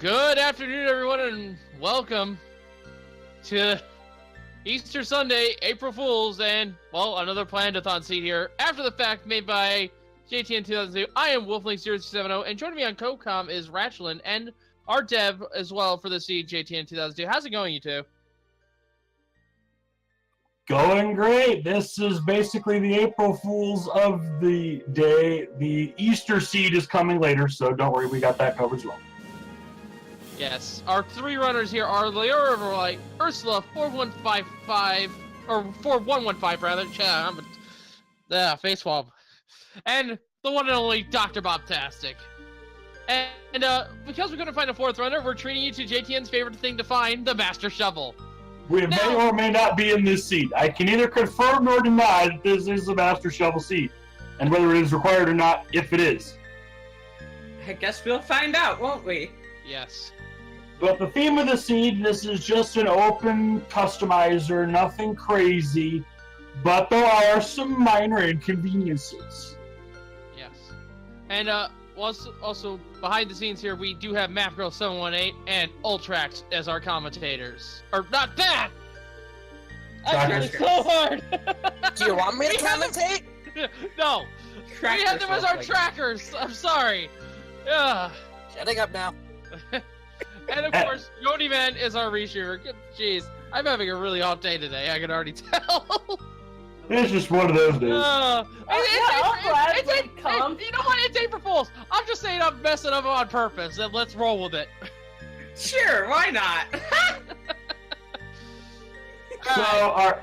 Good afternoon, everyone, and welcome to Easter Sunday, April Fools, and, well, another Planned-a-thon seed here, after the fact, made by JTN 2002. I am Wolflink0270, and joining me on CoCom is Rachlend, and our dev as well for the seed, JTN 2002. How's it going, you two? Going great. This is basically the April Fools of the day. The Easter seed is coming later, so don't worry, we got that covered as well. Yes, our three runners here are Leora Everlight, Ursula 4155, or 4115 rather. I'm a face swab, and the one and only DoctorBobtastic. And because we're gonna find a fourth runner, we're treating you to JTN's favorite thing to find, the Master Shovel. We may or may not be in this seed. I can neither confirm nor deny that this is the Master Shovel seed, and whether it is required or not, if it is. I guess we'll find out, won't we? Yes. But the theme of the seed, this is just an open customizer, nothing crazy, but there are some minor inconveniences. Yes. And also behind the scenes here, we do have MapGirl718 and UltraX as our commentators. Or not that! I tried so hard! Do you want me to commentate? No! Trackers We have them as our trackers! I'm sorry! Shutting up now. And of course, Yonniman is our Restreamer. Jeez, I'm having a really off day today, I can already tell. It's just one of those days. You know what? It's April Fools. I'm just saying I'm messing up on purpose, and let's roll with it. Sure, why not? So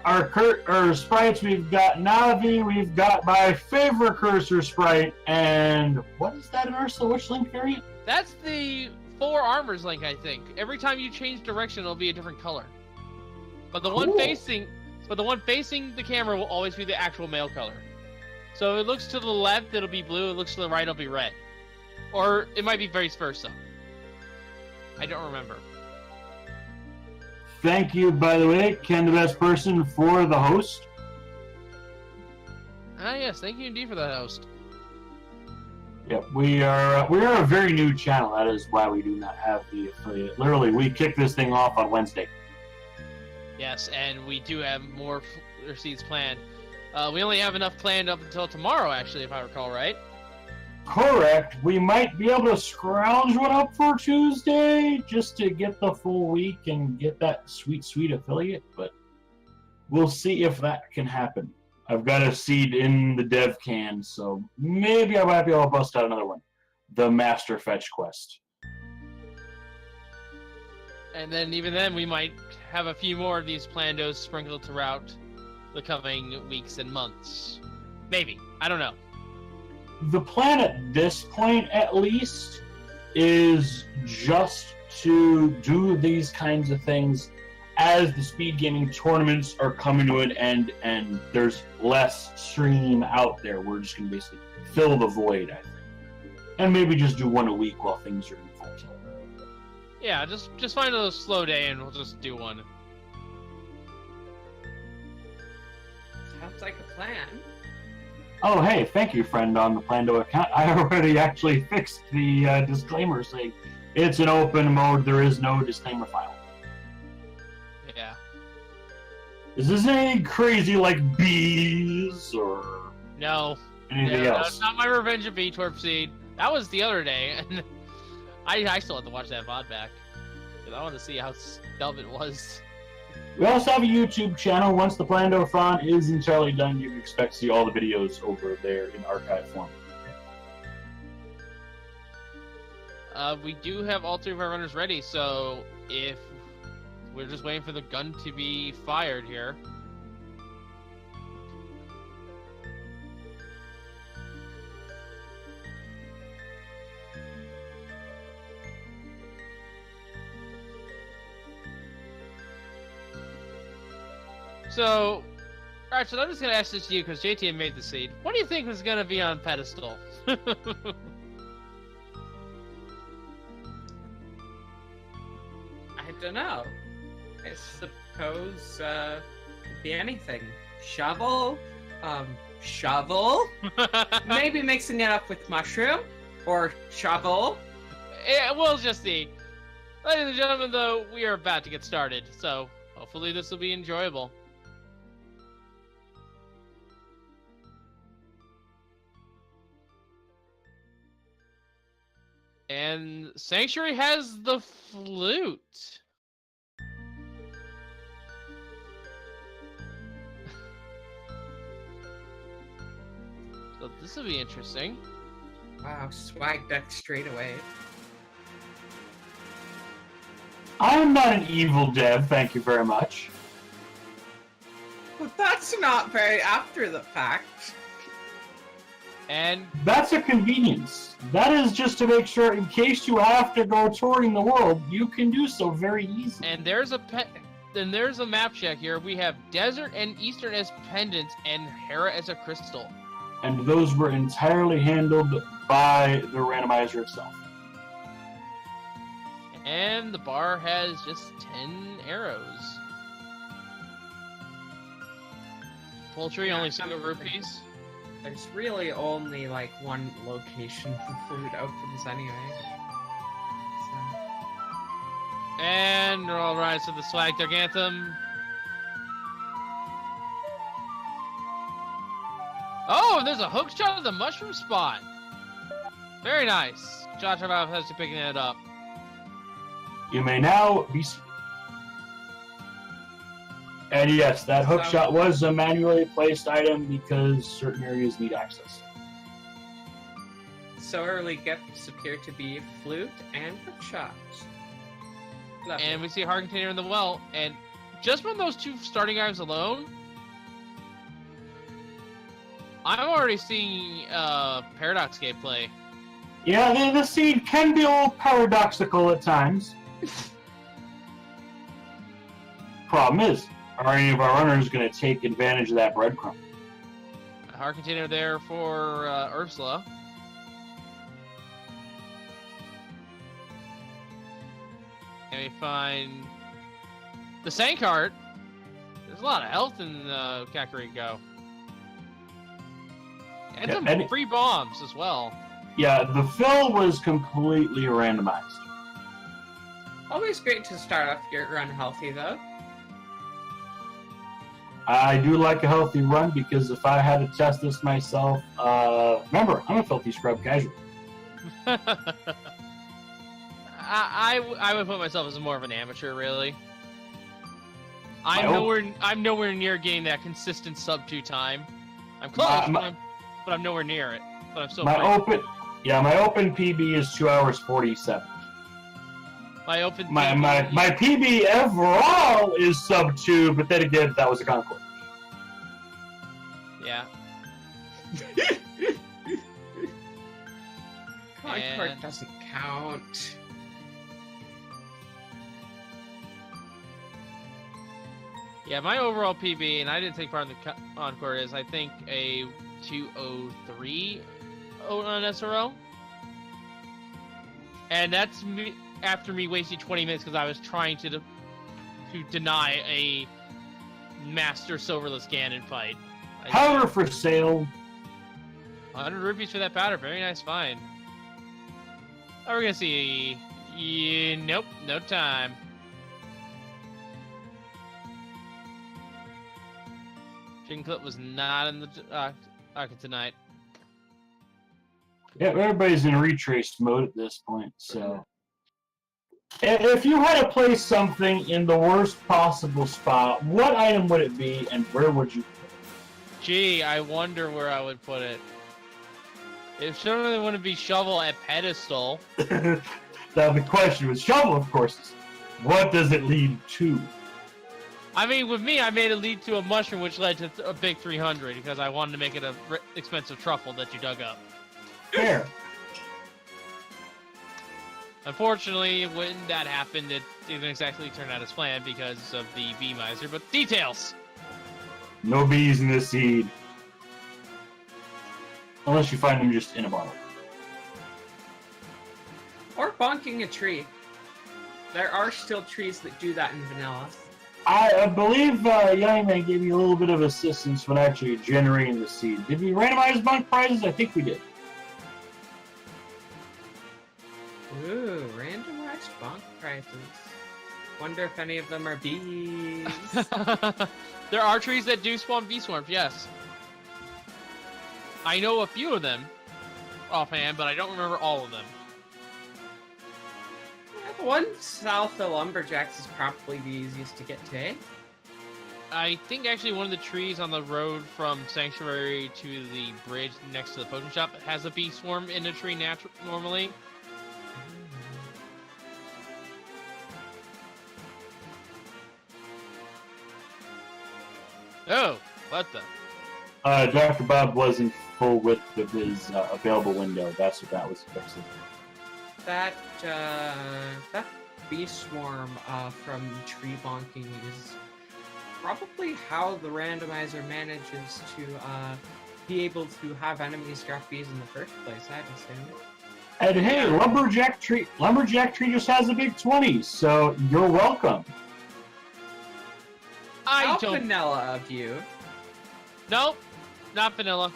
our sprites, we've got Navi, we've got my favorite cursor sprite, and what is that in Ursula? Which link variant? That's the 4 armors link, I think. Every time you change direction, it'll be a different color. But the one facing the camera will always be the actual male color. So it looks to the left, it'll be blue. It looks to the right, it'll be red. Or it might be vice versa. I don't remember. Thank you, by the way, Ken, the best person, for the host. Ah, yes, thank you indeed for that host. Yep, we are a very new channel. That is why we do not have the affiliate. Literally, we kicked this thing off on Wednesday. Yes, and we do have more seeds planned. We only have enough planned up until tomorrow, actually, if I recall right. Correct. We might be able to scrounge one up for Tuesday just to get the full week and get that sweet, sweet affiliate, but we'll see if that can happen. I've got a seed in the dev can, so maybe I might be able to bust out another one. The Master Fetch Quest. And then, even then, we might have a few more of these plandos sprinkled throughout the coming weeks and months. Maybe. I don't know. The plan at this point, at least, is just to do these kinds of things as the speed gaming tournaments are coming to an end and there's less stream out there. We're just going to basically fill the void, I think. And maybe just do one a week while things are in full tilt. Yeah, just find a slow day and we'll just do one. Sounds like a plan. Oh, hey, thank you, friend, on the Plando account. I already actually fixed the disclaimer saying it's an open mode, there is no disclaimer file. Yeah. Is this anything crazy like bees or No. anything No, else? that's not my Revenge of V-Torp seed. That was the other day, and I still have to watch that VOD back. Because I want to see how dumb it was. We also have a YouTube channel. Once the Plando-thon is entirely done, you can expect to see all the videos over there in archive form. We do have all 3 of our runners ready, so if we're just waiting for the gun to be fired here. So, alright, so I'm just gonna ask this to you because JTN made the seed. What do you think was gonna be on pedestal? I don't know. I suppose, could be anything. Shovel? Shovel? Maybe mixing it up with mushroom? Or shovel? Yeah, we'll just see. Ladies and gentlemen, though, we are about to get started, so hopefully this will be enjoyable. And Sanctuary has the flute. So this will be interesting. Wow, swag deck straight away. I'm not an evil dev, thank you very much. Well, that's not very after the fact. And That's a convenience. That is just to make sure, in case you have to go touring the world, you can do so very easily. and there's a map check here. We have Desert and Eastern as pendants and Hera as a crystal. And those were entirely handled by the randomizer itself. And the bar has just 10 arrows. Poultry, Yeah, only single rupees. There's really only like one location for food opens anyway. So. And we're all rise to the Swag Dog Anthem. Oh, there's a hook shot of the mushroom spot. Very nice. DoctorBobtastic picking it up. You may now be seated. And yes, that hook shot was a manually placed item because certain areas need access. So early gifts appear to be flute and hook shot. Lovely. And we see a hard container in the well. And just from those two starting items alone, I'm already seeing Paradox gameplay. Yeah, the seed can be a little paradoxical at times. Problem is, are any of our runners going to take advantage of that breadcrumb? A hard container there for Ursula. And we find the Sankart. There's a lot of health in Kakariko. And some free bombs as well. Yeah, the fill was completely randomized. Always great to start off your run healthy though. I do like a healthy run because if I had to test this myself, remember, I'm a filthy scrub casual. I would put myself as more of an amateur, really. I'm nowhere near getting that consistent sub 2 time. I'm close, but I'm nowhere near it. But I'm still my open PB is 2 hours 47. My open PB, my PB overall is sub 2, but then again, that was a Concord. Yeah. Concord doesn't count. Yeah, my overall PB, and I didn't take part in the Concord, is I think a 203 on SRO. And that's me after me wasting 20 minutes because I was trying to deny a Master Silverless Ganon fight. Powder for sale. 100 rupees for that powder. Very nice find. Oh, we're gonna see. Yeah, nope, no time. Chicken Clip was not in the tonight. Yeah, everybody's in retrace mode at this point, so... If you had to place something in the worst possible spot, what item would it be, and where would you put it? Gee, I wonder where I would put it. It certainly wouldn't be Shovel at Pedestal. Now the question with Shovel, of course, is what does it lead to? I mean, with me, I made it lead to a mushroom, which led to a big 300, because I wanted to make it a expensive truffle that you dug up. Fair. Unfortunately, when that happened, it didn't exactly turn out as planned because of the bee miser, but details! No bees in this seed. Unless you find them just in a bottle. Or bonking a tree. There are still trees that do that in vanilla. I believe Yonniman gave you a little bit of assistance when actually generating the seed. Did we randomize bunk prizes? I think we did. Ooh, randomized bonk prizes. Wonder if any of them are bees. There are trees that do spawn bee swarms, yes. I know a few of them offhand, but I don't remember all of them. Yeah, the one south of Lumberjacks is probably the easiest to get to, eh? I think actually one of the trees on the road from Sanctuary to the bridge next to the potion shop has a bee swarm in a tree normally. Oh, what the? Dr. Bob wasn't full width of his available window. That's what that was fixing. That bee swarm from tree bonking is probably how the randomizer manages to be able to have enemies drop bees in the first place, I'd assume. And hey, Lumberjack Tree just has a big 20, so you're welcome. How don't. vanilla of you. Nope, not vanilla.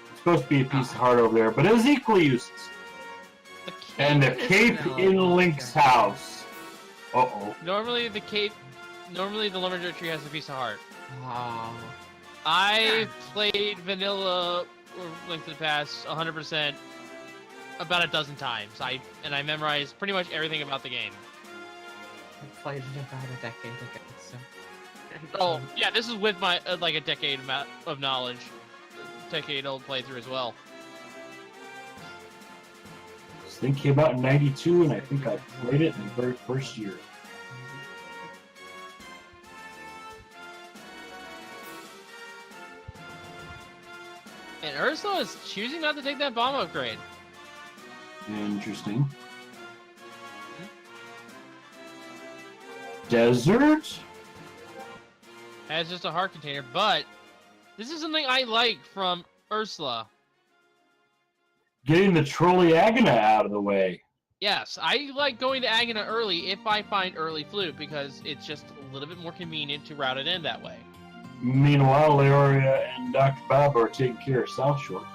It's supposed to be a piece of heart over there, but it was equally useless. The cape. And the It is cape vanilla. in Link's house. Uh-oh. Normally the lumberjack tree has a piece of heart. Oh. I played vanilla Link to the Past 100% about a dozen times. I memorized pretty much everything about the game. I played it about a decade ago, so... Oh, yeah, this is with my, like, a decade of knowledge. Decade-old playthrough as well. This thing came out in 92, and I think I played it in the very first year. And Ursula is choosing not to take that bomb upgrade. Interesting. Desert? As just a heart container, but this is something I like from Ursula. Getting the trolley Agana out of the way. Yes, I like going to Agana early if I find early flute because it's just a little bit more convenient to route it in that way. Meanwhile, Leoria and Dr. Bob are taking care of South Shore.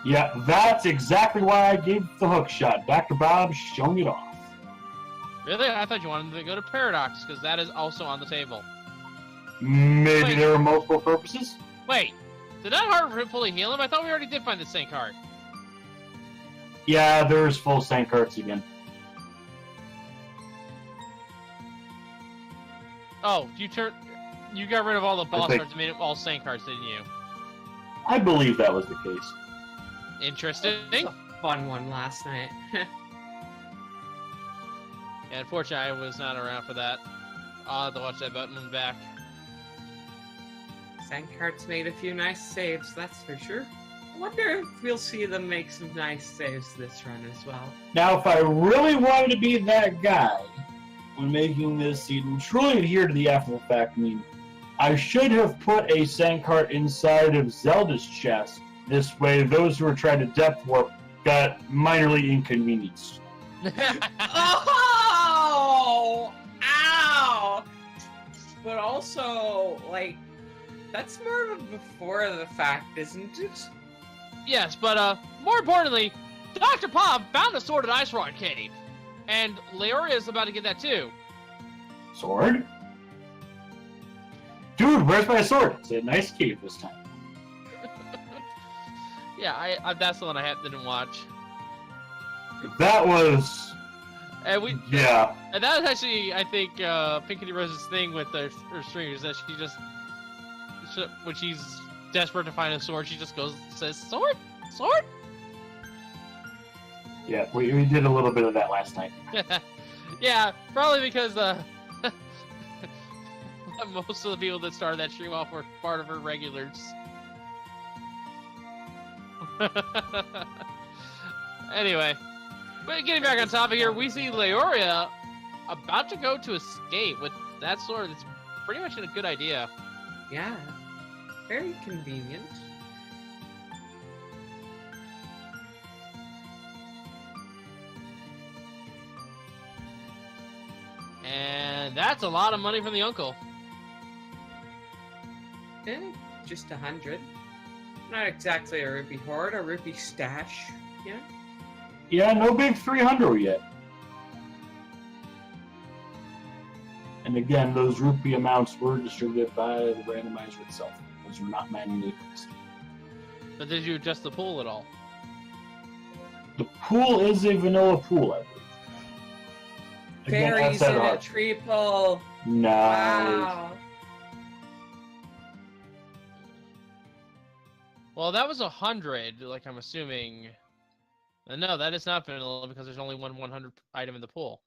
Yeah, that's exactly why I gave the hook shot. Dr. Bob showing it off. Really? I thought you wanted to go to Paradox because that is also on the table. Maybe Wait. there are multiple purposes? Wait, did that heart fully heal him? I thought we already did find the Saint heart. Yeah, there's full Saint carts again. Oh, you got rid of all the boss think- cards and made it all Saint cards, didn't you? I believe that was the case. Interesting. It was a fun one last night. Yeah, unfortunately, I was not around for that. I'll have to watch that button back. Sandcart's made a few nice saves, that's for sure. I wonder if we'll see them make some nice saves this run as well. Now, if I really wanted to be that guy when making this seed and truly adhere to the after the fact meme, I should have put a sandcart inside of Zelda's chest. This way, those who are trying to depth warp got minorly inconvenienced. Oh! Ow! But also, like, that's more of a before the fact, isn't it? Yes, but more importantly, Dr. Bob found a sword at Ice Rod Cave. And Leoria is about to get that too. Sword? Dude, where's my sword? It's a nice cave this time. Yeah, I that's the one I didn't watch. That was... And yeah. And that was actually, I think, Pinkity Rose's thing with her streamers, that when she's desperate to find a sword, she just says, sword? Sword? Yeah, we did a little bit of that last night. Yeah, probably because most of the people that started that stream off were part of her regulars. Anyway, but getting back on topic here, we see Leoria about to go to escape with that sword. That's pretty much a good idea. Yeah. Very convenient. And that's a lot of money from the uncle. Just 100. Not exactly a rupee hoard, a rupee stash. Yeah. Yeah, no big 300 yet. And again, those rupee amounts were distributed by the randomizer itself. Those were not manually placed. But did you adjust the pool at all? The pool is a vanilla pool, I believe. Again, Fairies outside in of a heart. tree pull. No. Wow. Well, that was 100, like I'm assuming. No, that is not vanilla because there's only one 100 item in the pool.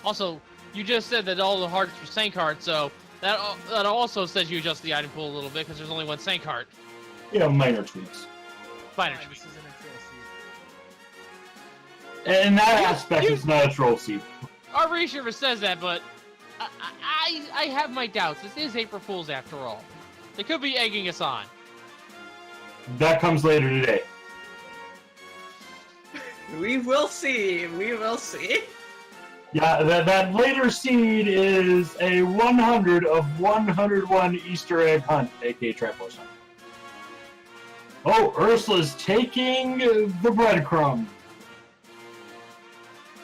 Also, you just said that all the hearts were Sank hearts, so that also says you adjust the item pool a little bit because there's only one Sank heart. Yeah, minor tweaks. Minor Fine, tweaks. this isn't a troll seed. In that aspect, it's not a troll seed. Our Restreamer says that, but I have my doubts. This is April Fool's after all. They could be egging us on. That comes later today. We will see. We will see. Yeah, that later seed is a 100 of 101 Easter egg hunt, aka Triforce hunt. Oh, Ursula's taking the breadcrumb.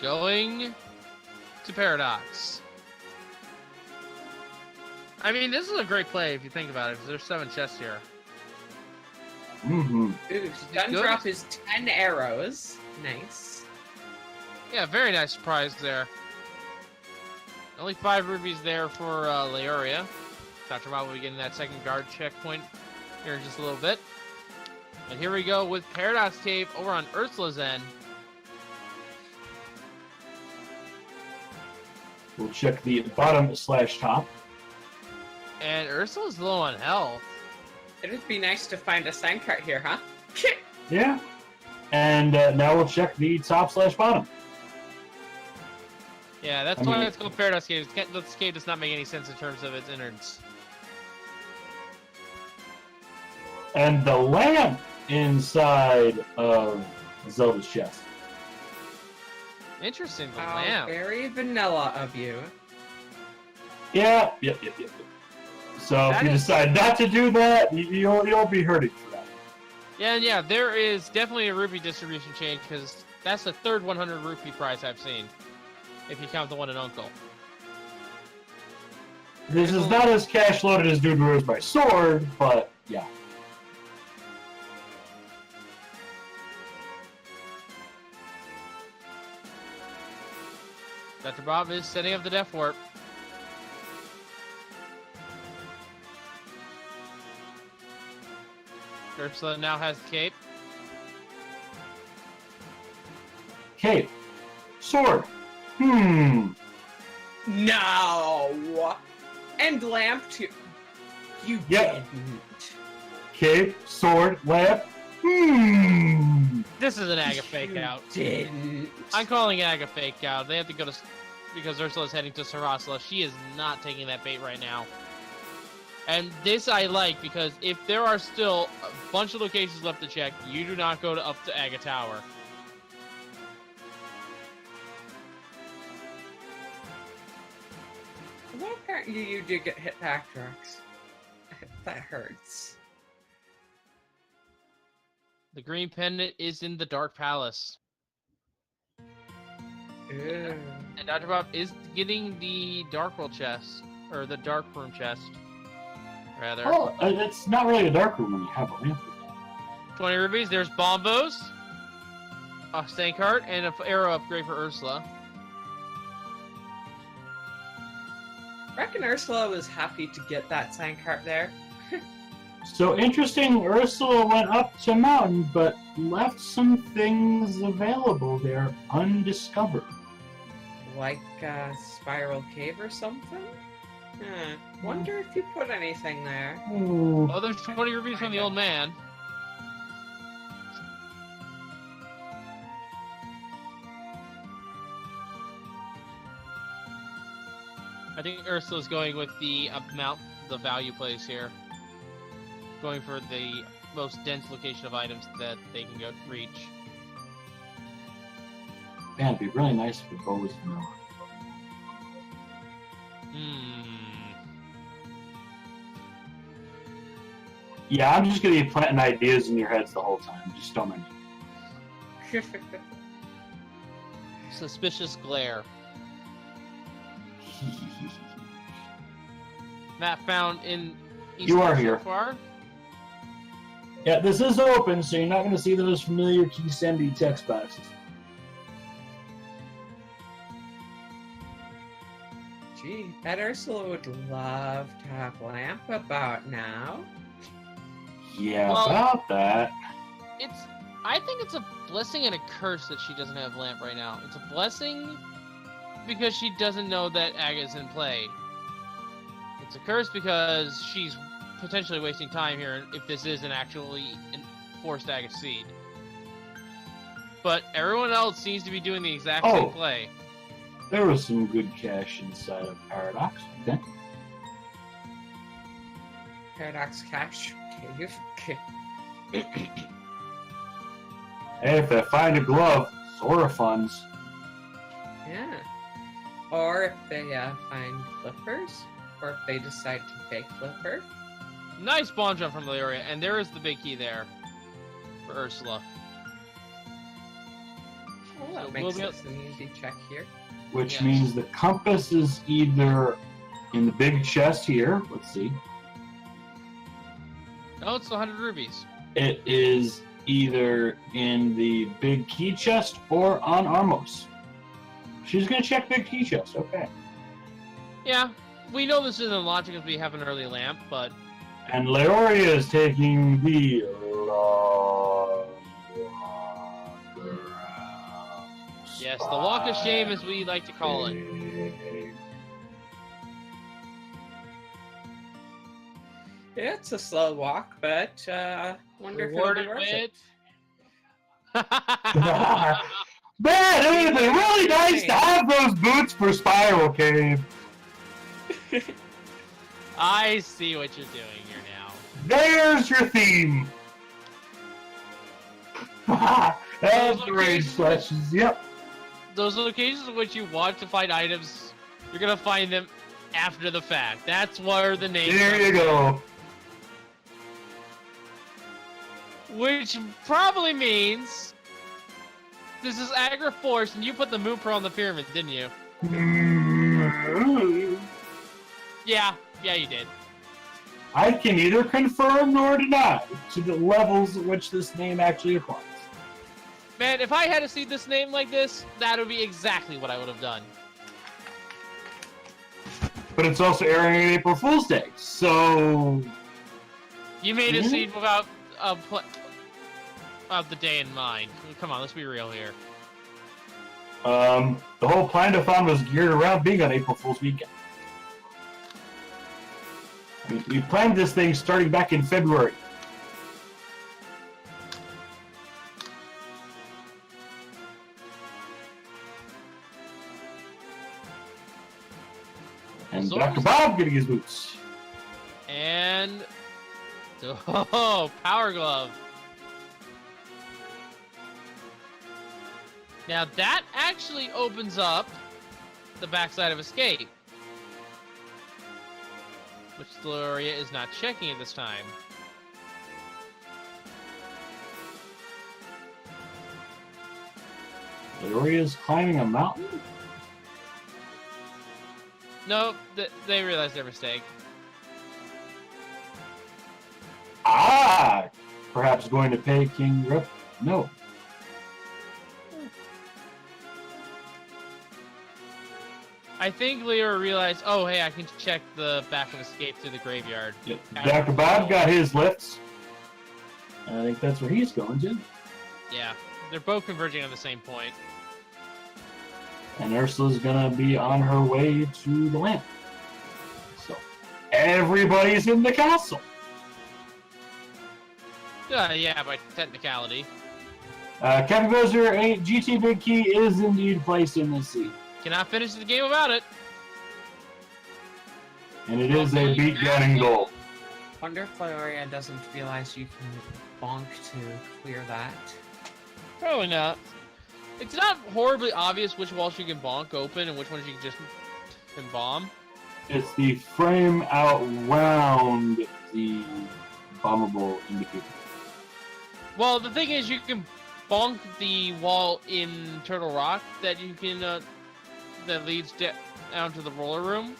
Going to Paradox. I mean, this is a great play if you think about it, because there's 7 chests here. Mm-hmm. Ooh, gun Good. drop is 10 arrows. Nice. Yeah, very nice surprise there. Only 5 rupees there for Leoria. Dr. Bob will be getting that second guard checkpoint here in just a little bit. And here we go with Paradox Cave over on Ursula's end. We'll check the bottom slash top. And Ursula's low on health. It'd be nice to find a Sankart here, huh? Yeah. And now we'll check the top slash bottom. Yeah, that's I why mean- it's called Paradox Cave. This cave does not make any sense in terms of its innards. And the lamp inside of Zelda's chest. Interesting, the How lamp. very vanilla of you. Yeah, yep. So That if you is- decide not to do that, you'll be hurting for that. Yeah, and yeah, there is definitely a rupee distribution change, because that's the third 100 rupee price I've seen. If you count the one in Uncle. This is not as cash loaded as Dude Rose by Sword, but yeah. Dr. Bob is setting up the Death Warp. Ursula now has the cape. Cape. Sword. No! And lamp too. You Yep. didn't. Cape, sword, lamp. This is an Aga fake out. Didn't. I'm calling it Aga fake out. They have to go to... Because Ursula's heading to Sarasla. She is not taking that bait right now. And this I like, because if there are still a bunch of locations left to check, you do not go up to Aga Tower. Well, apparently you do get hit back, Drax. That hurts. The green pendant is in the Dark Palace. Ew. And Dr. Bob is getting the Dark World chest, or the Dark Room chest, rather. Oh, it's not really a dark room when you have a lamp. 20 rupees. There's Bombos, a Stank Heart, and an arrow upgrade for Ursula. Reckon Ursula was happy to get that Sankart there. So interesting, Ursula went up to mountain, but left some things available there undiscovered. Like a spiral cave or something? Wonder if you put anything there. Ooh. Oh, there's 20 rupees from the old man. I think Ursula's going with the amount, the value plays here. Going for the most dense location of items that they can go reach. Man, it'd be really nice if the bow was vanilla. Yeah, I'm just gonna be planting ideas in your heads the whole time. Just don't mind me. Suspicious glare. Map found in East You are Coast here. So far. Yeah, this is open, so you're not going to see those familiar key sendy text boxes. Gee, that Ursula would love to have lamp about now. Yeah, Well- about that. I think it's a blessing and a curse that she doesn't have lamp right now. It's a blessing because she doesn't know that Aga's in play. It's a curse because she's potentially wasting time here if this isn't actually a forced Aga seed. But everyone else seems to be doing the exact same play. There was some good cash inside of Paradox. Okay. Paradox Cash Cave. Hey, if they find a glove, sort of funds. Yeah. Or if they find flippers, or if they decide to fake flipper. Nice bomb jump from Leoria, and there is the big key there for Ursula. Oh, that So makes we'll be this an easy check here. Which Yes. means the compass is either in the big chest here. Let's see. Oh, it's 100 rubies. It is either in the big key chest or on Armos. She's going to check big key chest. Okay. Yeah, we know this isn't logic because we have an early lamp, but And Leoria is taking the yes, the walk of shame, as we like to call it. Yeah, it's a slow walk, but wonder if it'll be Rewarded worth it. with. Man, it would have been really nice to have those boots for Spiral Cave. I see what you're doing here now. There's your theme. That's the rage slashes. Yep. Those locations in which you want to find items, you're gonna find them after the fact. That's where the name There comes you go. from. Which probably means this is Agra Force, and you put the moon pearl on the pyramid, didn't you? Yeah, you did. I can neither confirm nor deny to the levels at which this name actually applies. Man, if I had to see this name like this, that would be exactly what I would have done. But it's also airing on April Fool's Day, so You made a Mhm. scene without the day in mind. Come on, let's be real here. the whole Plandathon was geared around being on April Fool's weekend. I mean, we planned this thing starting back in February. And So- Dr. Bob getting his boots. And oh, Power Glove. Now that actually opens up the backside of Escape, which Gloria is not checking at this time. Leoria's climbing a mountain? No, they realized their mistake. Ah! Perhaps going to pay King Rip? No. I think Leo realized, oh hey, I can check the back of Escape through the graveyard. Yep. Dr. Bob got his lifts. I think that's where he's going to. Yeah, they're both converging on the same point. And Ursula's gonna be on her way to the lamp. So, everybody's in the castle. Yeah, by technicality. Captain Bowser, a GT Big Key is indeed placed in this seat. Cannot finish the game without it. And it is a beat Ganon goal. Wonder if Leoria doesn't realize you can bonk to clear that. Probably not. It's not horribly obvious which walls you can bonk open and which ones you can just can bomb. It's the frame out round the bombable indicator. Well, the thing is, you can bonk the wall in Turtle Rock that you can that leads down to the roller room,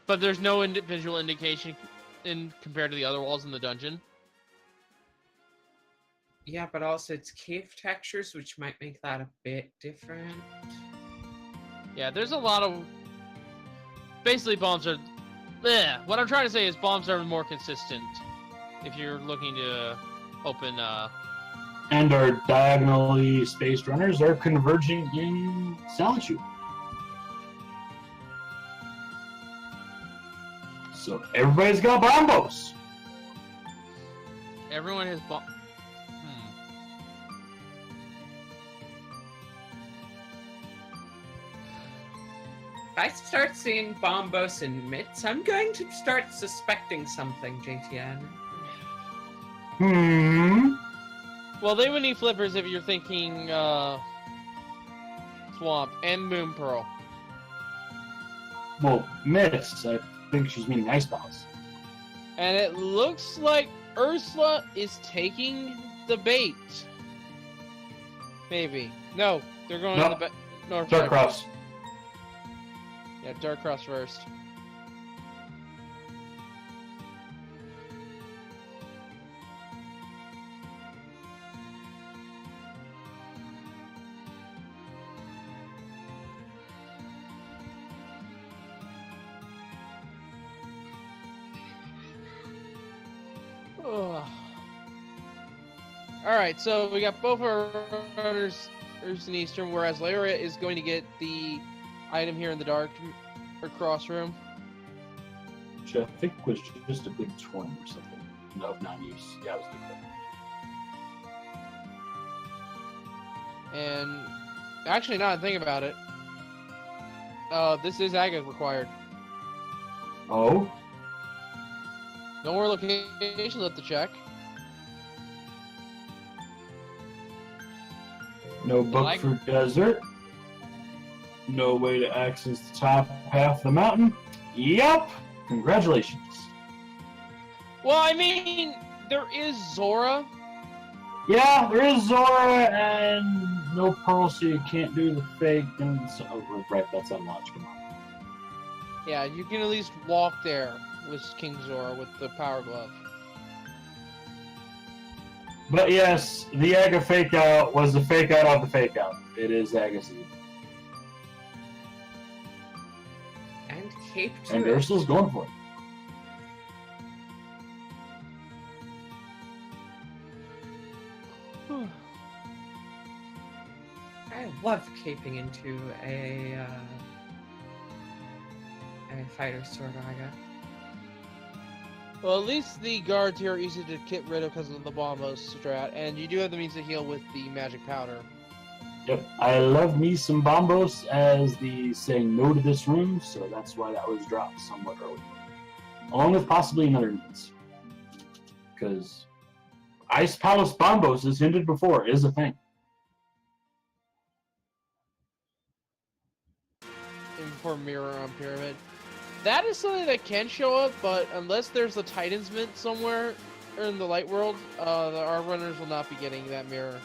but there's no visual indication compared to the other walls in the dungeon. Yeah, but also it's cave textures, which might make that a bit different. Yeah, there's a lot of... Basically, bombs are... What I'm trying to say is bombs are more consistent if you're looking to open... And our diagonally spaced runners are converging in Solitude. So everybody's got bombos. Everyone has If I start seeing bombos and mitts, I'm going to start suspecting something, JTN. Well, they would need flippers if you're thinking Swamp and Moon Pearl. Well, Miss, I think she's meaning Icebox. And it looks like Ursula is taking the bait. Maybe. No, they're going to the north Dark side. Cross. Yeah, Dark Cross first. Alright, so we got both our runners East and Eastern, whereas Lyra is going to get the item here in the Dark or Cross room. Which I think was just a big 20 or something. No, of non-use. Yeah, I was thinking that. And actually, now that I think about it, this is agate required. Oh? No more locations left to check. No book for desert. No way to access the top half of the mountain. Yup! Congratulations. Well, I mean, there is Zora. Yeah, there is Zora and no pearl, so you can't do the fake. And so, oh, right, that's unlocked. Come on. Yeah, you can at least walk there with King Zora with the power glove. But yes, the Aga fake out was the fake out of the fake out. It is Agassi. And Cape And Tour. Ursula's going for it. I love caping into a fighter sword Aga. Well, at least the guards here are easy to get rid of because of the bombos strat, and you do have the means to heal with the magic powder. Yep, I love me some bombos as the saying no to this room, so that's why that was dropped somewhat early. Along with possibly another means. Because Ice Palace bombos, as hinted before, is a thing. And for mirror on pyramid. That is something that can show up, but unless there's a Titan's Mint somewhere in the light world, our runners will not be getting that mirror.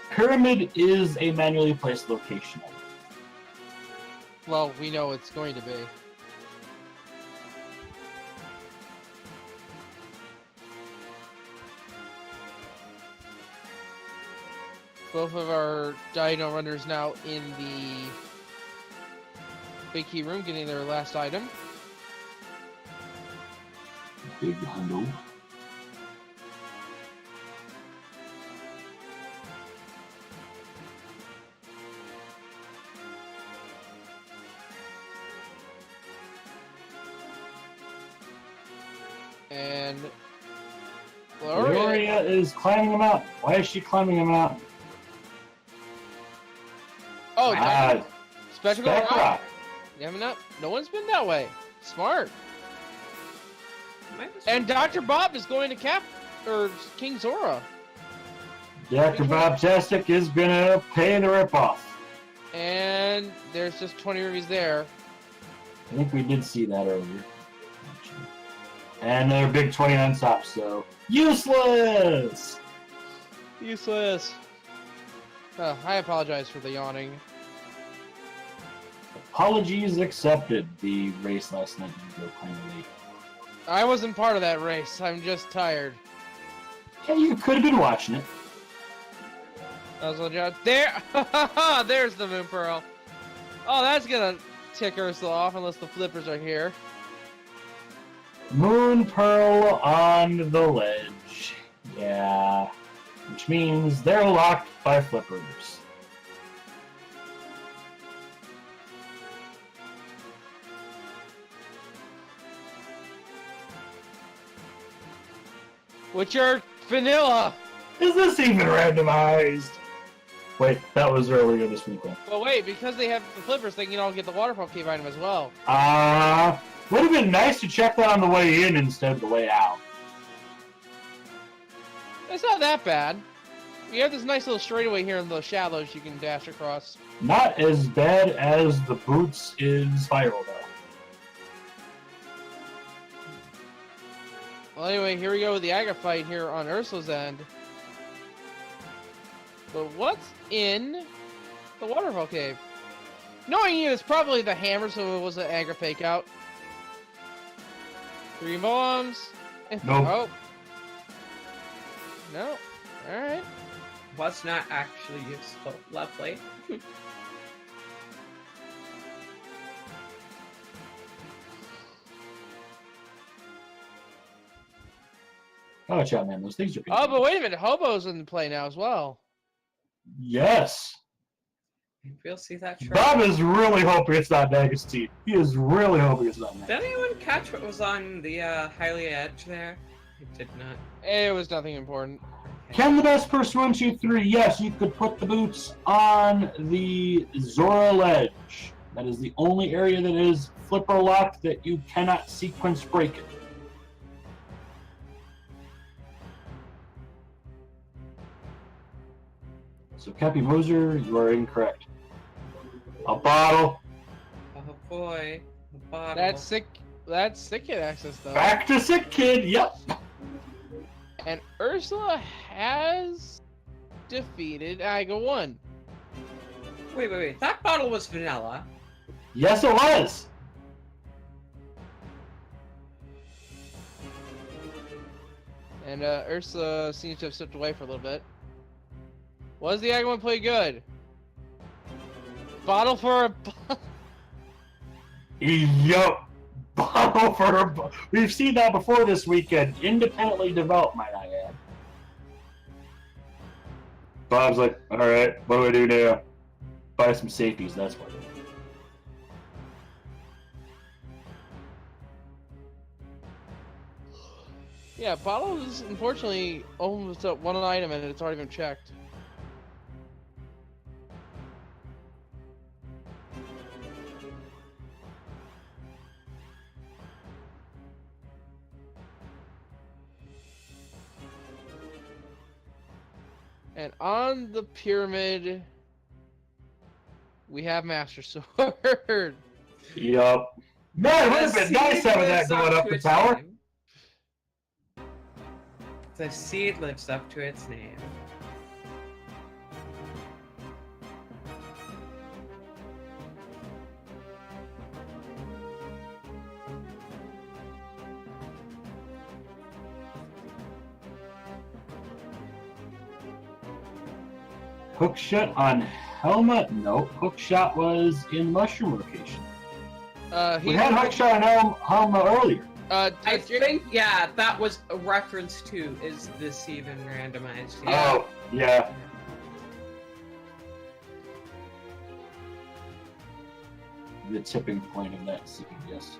Pyramid is a manually placed location. Well, we know it's going to be. Both of our Dino runners now in the big key room, getting their last item. Big hundo. And Gloria is climbing him out. Why is she climbing him out? Oh, Spectacle Spec Rock. Rock. Yeah, no one's been that way. Smart. And Dr. Bob is going to King Zora. DoctorBobtastic is gonna pay the ripoff. And there's just 20 rubies there. I think we did see that earlier. Actually. And another big 20 on top, so useless! Useless. I apologize for the yawning. Apologies accepted. The race last night you were kind of late. I wasn't part of that race. I'm just tired. Yeah, you could have been watching it. That was a job. There! There's the Moon Pearl. Oh, that's gonna tick Ursula off unless the flippers are here. Moon Pearl on the ledge. Yeah. Which means they're locked by flippers. Which are vanilla! Is this even randomized? Wait, that was earlier this weekend. Well, wait, because they have the flippers, they can all get the waterfall cave item as well. Would have been nice to check that on the way in instead of the way out. It's not that bad. You have this nice little straightaway here in the shallows you can dash across. Not as bad as the boots in Spiral, though. Well, anyway, here we go with the Aga fight here on Ursula's end. But what's in the waterfall cave? Knowing you, it's probably the hammer, so it was an Aga fake out. 3 bombs. Nope. Oh. No. Alright. Was not actually useful. Lovely. Oh, watch out, man. Those things are... Oh, but wait a minute. Hobo's in play now as well. Yes. We'll see that short. Bob is really hoping it's not Nagastine. He is really hoping it's not Nagastine. Did anyone catch what was on the Hylia edge there? I did not. It was nothing important. Can the best person 1, 2, 3? Yes, you could put the boots on the Zora ledge. That is the only area that is flipper locked that you cannot sequence break it. So, Cappy Moser, you are incorrect. A bottle. Oh boy. The bottle. That's sick. That's sick kid access though. Back to Sick Kid, yep. And Ursula has defeated Aga 1. Wait. That bottle was vanilla. Yes, it was. And Ursula seems to have stepped away for a little bit. Was the Aga 1 play good? Bottle for a... Yup. Bottle for a... We've seen that before this weekend. Independently developed, might I add. Bob's like, alright, what do I do now? Buy some safeties, that's what. Yeah, bottle is unfortunately almost at one item and it's already been checked. And on the pyramid, we have Master Sword. Yup. Man, it would have been nice having that going up the tower. Name. The seed lives up to its name. Hookshot on Helma? Nope. Hookshot was in Mushroom location. We had Hookshot on Helma earlier. I think, yeah, that was a reference to, is this even randomized? Yeah. Oh, yeah. The tipping point of that scene, yes.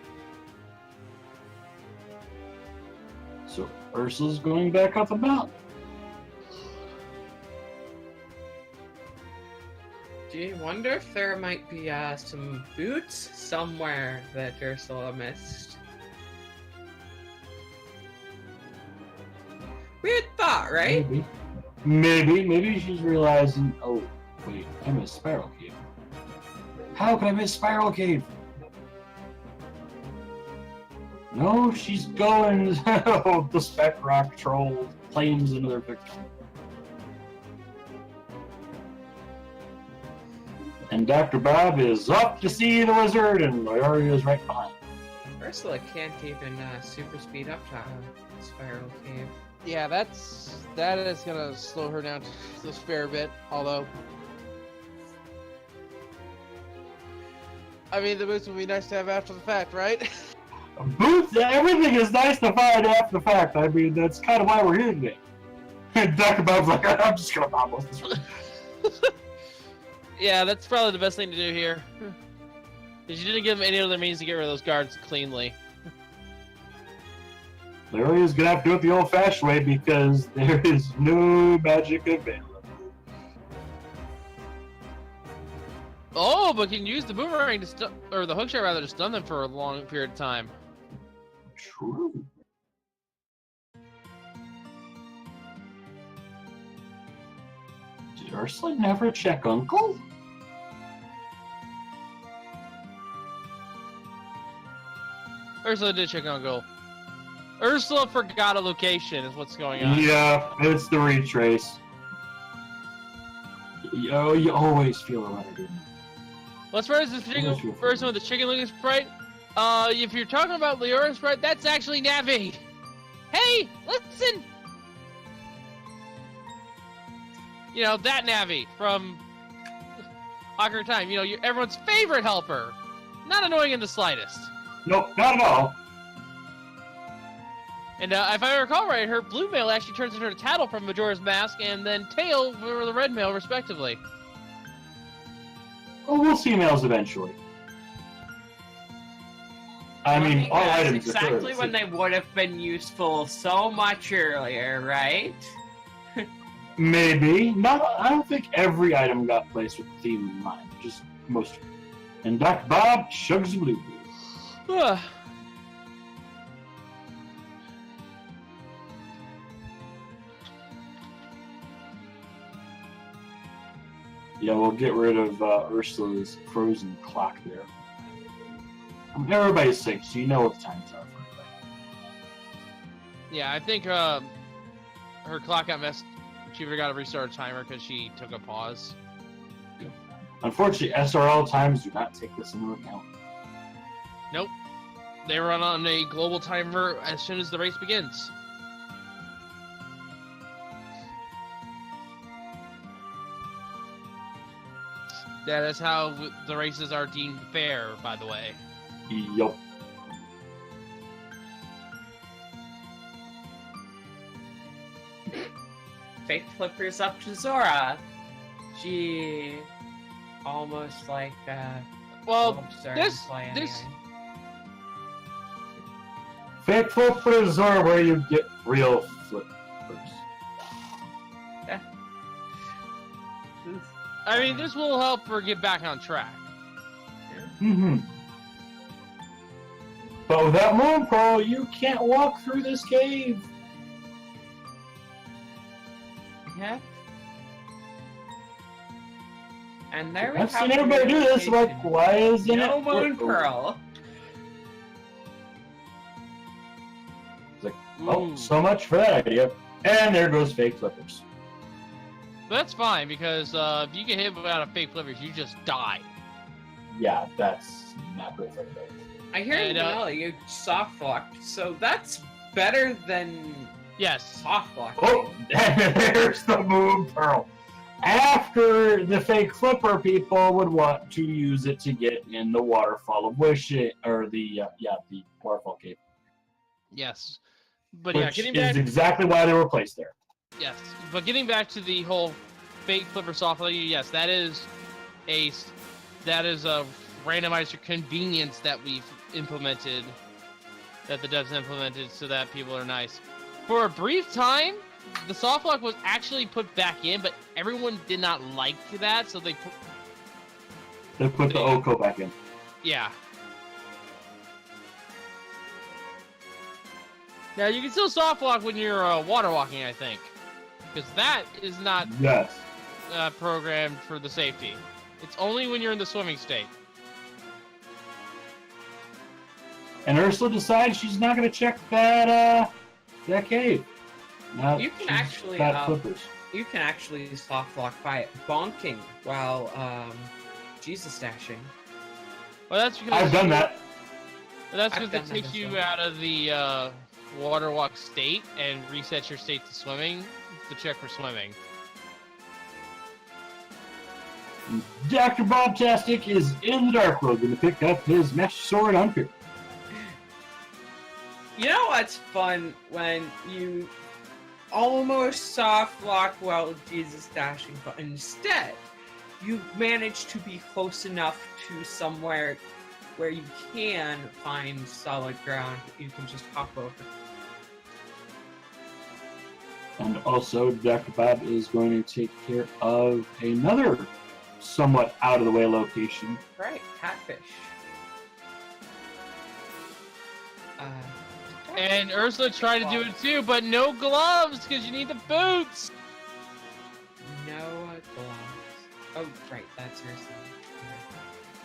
So, Ursula's going back up the mountain. Do you wonder if there might be some boots somewhere that Ursula missed? Weird thought, right? Maybe she's realizing, oh, wait, I missed Spiral Cave. How can I miss Spiral Cave? No, she's going, the Spec Rock Troll claims another victim. And Dr. Bob is up to see the wizard, and Leorio is right behind. Ursula can't even super speed up to Spiral Cave. Yeah, that is gonna slow her down just a fair bit. Although, I mean, the boots would be nice to have after the fact, right? Boots, everything is nice to find after the fact. I mean, that's kind of why we're here today. And Dr. Bob's like, I'm just gonna bomb this one. Yeah, that's probably the best thing to do here. Because you didn't give him any other means to get rid of those guards cleanly. Leorio's gonna have to do it the old-fashioned way because there is no magic available. Oh, but can use the boomerang to stun, or the hookshot rather, to stun them for a long period of time. True. Did Ursula never check Uncle? Ursula did check on goal. Ursula forgot a location is what's going on. Yeah, it's the retrace. Oh, you always feel around it. Well, as far as this particular person with the chicken-looking sprite, if you're talking about Leora's sprite, that's actually Navi. Hey, listen! You know, that Navi from Ocarina of Time. You know, everyone's favorite helper. Not annoying in the slightest. Nope, not at all. And if I recall right, her blue male actually turns into a Tattle from Majora's Mask, and then Tail for the red male, respectively. Oh, we'll see males eventually. I mean, all that's items exactly are when they would have been useful so much earlier, right? Maybe. Not. I don't think every item got placed with the theme in mind. Just most. And Dr. Bob chugs the blue. Yeah, we'll get rid of Ursula's frozen clock there. Everybody's sick, so you know what the times are for everybody. Yeah, I think her clock got messed. She forgot to restart a timer because she took a pause. Unfortunately, SRL times do not take this into account. Nope. They run on a global timer as soon as the race begins. That is how the races are deemed fair, by the way. Yup. Fake flippers up to Zora. She almost like Well, this Fake flippers are where you get real flippers. I mean, this will help her get back on track. Mm-hmm. But without Moon Pearl, you can't walk through this cave. Yeah. And there we I've have seen everybody do this. Like, why isn't no it? Moon Pearl. It's like, oh, so much for that idea. And there goes fake flippers. But that's fine, because if you get hit without a fake flippers, you just die. Yeah, that's not good for anybody. I hear you soft locked, so that's better than Yes. soft lock. Oh, there's the Moon Pearl. After the fake flipper, people would want to use it to get in the Waterfall of Wishing, or the Waterfall Cave. Yes. But Which yeah, getting is back. exactly why they were placed there. Yes, but getting back to the whole fake flipper soft lock, yes, that is a randomizer convenience that we've implemented, that the devs implemented, so that people are nice. For a brief time, the soft lock was actually put back in, but everyone did not like that, so they put the Oko back in. Yeah. Now you can still soft lock when you're water walking, I think, because that is not programmed for the safety. It's only when you're in the swimming state. And Ursula decides she's not going to check that cave. Now You can actually got flippers. you can actually soft lock by bonking while Jesus dashing. Well, that's because I've done that. That's I've because it done that takes as you well. out of the water walk state and resets your state to swimming to check for swimming. DoctorBobtastic is in the dark world, going to pick up his mesh sword hunter. You know what's fun when you almost soft lock while Jesus dashing, but instead you manage to be close enough to somewhere where you can find solid ground you can just hop over. And also, Dr. Bob is going to take care of another somewhat out-of-the-way location. Right, catfish. And Ursula tried to do it too, but no gloves because you need the boots. No gloves. Oh, right, that's Ursula.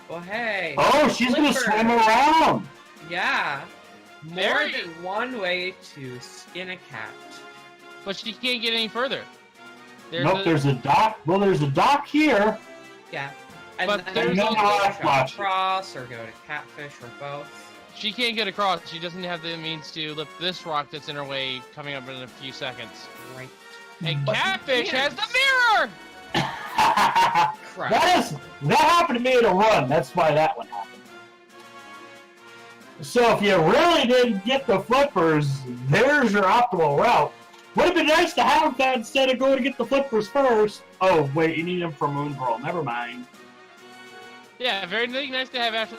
Well, hey. Oh, she's going to Flipper. swim around! Yeah. More Very- than one way to skin a cat. But she can't get any further. There's a dock. Well, there's a dock here. Yeah. And But then there's you also can a go rock watch. across or go to catfish or both. She can't get across. She doesn't have the means to lift this rock that's in her way coming up in a few seconds. Right. And But Catfish you has can't. the mirror! Crap. that happened to me in a run. That's why that one happened. So if you really didn't get the flippers, there's your optimal route. Would have been nice to have that instead of going to get the flippers first. Oh, wait, you need them for Moon Pearl. Never mind. Yeah, very nice to have after.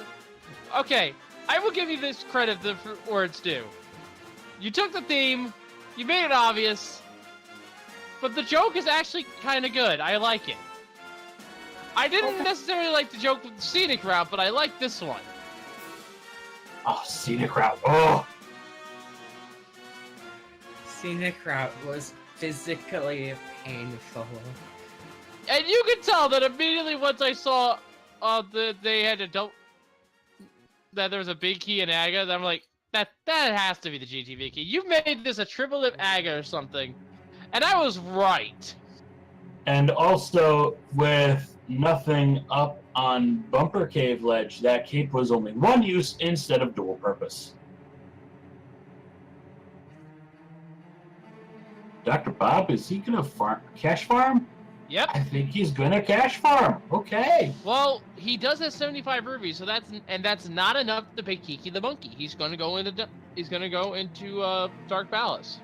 Okay, I will give you this credit for where it's due. You took the theme, you made it obvious, but the joke is actually kind of good. I like it. I didn't necessarily like the joke with the scenic route, but I like this one. Oh, scenic route. Oh. Scenic route was physically painful. And you can tell that immediately once I saw they had to dump that there was a big key in Aga, that I'm like, that has to be the GTV key. You made this a triple lip Aga or something. And I was right. And also, with nothing up on Bumper Cave Ledge, that cape was only one use instead of dual purpose. Dr. Bob, is he gonna cash farm? Yep. I think he's gonna cash farm. Okay. Well, he does have 75 rubies, so that's not enough to pay Kiki the monkey. He's gonna go into Dark Palace.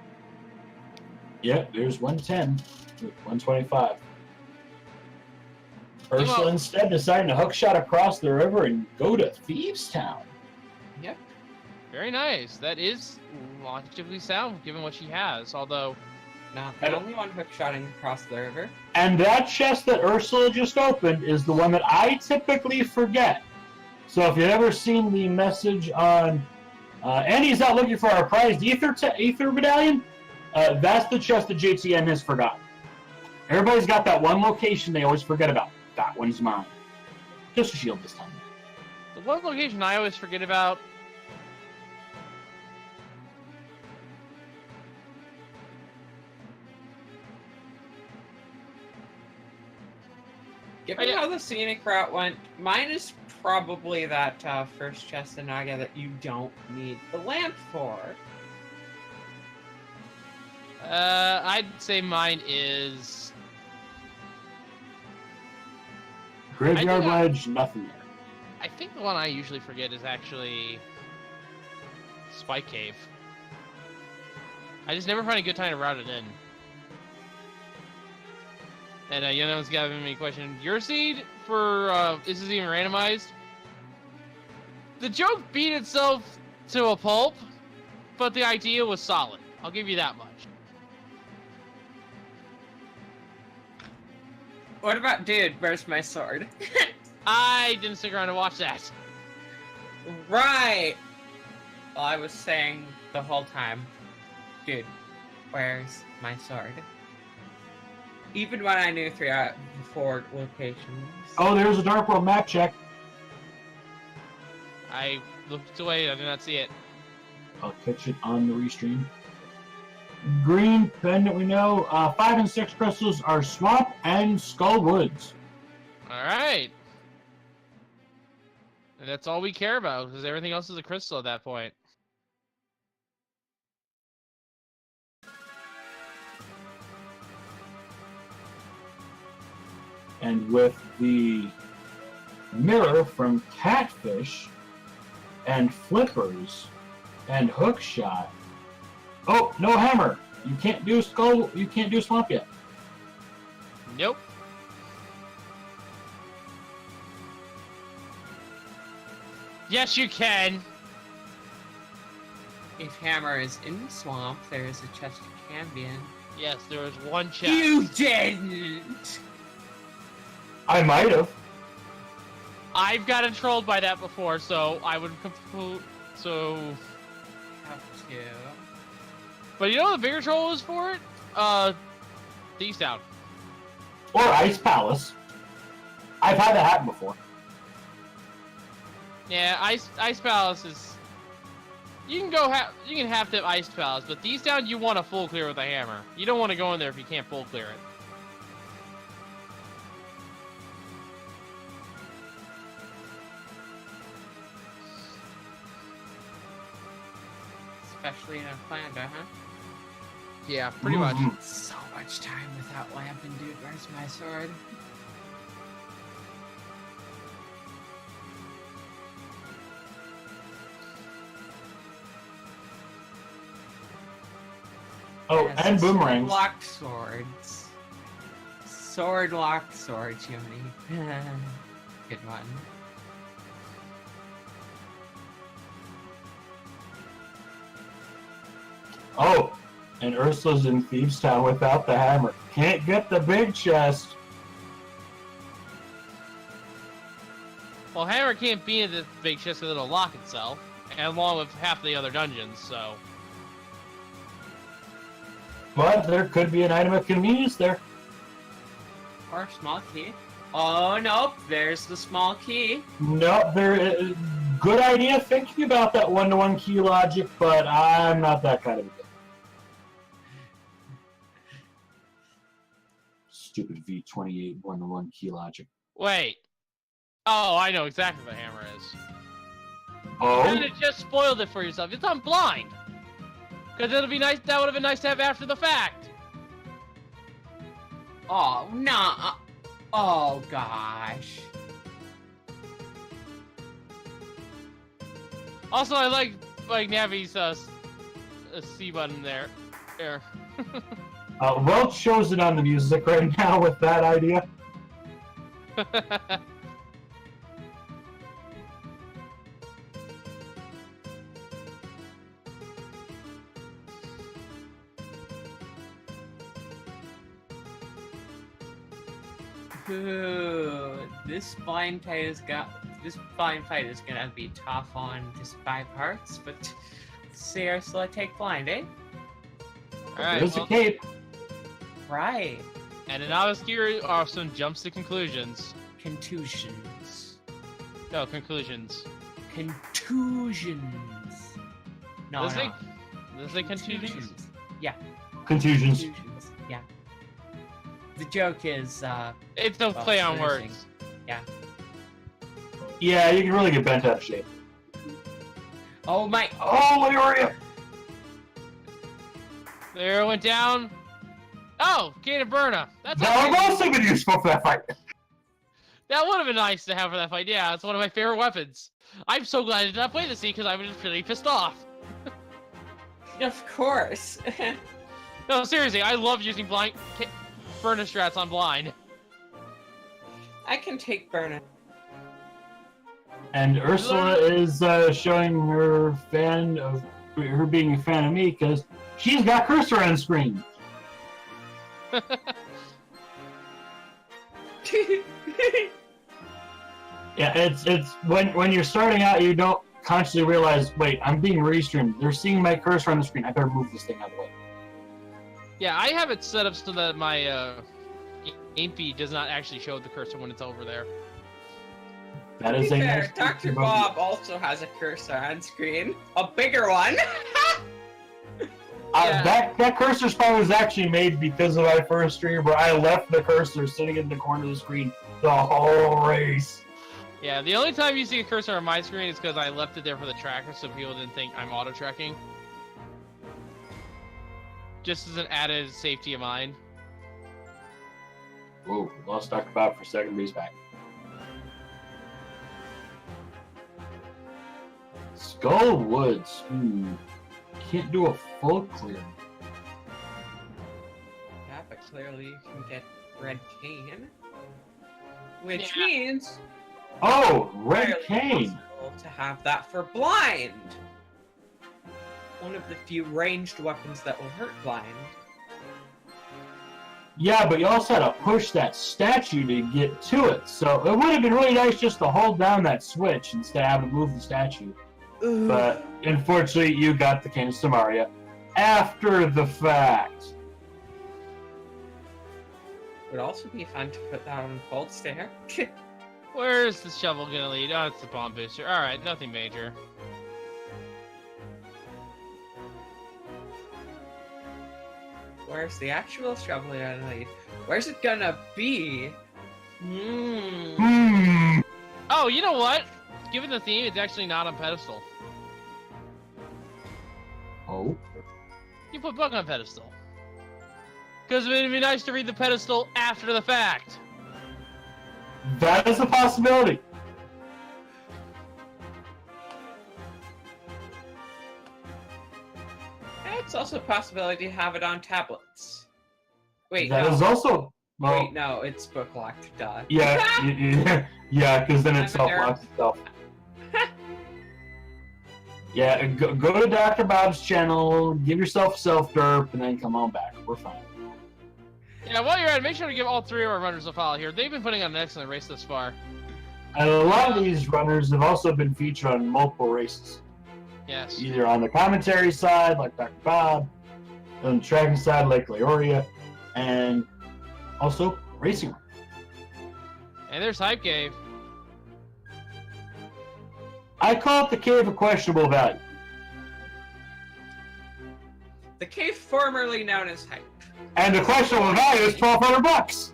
Yep, there's 110. 125. Come Ursula on. instead deciding to hookshot across the river and go to Thieves Town. Yep. Very nice. That is logically sound given what she has. Although, Not the only one hookshotting across the river. And that chest that Ursula just opened is the one that I typically forget. So if you've ever seen the message on Andy's not looking for our prized ether medallion, that's the chest that JTN has forgotten. Everybody's got that one location they always forget about. That one's mine. Just a shield this time. the one location I always forget about. Given how the scenic route went, mine is probably that first chest in Naga that you don't need the lamp for. I'd say mine is. Graveyard I think I- Ledge, nothing there. I think the one I usually forget is actually Spike Cave. I just never find a good time to route it in. And Yonniman's giving me a question. Your seed for is this even randomized? The joke beat itself to a pulp, but the idea was solid. I'll give you that much. What about, dude, where's my sword? I didn't stick around to watch that. Right! Well, I was saying the whole time, dude, where's my sword? Even when I knew 3 out of 4 locations. Oh, there's a Dark World map check. I looked away. I did not see it. I'll catch it on the restream. Green pendant, we know. 5 and 6 crystals are Swamp and Skull Woods. All right. And that's all we care about, because everything else is a crystal at that point. And with the mirror from Catfish and Flippers and Hookshot. Oh, no hammer! You can't do skull. You can't do swamp yet. Nope. Yes, you can. If Hammer is in the swamp, there is a chest you can be in. Yes, there was one chest. You didn't! I might have. I've gotten trolled by that before, so I would so. Have to. But you know what the bigger troll is for it? Thieves Town. Or Ice Palace. I've had that happen before. Yeah, Ice Palace is. You can you can half tip Ice Palace, but Thieves Town you want to full clear with a hammer. You don't want to go in there if you can't full clear it. Especially in Atlanta, huh? Yeah, pretty much. So much time without lamping, dude. Where's my sword? Oh, Yes, and boomerangs. Locked swords. Sword locked swords, Yoni. Good one. Oh, and Ursula's in Thieves Town without the hammer. Can't get the big chest. Well, hammer can't be in the big chest because it'll lock itself, and along with half the other dungeons. So. But there could be an item of convenience there. Or a small key. Oh, nope. There's the small key. No, good idea thinking about that one-to-one key logic, but I'm not that kind of a guy. Stupid V28 one-to-one key logic. Wait. Oh, I know exactly what the hammer is. Oh? You could have just spoiled it for yourself. It's on blind. Because it'll be nice. That would have been nice to have after the fact. Oh, nah. Oh, gosh. Also, I like Navi's C button there. There. Welch shows it on the music right now with that idea. Ooh, this blind fight is gonna be tough on just 5 hearts, but seriously, take blind, eh? Alright, There's a cape. Right. And an obscure also jumps to conclusions. Contusions. No, conclusions. Contusions. No, Does no. Does it contusions? Yeah. Contusions. Contusions. Yeah. The joke is, It's a play on finishing. words. Yeah. Yeah, you can really get bent out of shape. Oh my. Oh, Leoria! There it went down. Oh, Ganon Burna. That's That would also been useful for that fight. That would have been nice to have for that fight. Yeah, it's one of my favorite weapons. I'm so glad I did not play this because I was just really pissed off. Of course. No, seriously, I love using blind Burna strats on blind. I can take Burna. And Ursula is showing her being a fan of me because she's got cursor on screen. Yeah, it's when you're starting out, you don't consciously realize, wait, I'm being restreamed. They're seeing my cursor on the screen. I better move this thing out of the way. Yeah, I have it set up so that my game feed does not actually show the cursor when it's over there. That To is be a fair, nice Dr. feature of Bob also has a cursor on screen. A bigger one. Yeah. That cursor spot was actually made because of my first stream where I left the cursor sitting in the corner of the screen the whole race. Yeah, the only time you see a cursor on my screen is because I left it there for the tracker so people didn't think I'm auto-tracking. Just as an added safety of mine. Whoa, lost Dr. Bob for second base back. Skull Woods. Can't do a full clear. Yeah, but clearly you can get red cane. Which Yeah. means Oh, red fairly cane. possible to have that for blind. One of the few ranged weapons that will hurt blind. Yeah, but you also had to push that statue to get to it. So it would have been really nice just to hold down that switch instead of having to move the statue. But unfortunately, you got the Cane of Samaria after the fact. Would also be fun to put that on cold stare. Where's the shovel gonna lead? Oh, it's the bomb booster. Alright, nothing major. Where's the actual shovel gonna lead? Where's it gonna be? Oh, you know what? Given the theme, it's actually not on pedestal. Oh. You put Buck on pedestal. Because it would be nice to read the pedestal after the fact. That is a possibility. It's also a possibility to have it on tablets. Wait, That no. is also. Well, Wait, no, it's book locked. Duh. yeah, yeah, because then it I'm a self-locks itself. Yeah, go to Dr. Bob's channel, give yourself self-derp, and then come on back. We're fine. Yeah, while you're at it, make sure to give all three of our runners a follow here. They've been putting on an excellent race thus far. And a lot of these runners have also been featured on multiple races. Yes. Either on the commentary side, like Dr. Bob, on the tracking side, like Leoria, and also racing. And there's Hype Cave. I call it the Cave of Questionable Value. The cave formerly known as Hype. And the questionable value is $1,200.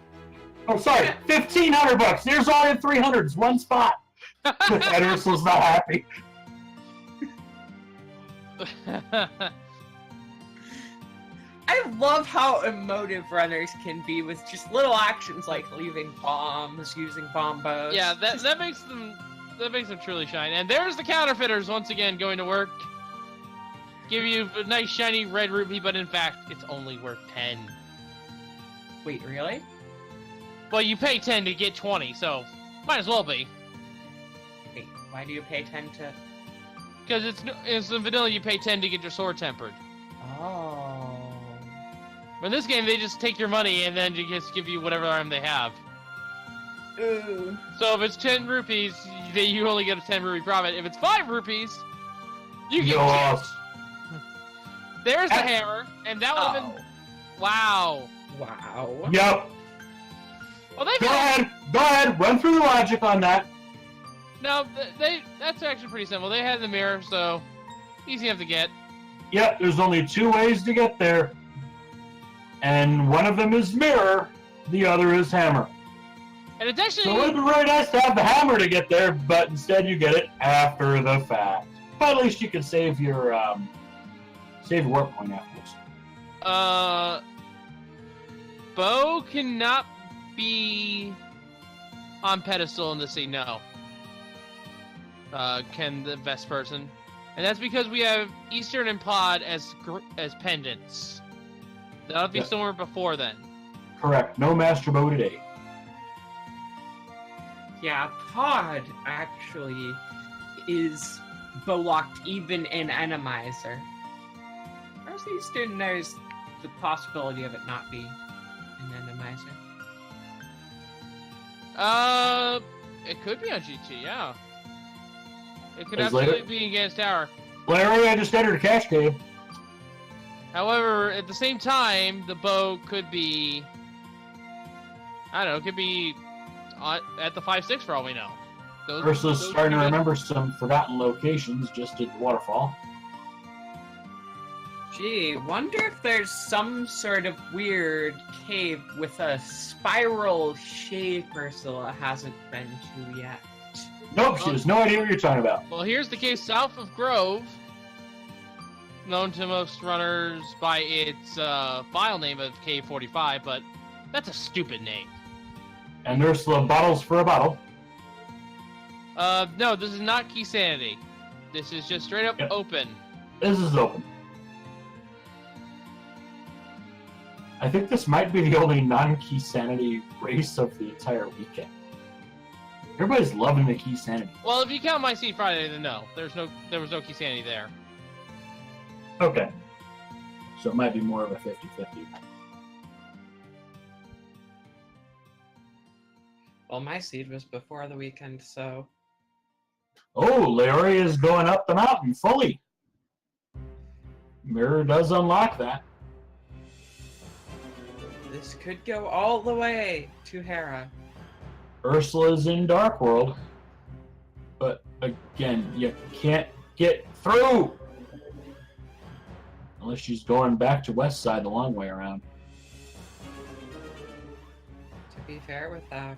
Oh, sorry, $1,500. There's only 300s, one spot. Ederson's not happy. I love how emotive runners can be with just little actions like leaving bombs, using bombos. Yeah, that makes them truly shine. And there's the counterfeiters once again going to work. Give you a nice shiny red rupee, but in fact, it's only worth 10. Wait, really? Well, you pay 10 to get 20, so might as well be. Wait, why do you pay 10 to... Because it's in vanilla, you pay 10 to get your sword tempered. Oh... But in this game, they just take your money and then just give you whatever arm they have. Ooh. So if it's 10 rupees, you only get a 10 rupee profit. If it's 5 rupees, you get You lost. There's the hammer, and that would have been... Wow. Wow. Yep. Well, they Go ahead, run through the logic on that. No, that's actually pretty simple. They had the mirror, so easy enough to get. Yep, there's only two ways to get there. And one of them is mirror, the other is hammer. And it's actually... So it would be really nice to have the hammer to get there, but instead you get it after the fact. But at least you can save your work point afterwards. Bo cannot be on pedestal in the sea, no. Can the best person. And that's because we have Eastern and Pod as pendants. That'll be somewhere before then. Correct. No Master Bo today. Yeah, Pod actually is locked even in Enemizer. Whereas Eastern, there's the possibility of it not being an Enemizer. It could be on GT, yeah. It could As absolutely later- be against Tower. Larry, I just entered a cash cave. However, at the same time, the bow could be... I don't know, it could be at the 5-6 for all we know. Versus those starting to could be- remember some forgotten locations just at the waterfall. Gee, wonder if there's some sort of weird cave with a spiral shape Ursula hasn't been to yet. Nope, she has no idea what you're talking about. Well, here's the case south of Grove, known to most runners by its file name of K45, but that's a stupid name. And there's the bottles for a bottle. No, this is not Key Sanity. This is just straight up open. This is open. I think this might be the only non-Key Sanity race of the entire weekend. Everybody's loving the Key Sanity. Well, if you count My Seed Friday, then no. There was no Key Sanity there. Okay. So it might be more of a 50-50. Well, my seed was before the weekend, so... Oh, Leoria is going up the mountain fully. Mirror does unlock that. This could go all the way to Hera. Ursula's in Dark World. But again, you can't get through! Unless she's going back to West Side the long way around. To be fair, without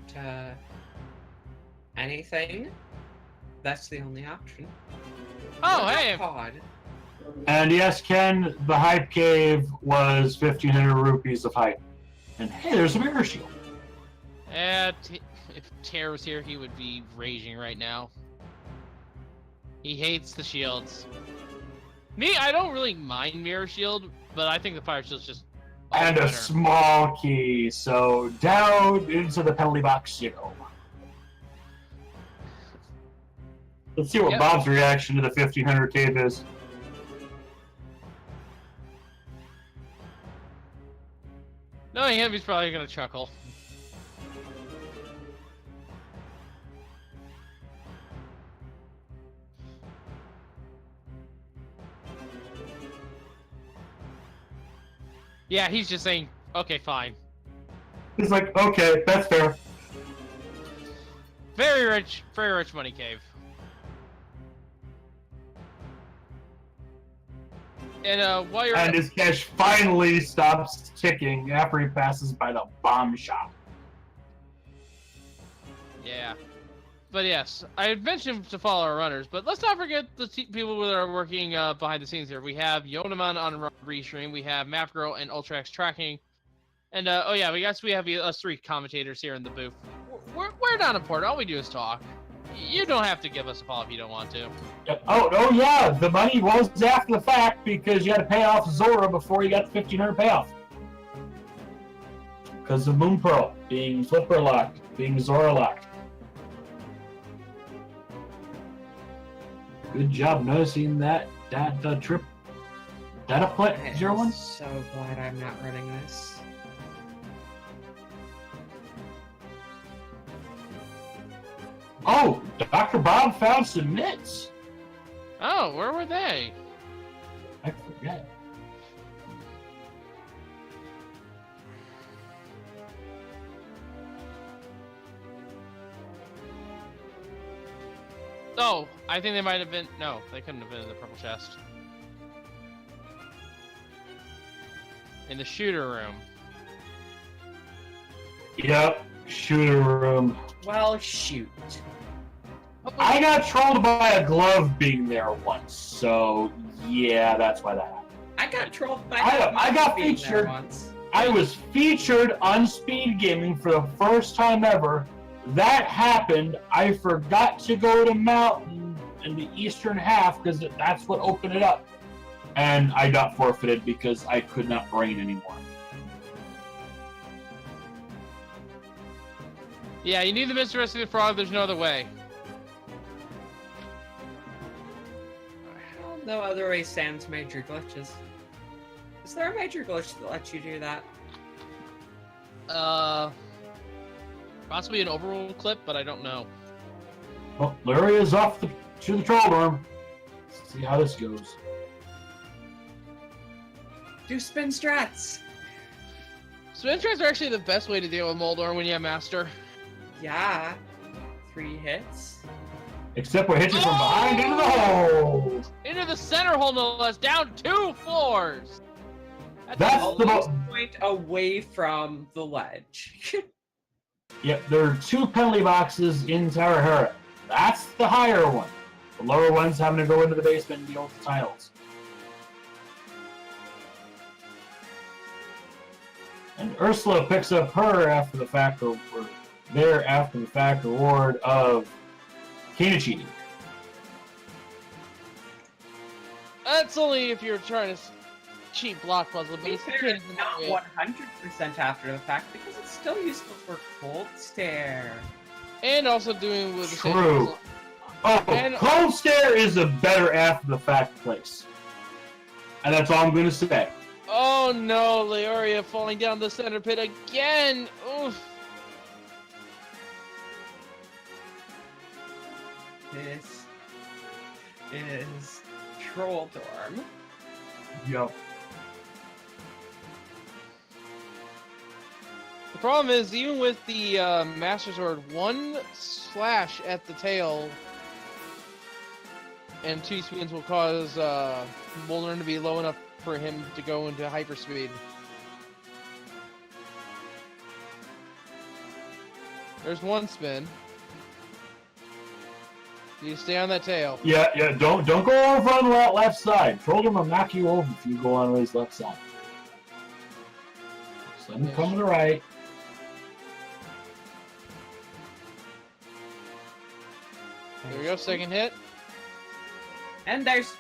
anything, that's the only option. Oh, hey! Pod. And yes, Ken, the hype cave was 1,500 rupees of hype. And hey, there's a mirror shield. If Tara was here, he would be raging right now. He hates the shields. Me, I don't really mind Mirror Shield, but I think the Fire Shield's just... And a better. small key, so down into the penalty box you go. Let's see what Bob's reaction to the 1,500 cave is. Knowing him, he's probably gonna chuckle. Yeah, he's just saying, okay, fine. He's like, okay, that's fair. Very rich money cave. And while you're And his cash finally stops ticking after he passes by the bomb shop. Yeah. But yes, I had mentioned to follow our runners, but let's not forget the people that are working behind the scenes here. We have Yonniman on Restream, we have MapGirl and UltraX tracking, and oh yeah, we have us three commentators here in the booth. We're not important. All we do is talk. You don't have to give us a follow if you don't want to. Oh yeah, the money was after the fact because you had to pay off Zora before you got the 1,500 payoff. Because of Moon Pearl being Flipper locked, being Zora locked. Good job noticing that trip. Data play I 01? am so glad I'm not running this. Oh, Dr. Bob found some mitts. Oh, where were they? I forget. Oh, I think they might have been. No, they couldn't have been in the purple chest. In the shooter room. Yep, shooter room. Well, shoot. I got trolled by a glove being there once, so yeah, that's why that happened. I got trolled by I got being there featured. once. I was featured on Speed Gaming for the first time ever. That happened. I forgot to go to Mountain in the eastern half because that's what opened it up. And I got forfeited because I could not brain anymore. Yeah, you need the Mr. Rescue the Frog. There's no other way. Well, no other way sans major glitches. Is there a major glitch that lets you do that? Possibly an overrule clip, but I don't know. Well, Larry is off to the troll room. Let's see how this goes. Do spin strats! Spin strats are actually the best way to deal with Moldor when you have Master. Yeah. 3 hits. Except we're hitting from behind into the hole. Into the center hole, no less. Down 2 floors. That's At the least point away from the ledge. Yep, there are 2 penalty boxes in Tower Hera. That's the higher one. The lower one's having to go into the basement and deal with the tiles. And Ursula picks up her after the fact, or their after the fact reward of Kana cheating. That's only if you're trying to cheat block puzzle, but it's It's not 100% after the fact because it's still useful for cold stare. And also doing with the same True. puzzle. Oh, And- Cold Stare is a better after the fact place. And that's all I'm going to say. Oh no, Leoria falling down the center pit again! Oof. This is Troll Dorm. Yep. The problem is, even with the Master Sword, 1 slash at the tail and 2 spins will cause Boulder to be low enough for him to go into hyperspeed. There's 1 spin. You stay on that tail. Yeah, don't go over on the left side. Trollderm will knock you over if you go on his left side. Just let him come to the right. There we go, second hit. And there's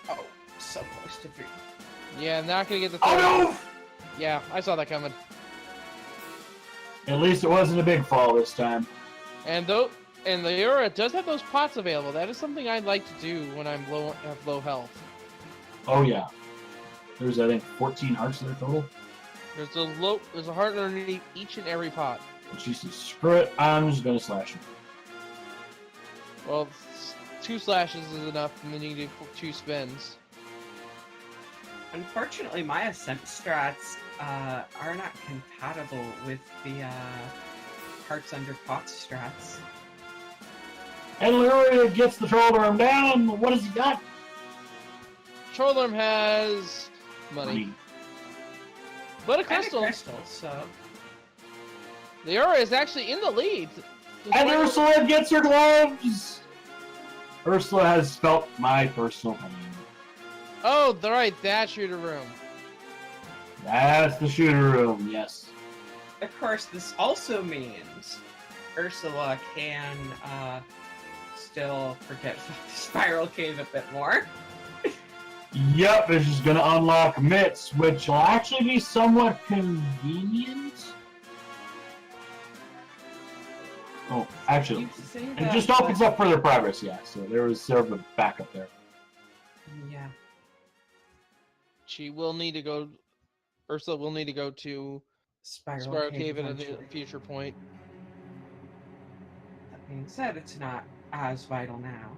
so close to 3. Yeah, not gonna get the third. Oh no! Yeah, I saw that coming. At least it wasn't a big fall this time. And Leora does have those pots available. That is something I'd like to do when I'm have low health. Oh yeah. There's I think 14 hearts there total. There's a heart underneath each and every pot. And she says, screw it, I'm just gonna slash him. Well, 2 slashes is enough, and then you can do 2 spins. Unfortunately, my ascent strats are not compatible with the hearts under pots strats. And Leoria gets the Trollderm down. What has he got? Trollderm has money. But a And a crystal. crystal, so... Leora is actually in the lead. And Ursula gets her gloves! Ursula has felt my personal pain. Oh, right, that shooter room. That's the shooter room, yes. Of course, this also means Ursula can still forget about the Spiral Cave a bit more. Yep, it's just gonna unlock mitts, which will actually be somewhat convenient. Oh, actually, it just opens up further progress, yeah, so there was sort of a backup there. Yeah. She will need to go. Ursula will need to go to Spiral Cave at a eventually. future point. That being said, it's not as vital now.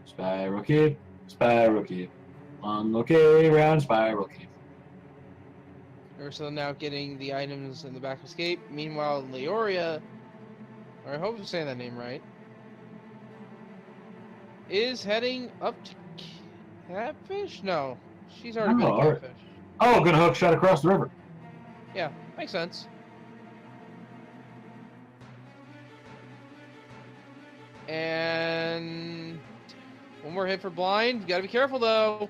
Spiral Cave, unlock around Spiral Cave. Ursula now getting the items in the back escape. Meanwhile, Leoria, or I hope I'm saying that name right, is heading up to Catfish? No, she's already been Oh, to alright. Catfish. Oh, gonna hook shot across the river. Yeah, makes sense. And one more hit for Blind. Gotta be careful though.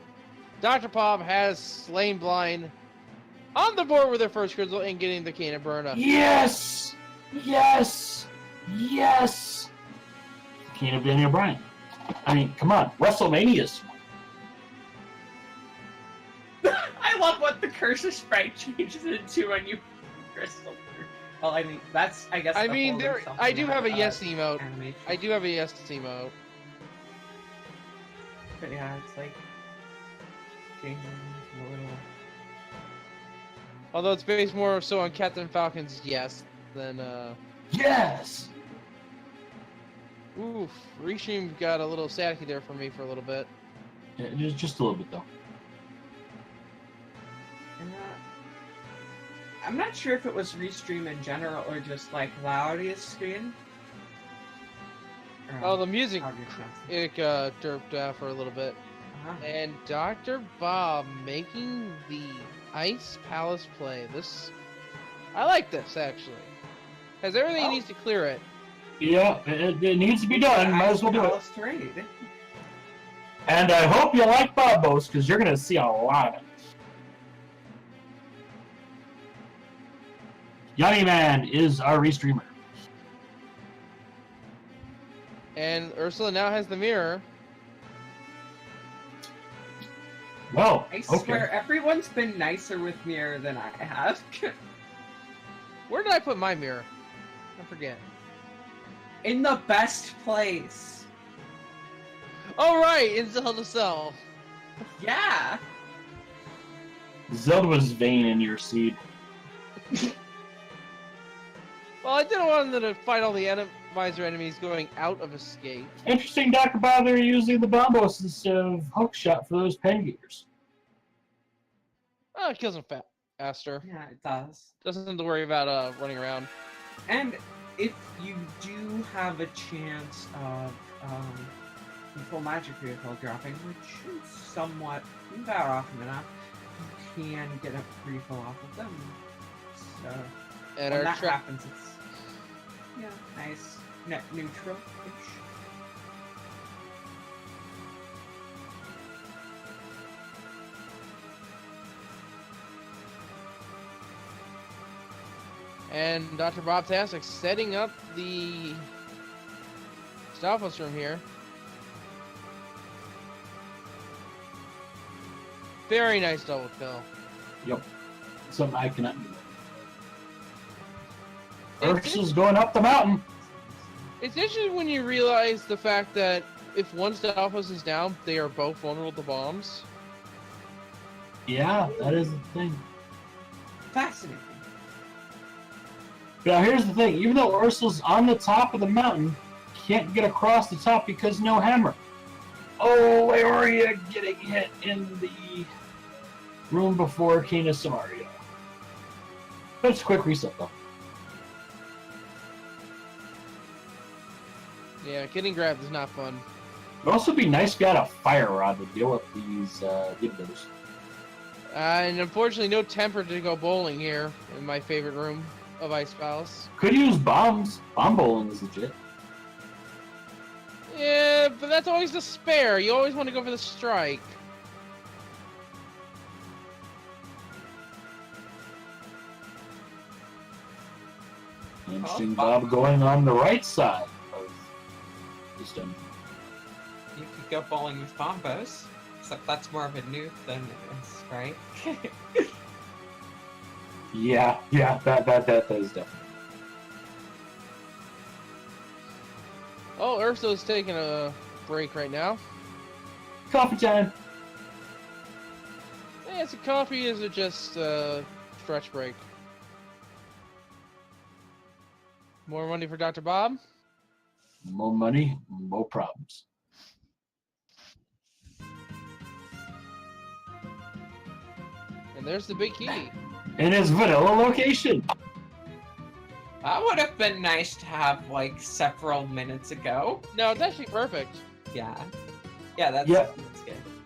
Dr. Pop has slain Blind on the board with their first crystal and getting the Kana burn up. Yes! Yes! Yes! Kane of Daniel Bryan. I mean, come on, WrestleMania's. I love what the cursor sprite changes into when you crystal. Well, I mean, that's, I guess. I the mean, whole there. something I do have a about, yes emote. animation. I do have a yes emote. But yeah, it's like changing a little. Although it's based more so on Captain Falcon's yes than Yes! Oof. Restream got a little staticky there for me for a little bit. Yeah, just a little bit, though. I'm not sure if it was Restream in general or just like Laudia's screen. Oh, the music, Laudia's transfer. it derped out for a little bit. Uh-huh. And Dr. Bob making the Ice Palace play. This, I like this actually. Has everything it Oh. needs to clear it. Yeah, it needs to be done. Might as well do it. Palace trade. And I hope you like Bobos, because you're going to see a lot of it. Yonniman is our Restreamer. And Ursula now has the mirror. Well, I okay. swear, everyone's been nicer with Mirror than I have. Where did I put my mirror? I forget. In the best place. Oh, right! In Zelda Cell. Yeah. Zelda was vain in your seed. Well, I didn't want them to fight all the visor enemies going out of escape. Interesting, Dr. Bob, they're using the Bombos instead of Hookshot for those pen gears. Oh, it kills them faster. Yeah, it does. Doesn't have to worry about running around. And if you do have a chance of full magic vehicle dropping, which is somewhat about often enough, you can get a refill off of them. So And when our that happens, it's nice net neutral-ish. And DoctorBobtastic setting up the Stalfos room here. Very nice double kill. Yep. Something I cannot do. Ursula's going up the mountain. It's interesting when you realize the fact that if one Stalfos is down, they are both vulnerable to bombs. Yeah, that is the thing. Fascinating. Now here's the thing, even though Ursula's on the top of the mountain, can't get across the top because no hammer. Oh, Leoria getting hit in the room before Kina Samaria. But it's a quick reset though. Yeah, getting grabbed is not fun. It'd also be nice if you had a fire rod to deal with these Gibdos. And unfortunately, no temper to go bowling here in my favorite room of Ice Palace. Could use bombs. Bomb bowling is legit. Yeah, but that's always the spare. You always want to go for the strike. Interesting, Bob going on the right side of this dungeon. You could go bowling with combos, except that's more of a nuke than a strike. Yeah, that is definitely. Oh, Urso's taking a break right now. Coffee time. Hey, is it coffee? Is it just a stretch break? More money for Dr. Bob? More money, more problems. And there's the big key. In his vanilla location. That would have been nice to have, like, several minutes ago. No, it's actually perfect. Yeah. Yeah, that's good.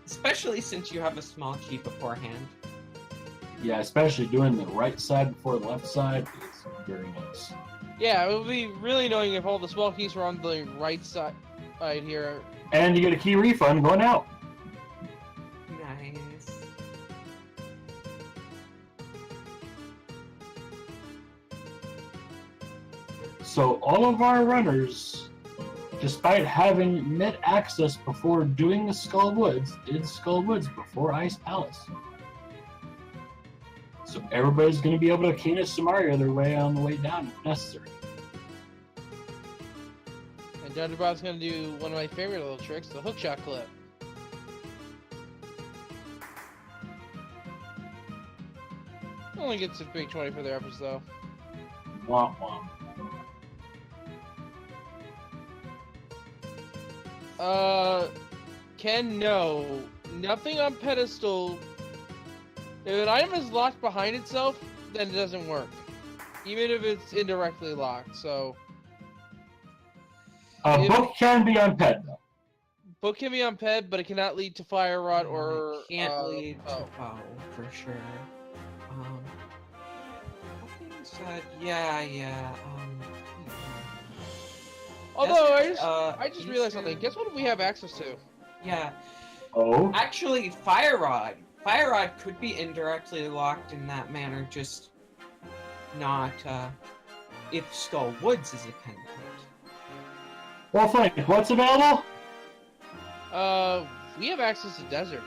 Especially since you have a small key beforehand. Yeah, especially doing the right side before the left side is very nice. Yeah, it would be really annoying if all the small keys were on the right side here. And you get a key refund going out. Nice. So all of our runners, despite having met access before doing the Skull Woods, did Skull Woods before Ice Palace. So everybody's going to be able to Kina Samaria their way on the way down if necessary. And Dr. Bob's gonna do one of my favorite little tricks, the hookshot clip. Only gets a big 20 for their efforts though. Womp womp. Ken, no. Nothing on pedestal. If an item is locked behind itself, then it doesn't work. Even if it's indirectly locked, so... A book can be on ped though. Book can be on ped, but it cannot lead to fire rod or... It can't lead to for sure. That being said, yeah, Although Desert, I just realized something. Guess what we have access to? Yeah. Oh? Actually, Fire Rod. Fire Rod could be indirectly locked in that manner, just not if Skull Woods is a pinpoint. Well, Frank, what's available? We have access to desert.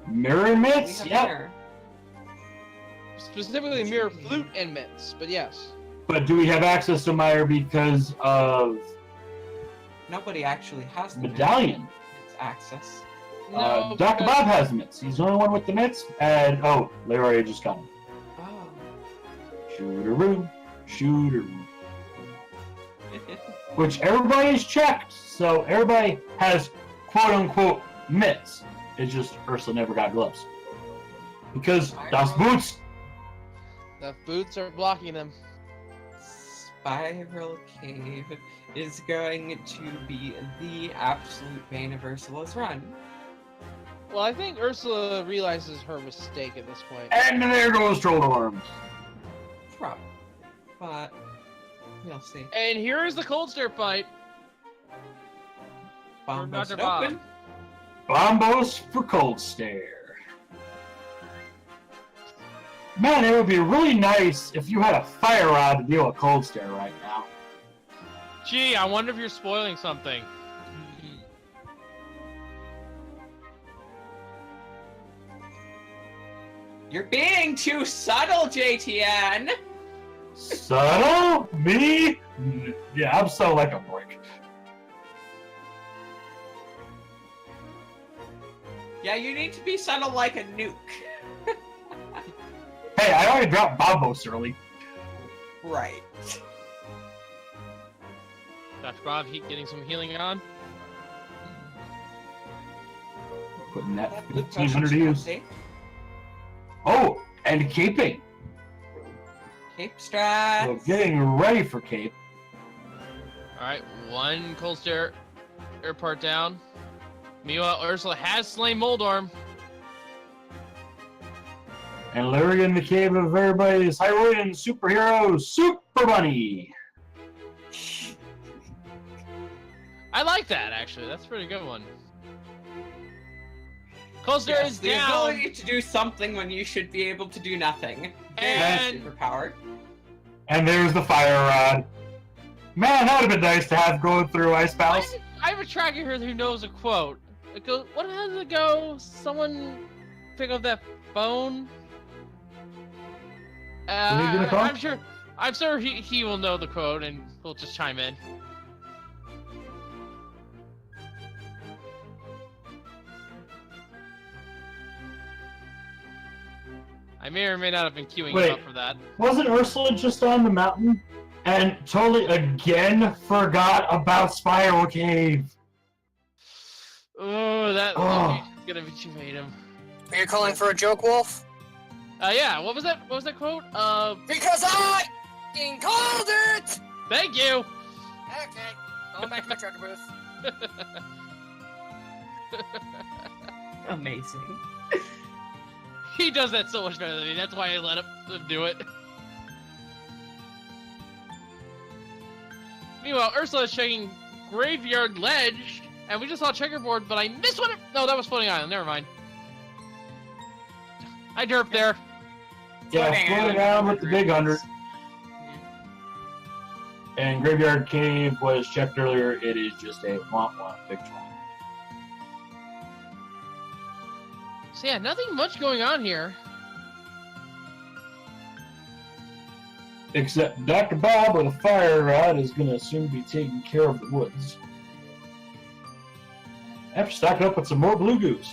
Mirror We mitts? have Yep. Mirror. Specifically mirror flute and mitts, but yes. But do we have access to Meyer because of Nobody actually has the Medallion? It's access. No, Dr. because- Bob has mitts. He's the only one with the mitts. And, oh, Leroy just got him. Oh. Shooteroo. Shooteroo. Which everybody's checked, so everybody has quote-unquote mitts. It's just Ursula never got gloves. Because those boots. The boots are blocking them. Spiral Cave is going to be the absolute bane of Ursula's run. Well, I think Ursula realizes her mistake at this point. And there goes Troll Arms. Probably. But we'll see. And here is the cold stare fight. Bomb Dr. busted Bob. open. Bombos for Cold Stare. Man, it would be really nice if you had a fire rod to deal with Cold Stare right now. Gee, I wonder if you're spoiling something. You're being too subtle, JTN! Subtle? Me? Yeah, I'm so like a brick. Yeah, you need to be subtle like a nuke. Hey, I already dropped Bombos early. Right. Dr. Bob, getting some healing on. Putting that That blue 1500 to potion's use. safe. Oh, and caping. Cape strats. So getting ready for cape. Alright, one cold stare part down. Meanwhile, Ursula has slain Moldorm. And Larry in the cave of everybody's Hyroian superhero, Super Bunny. I like that, actually. That's a pretty good one. Cold stare Yes, is the down. ability to do something when you should be able to do nothing. And- Superpowered. And there's the fire rod. Man, that would have been nice to have going through Ice Palace. I have a tracker here who knows a quote. It goes, what does it go? Someone pick up that phone? Did he get a phone? I'm sure he will know the quote and he'll just chime in. I may or may not have been queuing Wait. up for that. Wasn't Ursula just on the mountain and totally again forgot about Spiral Cave? Oh, that's Oh. gonna be too him. Are you calling for a joke, Wolf? Yeah, what was that? What was that quote? Because I fucking called it! Thank you! Okay, going back to my trucker booth. Amazing. He does that so much better than me, that's why I let him do it. Meanwhile, Ursula is checking Graveyard Ledge, and we just saw checkerboard, but I missed one. No, that was Floating Island, never mind. I derped there. Yeah, floating around with the big 100. And Graveyard Cave was checked earlier. It is just a womp victory. So yeah, nothing much going on here. Except Dr. Bob with a fire rod is going to soon be taking care of the woods. After stocking up with some more blue goose.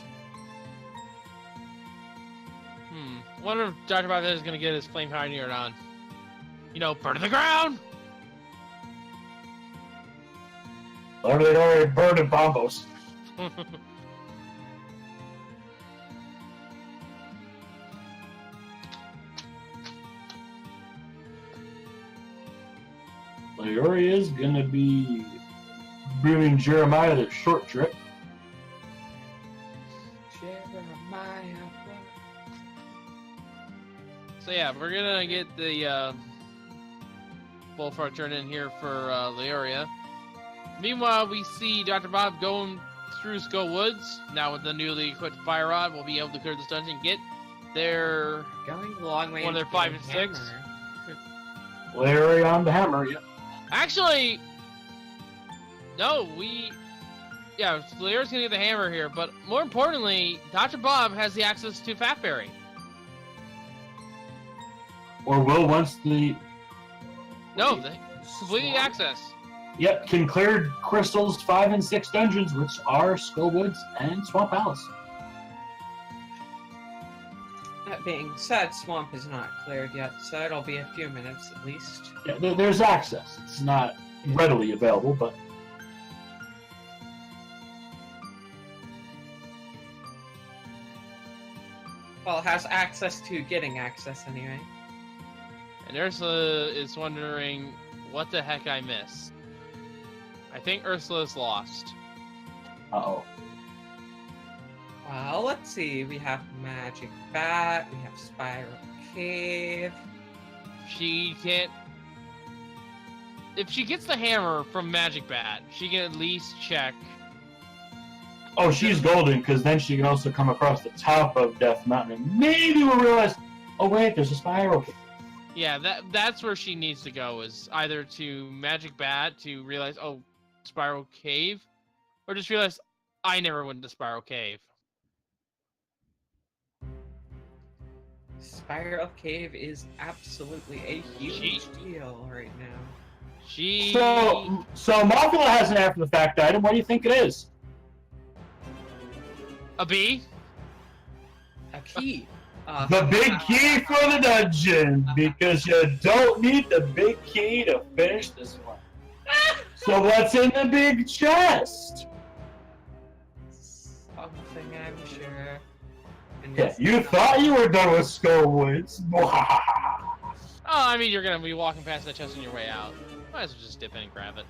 Wonder if Dr. Bob is gonna get his Flame Pioneer on. You know, burn to the ground! Or they'd already burned in Bombos. Leori is going to be bringing Jeremiah the short trip. Jeremiah. So yeah, we're gonna get the Bullfrog turn in here for Leoria. Meanwhile, we see Dr. Bob going through Skull Woods. Now with the newly equipped fire rod, we'll be able to clear this dungeon, get their Going a long way. one of their to 5 get and a 6. hammer. Larry on the hammer. Yep. Actually, no, yeah, Leoria's gonna get the hammer here, but more importantly, Dr. Bob has the access to Fatberry. Or will once the No, the completely Swamp? access. Yep, can clear Crystal's 5 and 6 dungeons, which are Skull Woods and Swamp Palace. That being said, Swamp is not cleared yet, so it'll be a few minutes at least. Yeah, there's access. It's not readily available, but Well, it has access to getting access anyway. And Ursula is wondering what the heck I missed. I think Ursula's lost. uh-oh. Well, let's see. We have Magic Bat, we have Spiral Cave. She can't. If she gets the hammer from Magic Bat, she can at least check. Oh, she's golden, because then she can also come across the top of Death Mountain, and maybe we'll realize, oh wait, there's a spiral. Yeah, that's where she needs to go, is either to Magic Bat to realize, oh, Spiral Cave, or just realize, I never went to Spiral Cave. Spiral Cave is absolutely a huge deal right now. She... So Mothula has an after the fact item. What do you think it is? A bee? A key. The big key for the dungeon, because you don't need the big key to finish this one. So what's in the big chest? Something, I'm sure. And Yeah, it's you not- thought you were done with Skull Woods. Oh, I mean, you're gonna be walking past that chest on your way out. Might as well just dip in and grab it.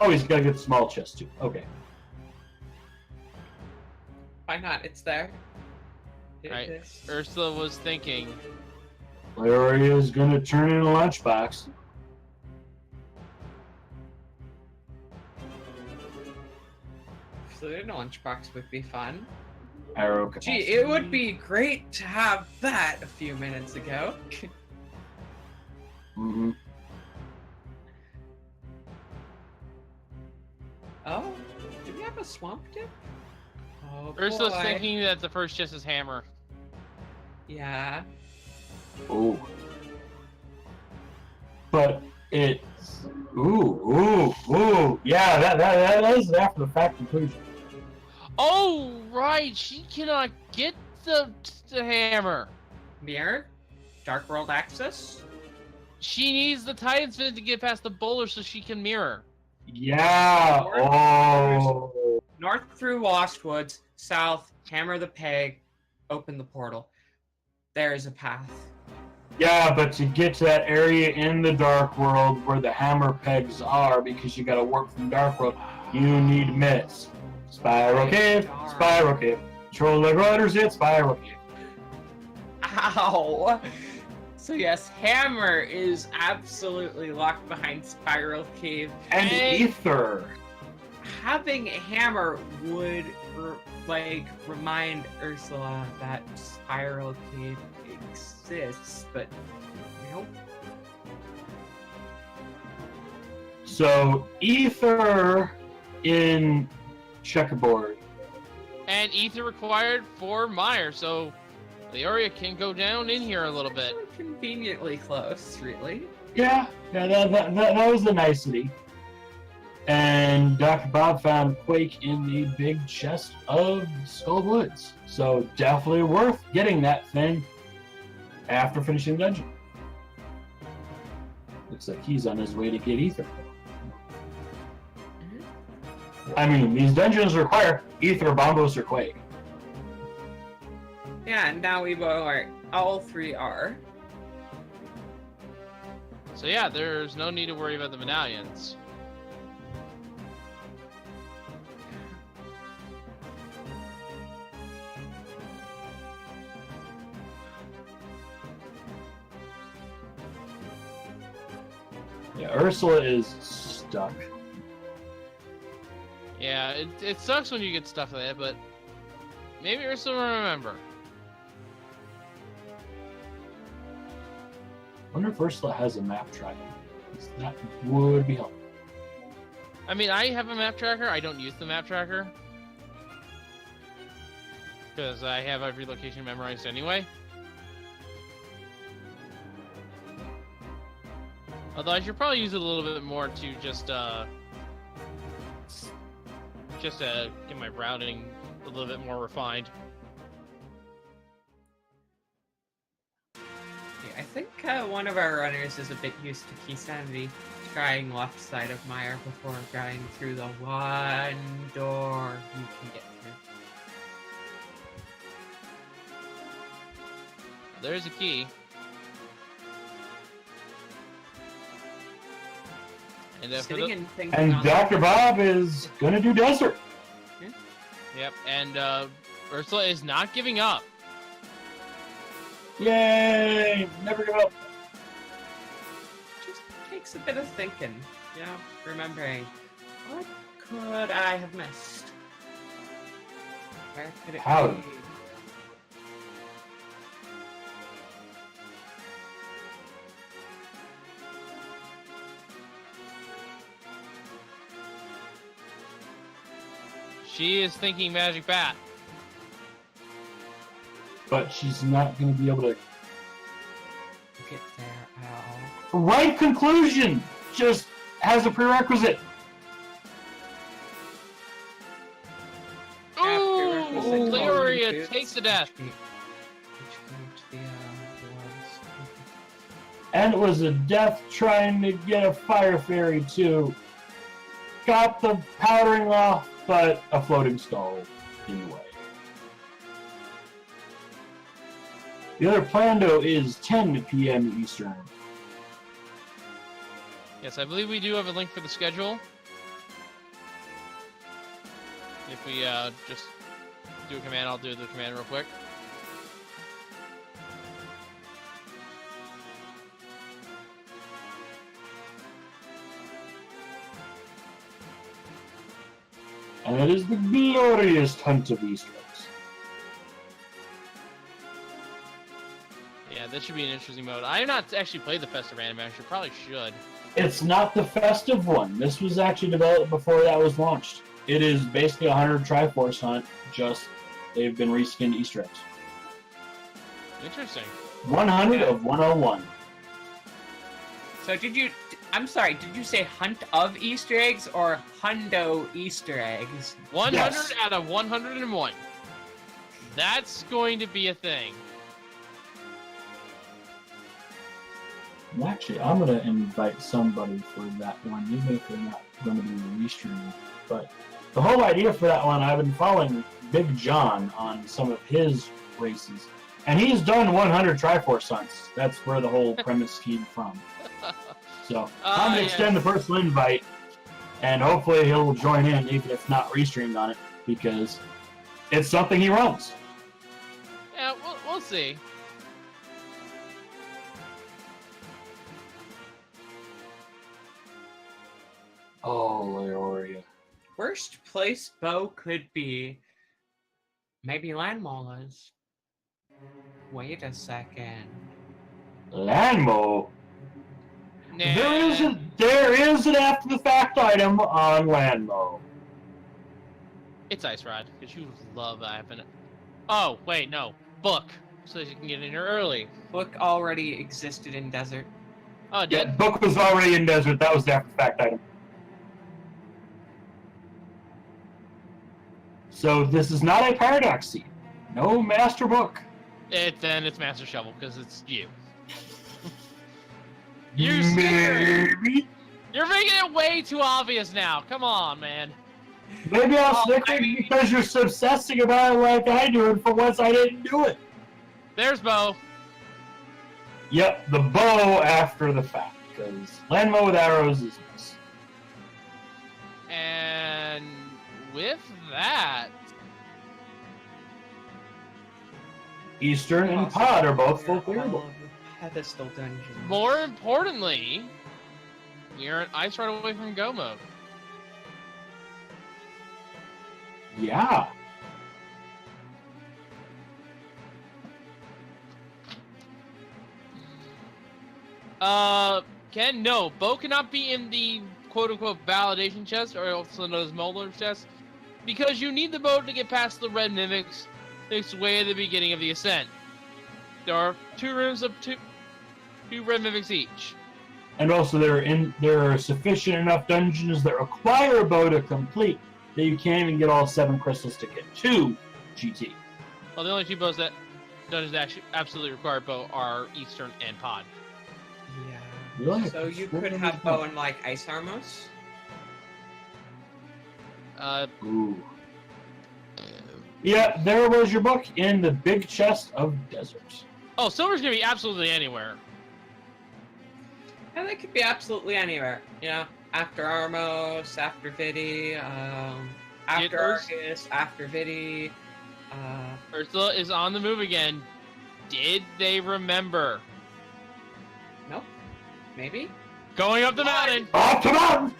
Oh, he's got to get the small chest too. Okay. Why not? It's there. It Right. is. Ursula was thinking, Leoria's gonna turn in a lunchbox. Fluid lunchbox would be fun. Arrow Gee, capacity. it would be great to have that a few minutes ago. Mhm. Oh, do we have a swamp dip? Oh, Ursula's boy. thinking that the first chest is hammer. Yeah. Ooh. But it's ooh. Yeah, that is an after the fact conclusion. Oh, right, she cannot get the hammer. Mirror? Dark World Access? She needs the Titan's Fin to get past the boulder so she can mirror. Yeah. Oh. North through Lost Woods, south, hammer the peg, open the portal. There is a path. Yeah, but to get to that area in the Dark World where the hammer pegs are, because you gotta work from Dark World, you need mitts. Spiral Cave, Spiral Cave. Control leg riders hit Spiral Cave. Ow! So yes, hammer is absolutely locked behind Spiral Cave. And Hey. Ether. Having a hammer would remind Ursula that Spiral Cave exists, but nope. So Ether in checkerboard. And ether required for Meyer, so Leoria can go down in here a little bit. Conveniently close, really. Yeah, that was the nicety. And Dr. Bob found Quake in the big chest of Skull Woods. So definitely worth getting that thing after finishing the dungeon. Looks like he's on his way to get Ether. I mean, these dungeons require Ether, Bombos, or Quake. Yeah, and now we both are. All three are. So yeah, there's no need to worry about the medallions. Yeah, Ursula is stuck. Yeah, it sucks when you get stuff like that, but maybe Ursula will remember. I wonder if Ursula has a map tracker. That would be helpful. I mean, I have a map tracker. I don't use the map tracker because I have every location memorized anyway. Although I should probably use it a little bit more to just get my routing a little bit more refined. Yeah, I think one of our runners is a bit used to key sanity, trying left side of Mire before going through the one door you can get through. There's a key. And Sitting and thinking And on Dr. Bob is gonna do desert. Yep, and Ursula is not giving up. Yay! Never give up. Just takes a bit of thinking, you know, remembering what could I have missed? Where could it How? be? She is thinking Magic Bat. But she's not gonna be able to. Get there, Al. Right conclusion! Just has a prerequisite. Ooh! prerequisite Leoria boots. takes the death. Which the And it was a death trying to get a fire fairy too. Got the powdering off, but a floating skull in the way. The other plan, though, is 10 p.m. Eastern. Yes, I believe we do have a link for the schedule. If we just do a command, I'll do the command real quick. And it is the glorious hunt of Easter eggs. Yeah, this should be an interesting mode. I have not actually played the Festive Random Action. Probably should. It's not the festive one. This was actually developed before that was launched. It is basically a 100 Triforce hunt, just they've been reskinned Easter eggs. Interesting. 100 of 101. So I'm sorry, did you say hunt of Easter eggs or hundo Easter eggs? 100 Yes. out of 101. That's going to be a thing. Actually, I'm going to invite somebody for that one, even if they're not going to be restreaming. But the whole idea for that one, I've been following Big John on some of his races. And he's done 100 Triforce hunts. That's where the whole premise came from. So I'm going to extend the personal invite, and hopefully he'll join in, even if not restreamed on it, because it's something he runs. Yeah, we'll see. Oh, Leoria. Worst place Bo could be maybe Landmola's. Wait a second. Landmo? Nah. There is an after the fact item on Landmo. It's Ice Rod, because you love having it. Oh, wait, no. Book. So you can get in here early. Book already existed in Desert. Oh, it Yeah, did? book was already in desert. That was the after the fact item. So this is not a paradox seed. No master book. Then it's Master Shovel, because it's you. Maybe. You're making it way too obvious now. Come on, man. Maybe I'll stick I with mean- it because you're obsessing about it like I do, and for once I didn't do it. There's Bo. Yep, the bow after the fact, because Landmo with arrows is nice. And with that, Eastern and Pod are both full clearable. Pedestal dungeon. more importantly, We're an ice rod away from go mode. Yeah. Ken, no. Bo cannot be in the quote-unquote validation chest, or also known as Mulder's chest, because you need the boat to get past the red mimics. It's way at the beginning of the ascent. There are 2 rooms of two red mimics each. And also, there are sufficient enough dungeons that require a bow to complete that you can't even get all 7 crystals to get to GT. Well, the only 2 bows that dungeons actually absolutely require bow are Eastern and Pod. Yeah. Really? So you could have bow and like ice armors. Ooh. Yeah, there was your book in the big chest of deserts. Oh, silver's gonna be absolutely anywhere. And they could be absolutely anywhere. You know, after Armos, after Vidi, after Argus, after Vidi. Ursula is on the move again. Did they remember? Nope. Maybe? Going up the mountain! Up the mountain!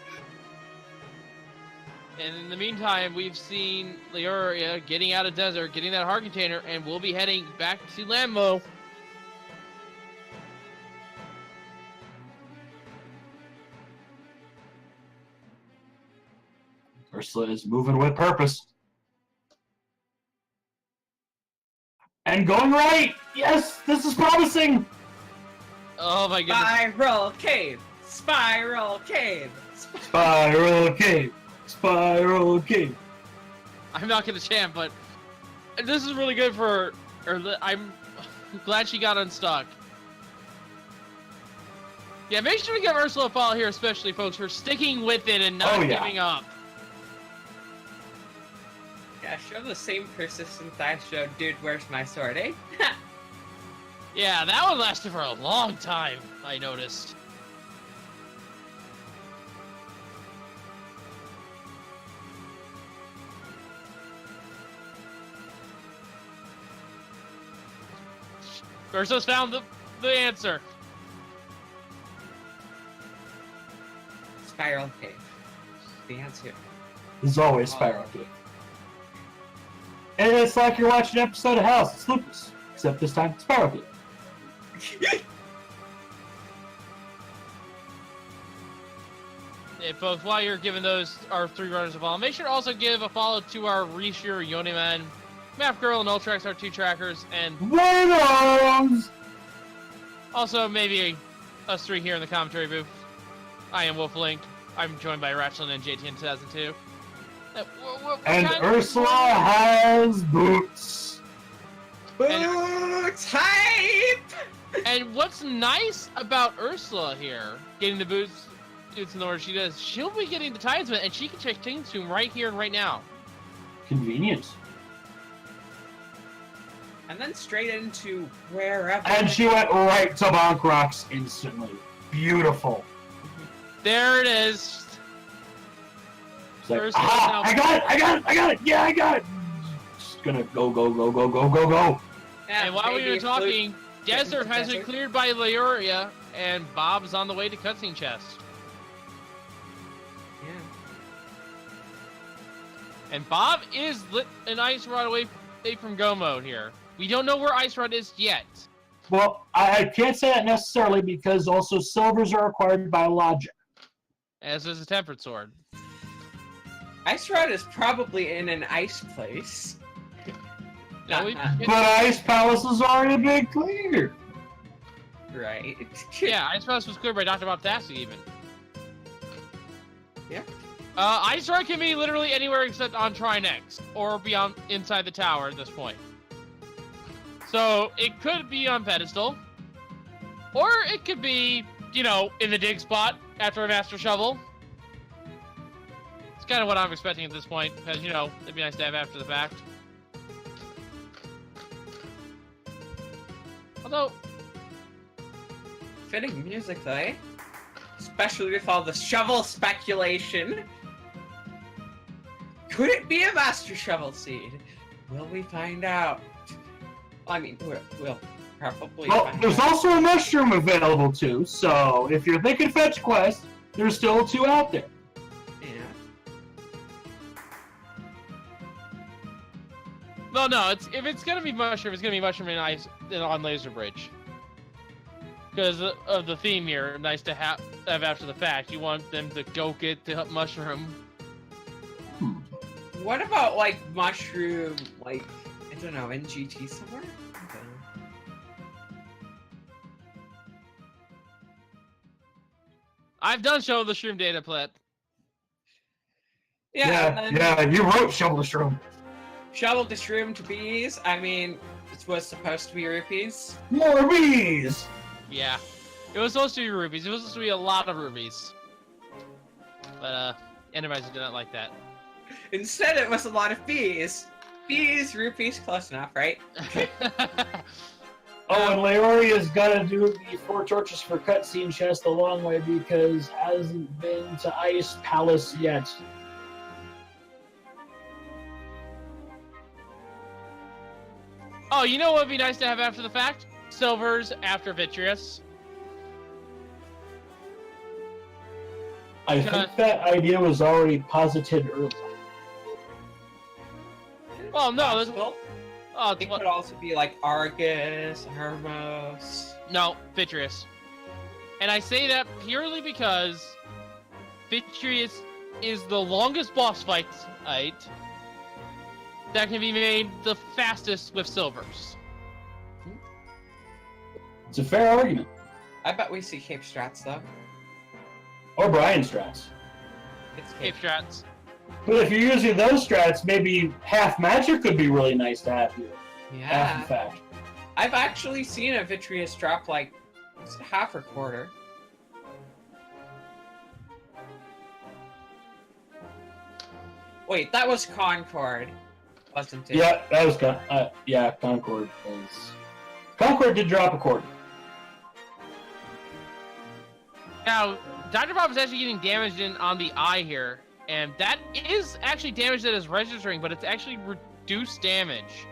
And in the meantime, we've seen Leoria getting out of desert, getting that heart container, and we'll be heading back to Lambo. Ursula is moving with purpose. And going right! Yes, this is promising! Oh my goodness. Spiral cave! Spiral cave! Spiral cave! Spiral cave! I'm not gonna chant, but this is really good for her. I'm glad she got unstuck. Yeah, make sure to give Ursula a follow here, especially folks, for sticking with it and not giving up. Yeah, show the same persistence I showed, dude, where's my sword, eh? Yeah, that one lasted for a long time, I noticed. Ursula's found the answer. Spiral cave. The answer. There's always Spiral cave. And it's like you're watching an episode of House. It's Lupus. Except this time, Spiral cave. Hey, folks, while you're giving our 3 runners a follow, make sure to also give a follow to our Restreamer, Yonniman, Map Girl, and UltraX, our 2 trackers, and Worms! also maybe us 3 here in the commentary booth. I am Wolflink. I'm joined by Rachlend and JT in 2002. And Ursula has boots. Boots hype! And what's nice about Ursula here, getting the boots in the order she does, she'll be getting the Tidesman, and she can check Things to him right here and right now. Convenient. And then straight into wherever. And she went right to Bonk Rocks instantly. Beautiful. There it is. It's like, Ursula aha, now- I got it! Yeah, I got it! Just gonna go. Yeah, And while we maybe were if talking, Luke- Desert has been Desert. cleared by Leoria, and Bob's on the way to cutscene chest. Yeah. And Bob is lit an ice rod away from go mode here. We don't know where ice rod is yet. Well, I can't say that necessarily because also silvers are required by logic. As is a tempered sword. Ice Rod is probably in an ice place. Now we But Ice Palace is already been cleared. Right. yeah, Ice Rod was cleared by DoctorBobtastic even. Yeah. Ice Rod can be literally anywhere except on Trinex or beyond inside the tower at this point. So it could be on pedestal, or it could be, you know, in the dig spot after a master shovel. It's kind of what I'm expecting at this point, because, you know, it'd be nice to have after the fact. Although, Fitting music, though, eh? Especially with all the shovel speculation. Could it be a Master Shovel Seed? Will we find out? I mean, we'll probably Well, find there's out. also a mushroom available too, so if you're thinking fetch quest, there's still 2 out there. Yeah. No. If it's gonna be mushroom, it's gonna be mushroom and ice on Laser Bridge. Because of the theme here, nice to have after the fact. You want them to go get the mushroom. What about like mushroom, like I don't know, in GT somewhere? I don't know. I've done Show the Shroom data plat. Yeah, and then yeah, you wrote Shovel the Shroom. shovel the shroom to bees. I mean, it was supposed to be rupees. More bees! Yeah. It was supposed to be rubies. It was supposed to be a lot of rubies. But, Enterprise did not like that. Instead, it was a lot of bees. Bees, rupees, close enough, right? Oh, and Leoria's gotta do the 4 torches for cutscene chest the long way because hasn't been to Ice Palace yet. Oh, you know what would be nice to have after the fact? Silvers after Vitreous. I think that idea was already posited early. Well, no, there's... Possible. Oh, It could also be like Argus, Hermos. no, Vitreous. And I say that purely because Vitreous is the longest boss fight that can be made the fastest with silvers. It's a fair argument. I bet we see Cape Strats though. Or Brian strats. It's Cape strats. But if you're using those strats, maybe half magic could be really nice to have here. After Yeah. the fact. I've actually seen a Vitreous drop like is it half or quarter. Wait, that was Concord, wasn't it? Yeah, that was Concord. Concord did drop a quarter. Now, Dr. Bob is actually getting damaged on the eye here, and that is actually damage that is registering, but it's actually reduced damage.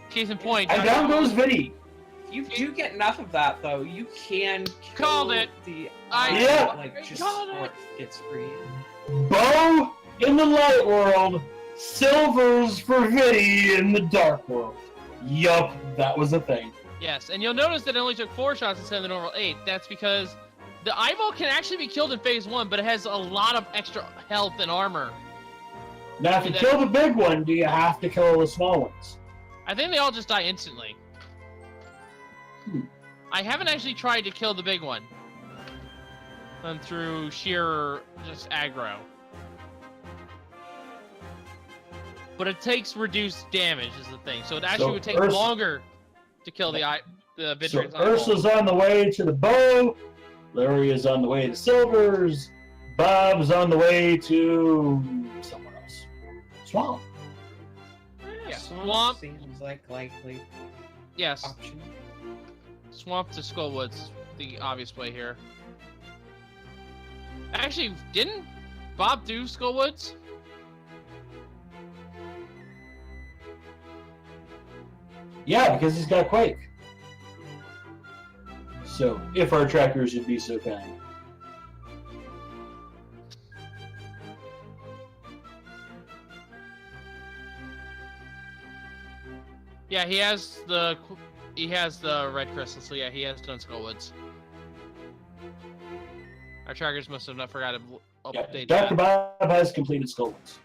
Case in point, And down goes Vinny. If you do get enough of that though, you can kill Called it. the I Yeah. like just called it. before it gets free. Bow in the light world, silvers for Vinny in the dark world. Yup, that was a thing. Yes, and you'll notice that it only took 4 shots instead of the normal 8. That's because the eyeball can actually be killed in phase 1, but it has a lot of extra health and armor. Now, if you kill the big one, do you have to kill the small ones? I think they all just die instantly. I haven't actually tried to kill the big one. Through sheer just aggro. But it takes reduced damage is the thing. So it actually would take longer to kill the So Vitreous Ursa's on the way to the bow, Larry is on the way to silvers, Bob's on the way to somewhere else. Swamp. Yeah, Swamp Swamp. seems like likely Yes, option. Swamp to Skullwoods is the obvious way here. Actually, didn't Bob do Skullwoods? Yeah, because he's got Quake. So, if our trackers would be so kind. Yeah, he has the red crystal, so yeah, he has done Skullwoods. Our trackers must have not forgot to update Dr. that. Bob has completed Skullwoods.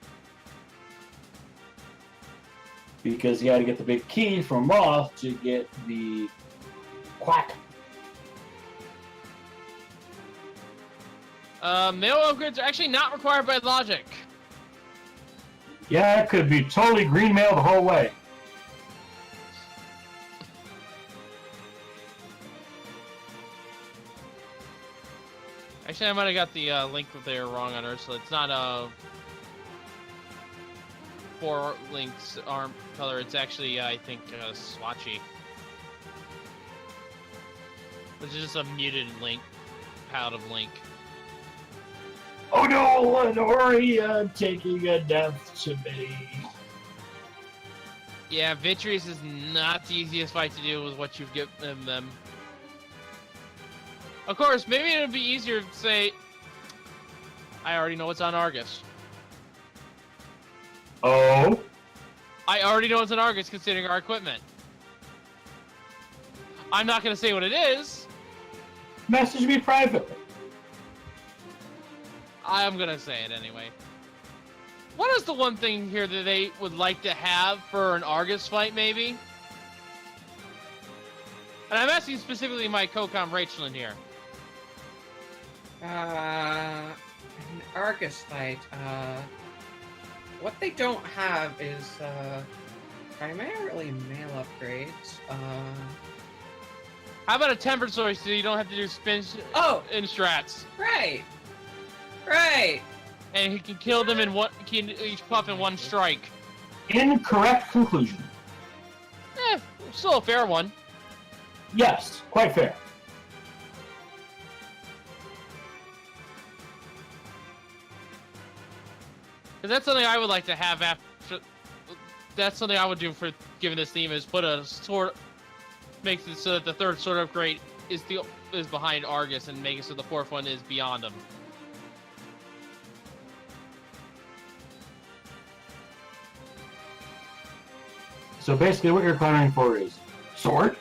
Because he had to get the big key from Roth to get the quack. Mail upgrades are actually not required by logic. Yeah, it could be totally green mail the whole way. Actually, I might have got the link there wrong on Ursula. It's not 4 links arm color. It's actually, I think, swatchy. Which is just a muted link, palette of link. Oh no, Lenore, taking a death to me. Yeah, Vitreous is not the easiest fight to do with what you've given them. Of course, maybe it would be easier to say, I already know what's on Argus. Oh? I already know what's on Argus considering our equipment. I'm not gonna say what it is. Message me privately. I'm gonna say it anyway. What is the one thing here that they would like to have for an Argus fight, maybe? And I'm asking specifically my co-com Rachlend here. An Argus fight. What they don't have is primarily mail upgrades. How about a tempered sword so you don't have to do spins in strats? Right. Right. And he can kill them in one, can each puff in one strike. Incorrect conclusion. Still a fair one. Yes, quite fair. Because that's something I would like to have after. That's something I would do for giving this theme is put a sword, makes it so that the third sword upgrade is behind Argus and make it so the fourth one is beyond him. So basically what you're clamoring for is sword?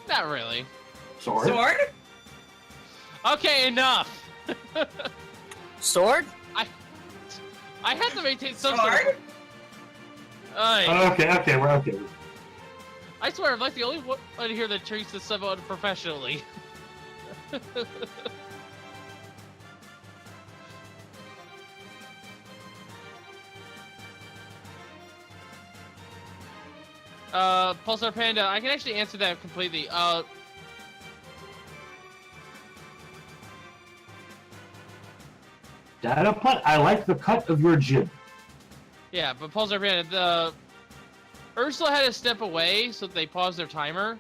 Not really. Sword? Sword? Okay, enough. Sword? I have to maintain some Sword? sort of... Okay, we're okay. I swear, I'm like the only one here that treats this somewhat professionally. Pulsar Panda, I can actually answer that completely. Data putt, I like the cut of your jib. Yeah, but Pulsar Panda, Ursula had to step away, so they paused their timer,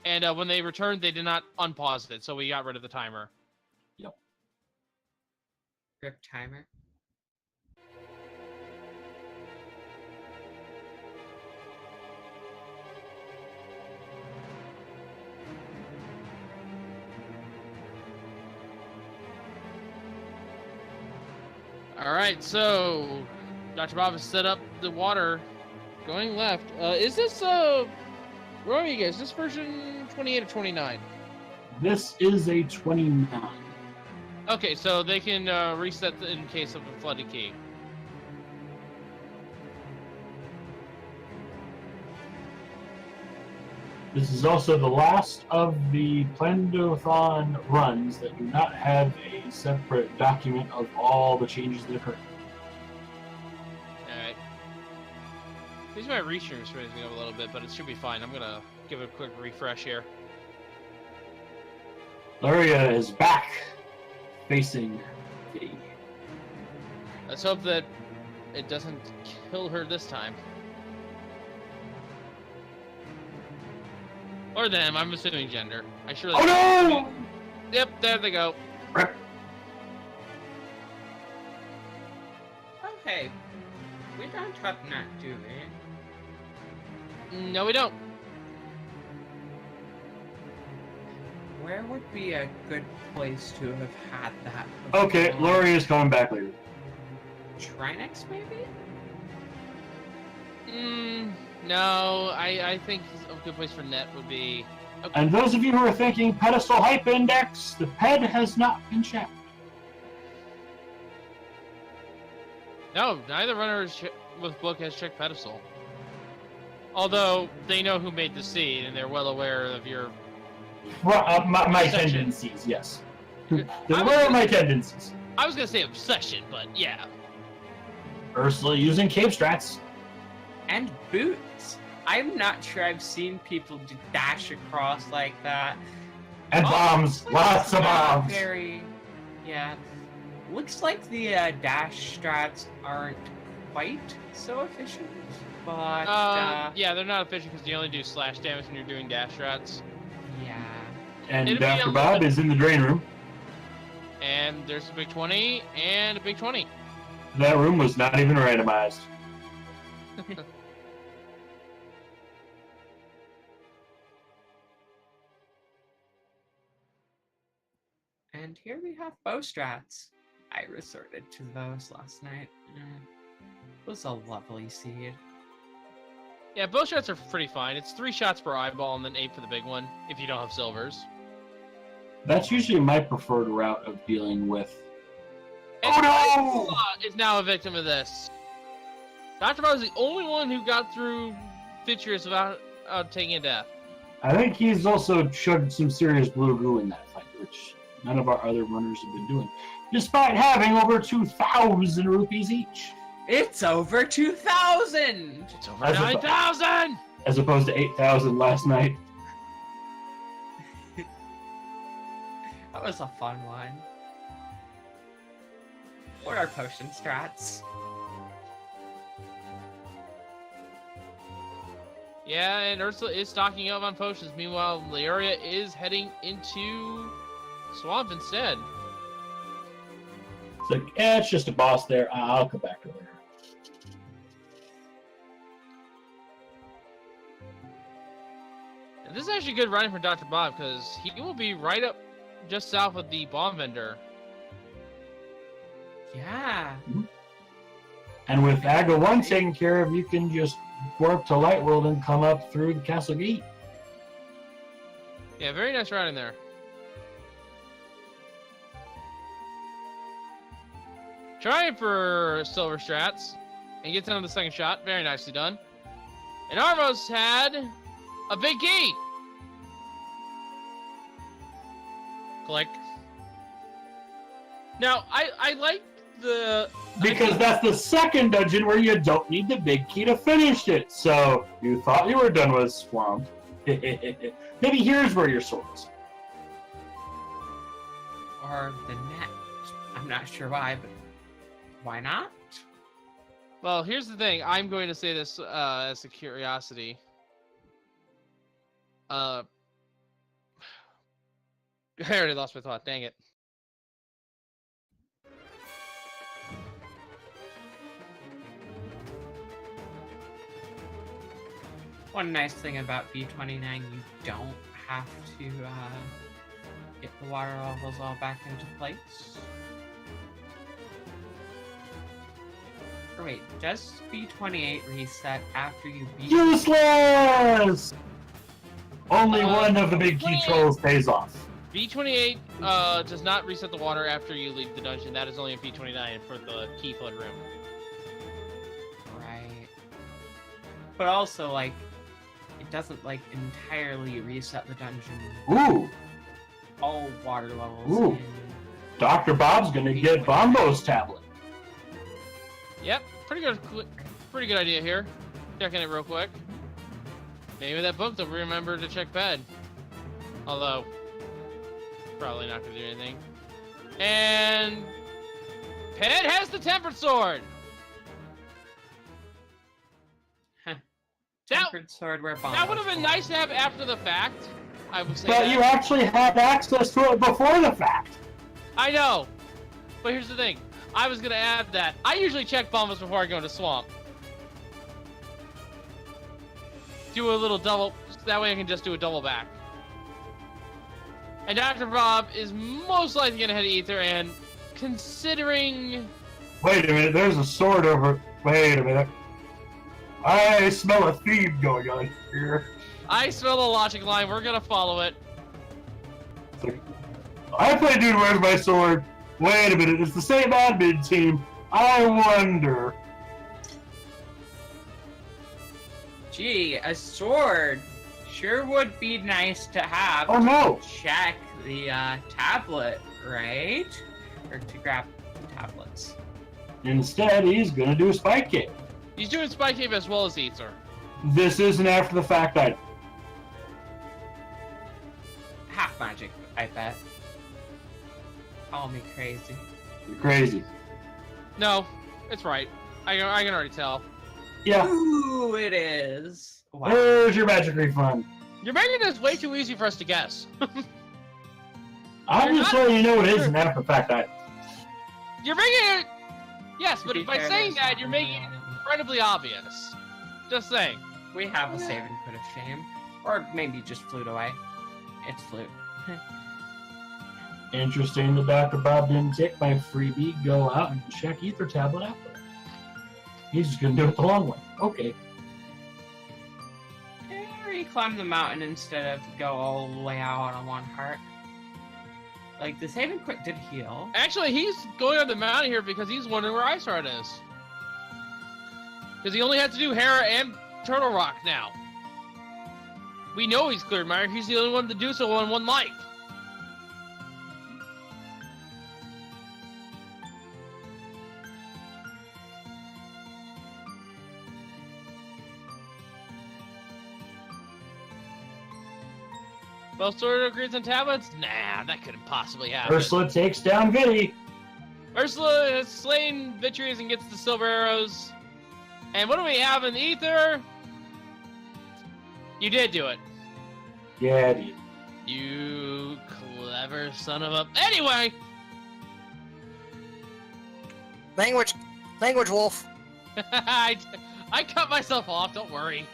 and when they returned, they did not unpause it, so we got rid of the timer. Yep. Rip timer. Alright, so Dr. Bob has set up the water going left. Is this, what are you guys? Is this version 28 or 29? This is a 29. Okay, so they can reset in case of a flooded key. This is also the last of the Plandothon runs that do not have a separate document of all the changes that occur. Alright. These my Restreamer's raising up a little bit, but it should be fine. I'm gonna give it a quick refresh here. Luria is back, facing Kitty. Let's hope that it doesn't kill her this time. Or them, I'm assuming gender. I surely. Oh no! Yep, there they go. Rip. Okay. We don't have that, do we? No, we don't. Where would be a good place to have had that? Okay, before? Luria is coming back later. Trinex, maybe? No, I think a good place for net would be... Okay. And those of you who are thinking pedestal hype index, the ped has not been checked. No, neither runner with book has checked pedestal. Although, they know who made the seed, and they're well aware of your... My Obsession. tendencies, yes. They're aware of my tendencies. I was gonna say obsession, but yeah. Ursula using cave strats. And boots. I'm not sure I've seen people dash across like that. And bombs. Lots of Not bombs. Very, yeah. Looks like the dash strats aren't quite so efficient, but yeah, they're not efficient because you only do slash damage when you're doing dash strats. yeah. And It'd be a Dr. little Bob bit- is in the drain room. And there's a big 20 and a big 20. That room was not even randomized. And here we have bow strats. I resorted to those last night. It was a lovely seed. Yeah, bow shots are pretty fine. It's 3 shots per eyeball and then 8 for the big one, if you don't have silvers. That's usually my preferred route of dealing with. And Oh no! Is now a victim of this. Dr. Bob is the only one who got through Fiturious without taking a death. I think he's also chugged some serious blue goo in that fight, which none of our other runners have been doing, despite having over 2,000 rupees each. It's over 2,000! It's over 9,000! As opposed to 8,000 last night. That was a fun one. What are potion strats? Yeah, and Ursula is stocking up on potions. Meanwhile, Leoria is heading into Swamp instead. It's like, it's just a boss there. I'll come back to her. And this is actually good running for Dr. Bob, because he will be right up just south of the bomb vendor. Yeah. And with Aga 1 taken care of, you can just warp to Light World and come up through the castle gate. Yeah, very nice riding there. Trying for silver strats and gets into the second shot. Very nicely done. And Armos had a big key. Click. Now, I like the... Because that's the second dungeon where you don't need the big key to finish it. So you thought you were done with Swamp. Maybe here's where your sword is. Or the net. I'm not sure why, but why not? Well, here's the thing. I'm going to say this as a curiosity. I already lost my thought. Dang it. One nice thing about B29, you don't have to get the water levels all back into place. Or wait, does B28 reset after you beat... Useless! Only one of the big key trolls pays off. B28 does not reset the water after you leave the dungeon. That is only in B29 for the key flood room. Right. But also, like, it doesn't, like, entirely reset the dungeon. Ooh! All water levels. Ooh. Dr. Bob's gonna get Bombo's tablet. Yep, pretty good idea here. Checking it real quick. Maybe that book they'll remember to check bed. Although, probably not gonna do anything. And Ped has the tempered sword. Tempered sword where Bombo. That would have been nice to have after the fact. I would say But that. you actually had access to it before the fact. I know. But here's the thing. I was gonna add that. I usually check bombs before I go into Swamp. Do a little double. That way I can just do a double back. And Dr. Bob is most likely gonna head to Ether, and considering... Wait a minute, there's a sword over... Wait a minute. I smell a theme going on here. I smell the logic line. We're gonna follow it. It's like, I play Dude Where's My Sword. Wait a minute, it's the same admin team. I wonder. Gee, a sword sure would be nice to have. Oh no! To check the tablet, right? Or to grab the tablets. Instead, he's gonna do a Spike Cave. He's doing Spike Cave as well as Ether. This is an after the fact item. Half magic, I bet. Call me crazy. You're crazy. No, it's right. I can already tell. Yeah. Ooh, it is. Wow. Where's your magic refund? You're making this way too easy for us to guess. I'm You're just not- letting you know it is an after the fact item. You're making it... Yes, but To be by fair, saying there's that, you're making it incredibly obvious. Just saying. We have a save and quit of shame. Or maybe just flute away. It's flute. Interesting that Dr. Bob didn't take my freebie, go out and check Ether Tablet after. He's just gonna do it the long way. Okay. Or you climb the mountain instead of go all the way out on one heart. Like, the saving quick did heal. Actually, he's going on the mountain here because he's wondering where Ice Heart is. Because he only had to do Hera and Turtle Rock now. We know he's cleared Meyer. He's the only one to do so on one life. Both sword upgrades and tablets? Nah, that couldn't possibly happen. Ursula takes down Vidi. Ursula has slain Vitreous and gets the silver arrows. And what do we have in the ether? You did do it. Yeah, dude. You clever son of a... Anyway! Language wolf. I cut myself off, don't worry.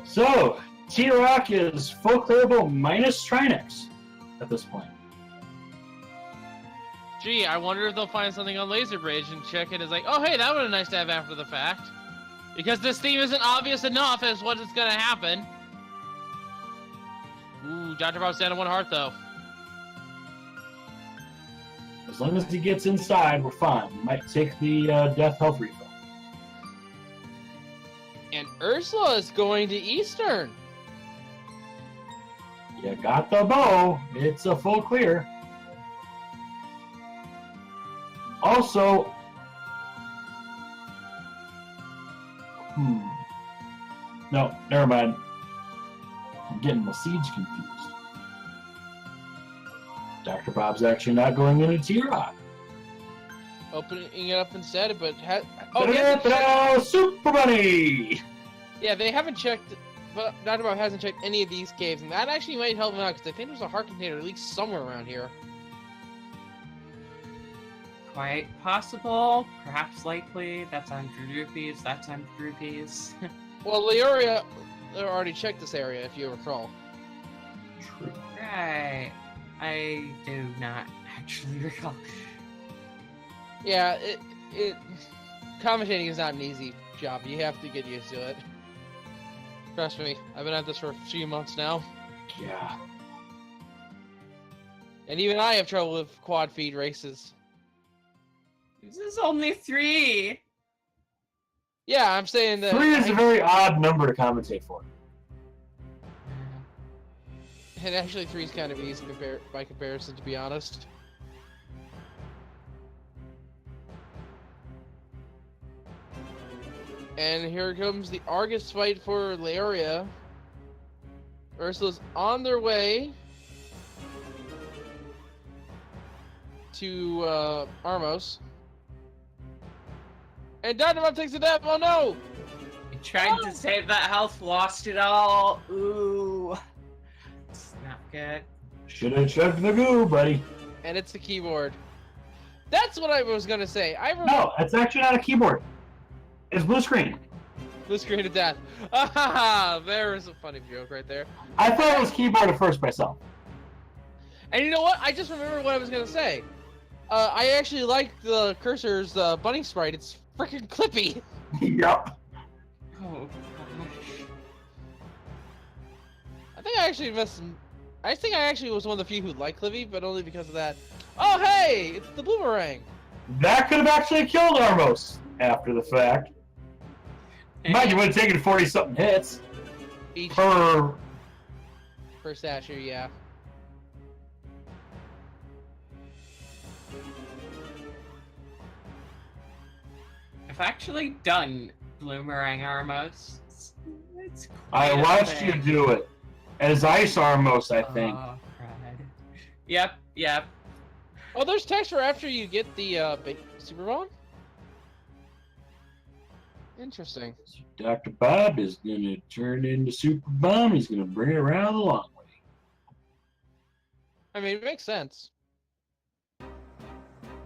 So, T-Rock is full clearable minus Trinex at this point. Gee, I wonder if they'll find something on Laser Bridge and check it as like, oh hey, that would have been nice to have after the fact. Because this theme isn't obvious enough as what is gonna happen. Ooh, Dr. Bob's down to one heart though. As long as he gets inside, we're fine. We might take the death health refill. And Ursula is going to Eastern. You got the bow. It's a full clear. Also, no, never mind. I'm getting the seeds confused. Dr. Bob's actually not going into T-Rock. Opening it up instead, but Super Bunny! yeah, they haven't checked. But Dr. Bob hasn't checked any of these caves, and that actually might help him out because I think there's a heart container at least somewhere around here. Quite possible, perhaps likely. That's 100 rupees, that's 100 rupees. Well, Leoria already checked this area, if you recall. True. Right. I do not actually recall. Yeah, commentating is not an easy job. You have to get used to it. Trust me, I've been at this for a few months now. Yeah. And even I have trouble with quad feed races. This is only 3. Yeah, I'm saying that... 3 is a very odd number to commentate for. And actually 3 is kind of easy by comparison, to be honest. And here comes the Argus fight for Leoria. Ursula's on their way to Armos. And Dr. Bob takes a death. Oh no! He tried to save that health, lost it all. Ooh. It's not good. Should have checked the goo, buddy. And it's the keyboard. That's what I was gonna say. No, it's actually not a keyboard. It's blue screen. Blue screen of death. Ah, there is a funny joke right there. I thought it was keyboard at first myself. And you know what? I just remembered what I was gonna say. I actually like the cursor's bunny sprite. It's freaking clippy. Yup. Oh gosh. I think I actually was one of the few who liked Clippy, but only because of that. Oh hey, it's the boomerang. That could have actually killed Armos after the fact. Mind you, would have taken 40-something hits Each per statue, yeah. I've actually done Bloomerang Armos. It's I quite a watched thing. you do it. As Ice Armos, I think. Oh, crud. Yep. Oh, there's text for after you get the Super Bomb? Interesting. Dr. Bob is going to turn into Super Bomb. He's going to bring it around the long way. I mean, it makes sense.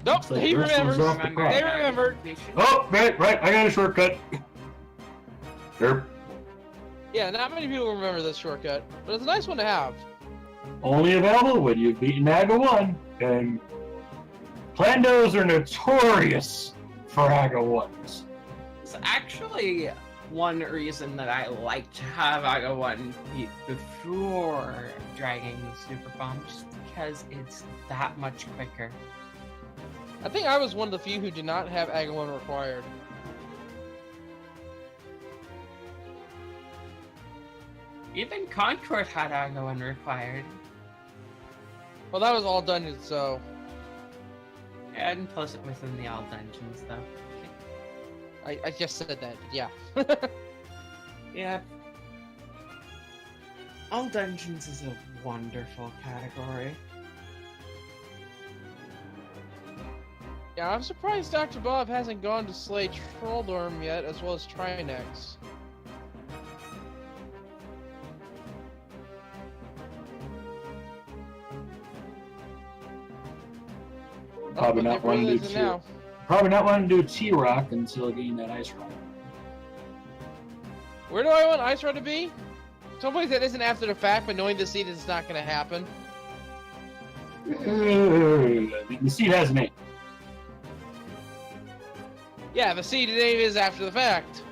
Nope, Looks like he Ursula's remembers. off the clock. They remembered. Oh, right, I got a shortcut. Derp. Yeah, not many people remember this shortcut, but it's a nice one to have. Only available when you've beaten Aga 1, and Plandos are notorious for Aga 1s. It's actually one reason that I like to have Aga 1 beat before dragging the Super Bomb, just because it's that much quicker. I think I was one of the few who did not have Aga 1 required. Even Concord had Aga 1 required. Well, that was all dungeons, so... And plus it within the all dungeons, though. I just said that, yeah. Yeah. All dungeons is a wonderful category. Yeah, I'm surprised Dr. Bob hasn't gone to slay Trolldorm yet, as well as Trinex. Probably Oh, not it wanting to isn't do now. Probably not wanting to do T-Rock until getting that Ice Rock. Where do I want Ice Rod to be? Someplace that isn't after the fact, but knowing the seed is not going to happen. The seed has a name. Yeah, the seed name is after the fact.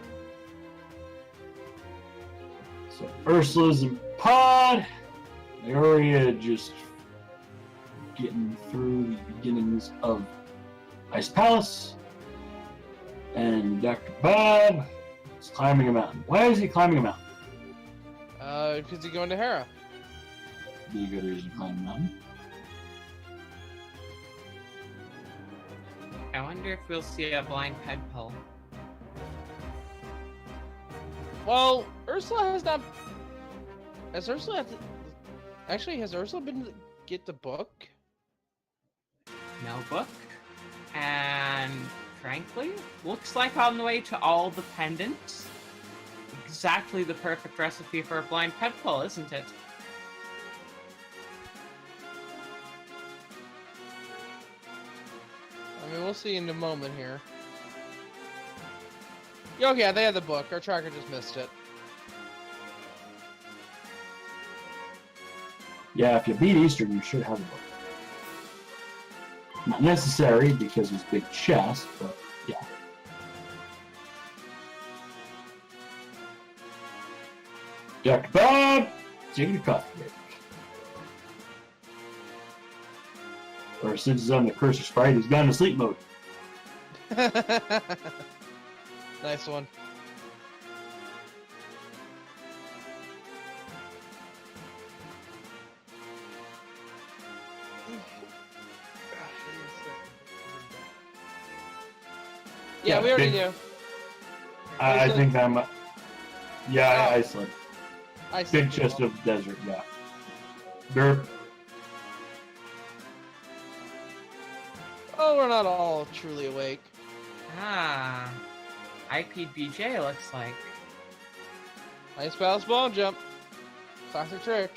So Ursula's in Pod. Leoria just getting through the beginnings of Ice Palace. And Dr. Bob is climbing a mountain. Why is he climbing a mountain? Because he's going to Hera. Be a good reason to climb a mountain. I wonder if we'll see a blind ped pull. Well, Ursula has not... Has Ursula... Actually, has Ursula been to get the book? No book. And frankly, looks like on the way to all the pendants. Exactly the perfect recipe for a blind ped pull, isn't it? I mean, we'll see in a moment here. Oh, yeah, they had the book. Our tracker just missed it. Yeah, if you beat Eastern, you should have a book. Not necessary because it's big chest, but yeah. Dr. Bob, taking a coffee break. Or since he's on the cursor sprite, he's gone to sleep mode. Nice one. Yeah, we already knew. I think I'm. Yeah, Oh. Iceland. Big chest of desert, yeah. Derp. Oh, we're not all truly awake. Ah. IPBJ looks like. Nice Palace ball jump. Classic trick.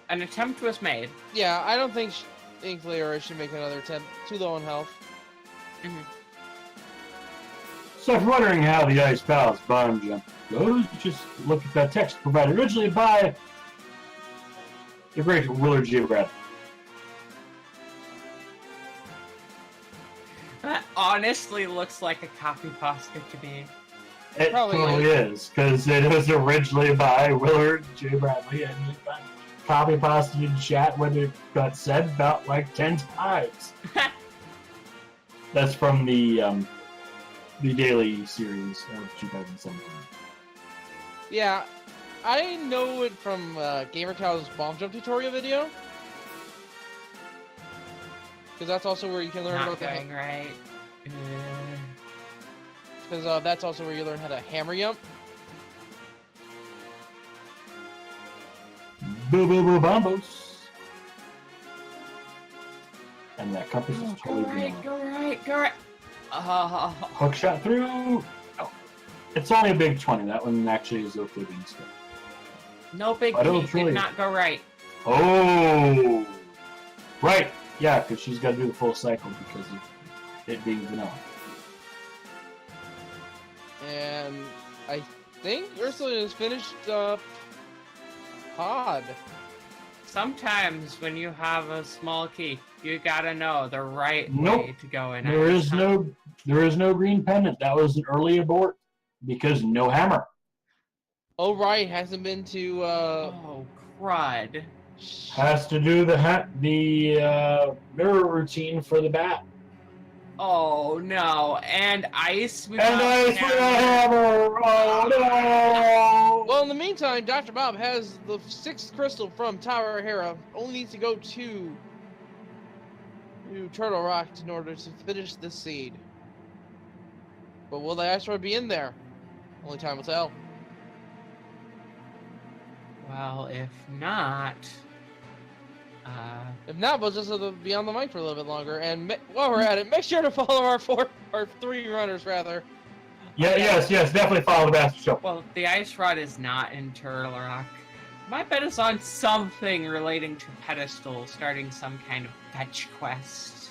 An attempt was made. Yeah, I don't think Leora should make another attempt. Too low on health. So if you're wondering how the Ice Palace bottom jump goes, just look at that text provided originally by the great Willard J. Bradley. That honestly looks like a copy pasta to me. It Probably totally is, because it was originally by Willard J. Bradley, and he got copy pasta in chat when it got said about like 10 times. That's from the daily series of 2017. Yeah, I know it from GamerCow's bomb jump tutorial video. Because that's also where you can learn Not about going the... right. Because that's also where you learn how to hammer jump. Boo boo boo bombos. And that compass is Go totally right, green. go right, go right. Hook shot through. Oh. It's only a big 20. That one actually is okay being stuck. No big I don't feet, really- did not go right. Oh! Right! Yeah, because she's got to do the full cycle because of it being vanilla. And I think Ursula has finished pod. Sometimes when you have a small key, you gotta know the right Nope. way to go in. There is no green pendant. That was an early abort because no hammer. Oh right, hasn't been to Oh, crud. Has to do the mirror routine for the bat. Oh, no. And ice without And I threw a hammer. hammer. Oh no! Well, in the meantime, Dr. Bob has the 6th crystal from Tower Hera. Only needs to go to Turtle Rock in order to finish this seed. But will the asteroid be in there? Only time will tell. Well, if not... If not, we'll just have to be on the mic for a little bit longer. And while we're at it, make sure to follow our 3 runners, rather. Yeah, yes, definitely follow the Master Show. Well, the ice rod is not in Turtle Rock. My bet is on something relating to pedestals, starting some kind of fetch quest.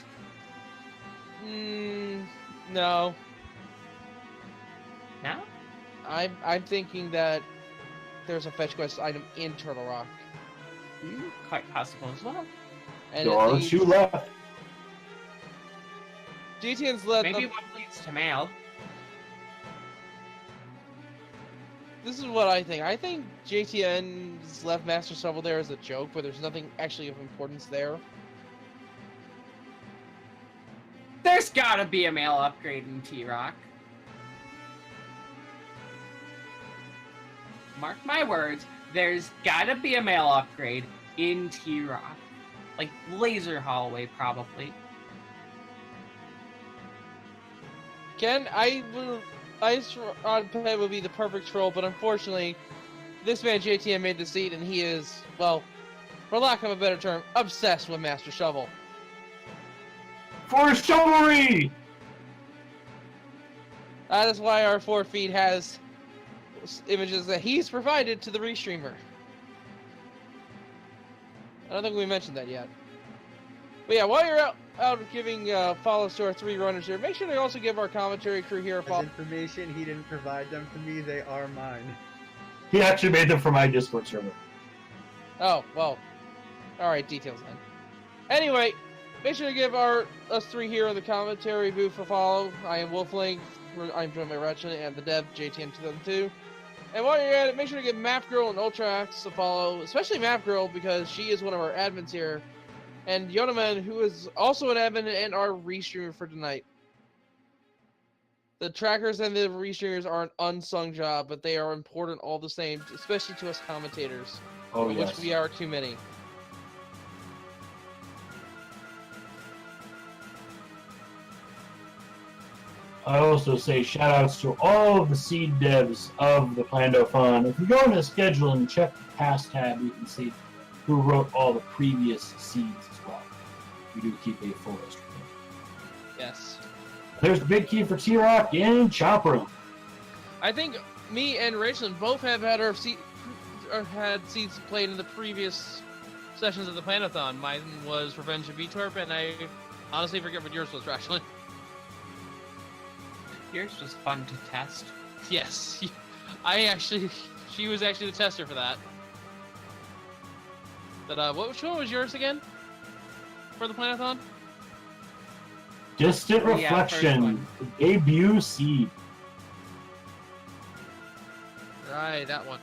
No. No? I'm thinking that there's a fetch quest item in Turtle Rock. Quite possible as well. And There are 2 left. GTN's led Maybe them. one leads to mail. This is what I think. I think JTN's left Master Shovel there as a joke, but there's nothing actually of importance there. There's gotta be a mail upgrade in T-Rock. Mark my words, there's gotta be a mail upgrade in T-Rock. Like, Laser Hallway, probably. Ken, Ice on Pet would be the perfect troll, but unfortunately, this man JTN made the seed, and he is, well, for lack of a better term, obsessed with Master Shovel. For chivalry! That is why our 4 feed has images that he's provided to the Restreamer. I don't think we mentioned that yet. But yeah, while you're out giving follows to our 3 runners here, make sure to also give our commentary crew here a follow. Information, he didn't provide them to me, they are mine. He actually made them for my Discord server. Oh, well. Alright, details then. Anyway, make sure to give us 3 here in the commentary booth a follow. I am Wolfling, I'm joined by Rachlend and the dev JTN2002. And while you're at it, make sure to give Map Girl and UltraX a follow, especially Map Girl because she is one of our admins here. And Yonniman, who is also an admin and our restreamer for tonight. The trackers and the restreamers are an unsung job, but they are important all the same, especially to us commentators. Oh, of yes. which we are too many. I also say shoutouts to all of the seed devs of the Plando Fun. If you go into the schedule and check the past tab, you can see who wrote all the previous seeds as well. We do keep a full list. Yes. There's the big key for T-Rock in Chop Room. I think me and Rachlend both have had had seeds played in the previous sessions of the Planathon. Mine was Revenge of Vitorp, and I honestly forget what yours was, Rachlend. Yours was fun to test. Yes. She was actually the tester for that. But, which one was yours again? For the Planathon? Distant Oh, yeah, Reflection, debut seed. Right, that one.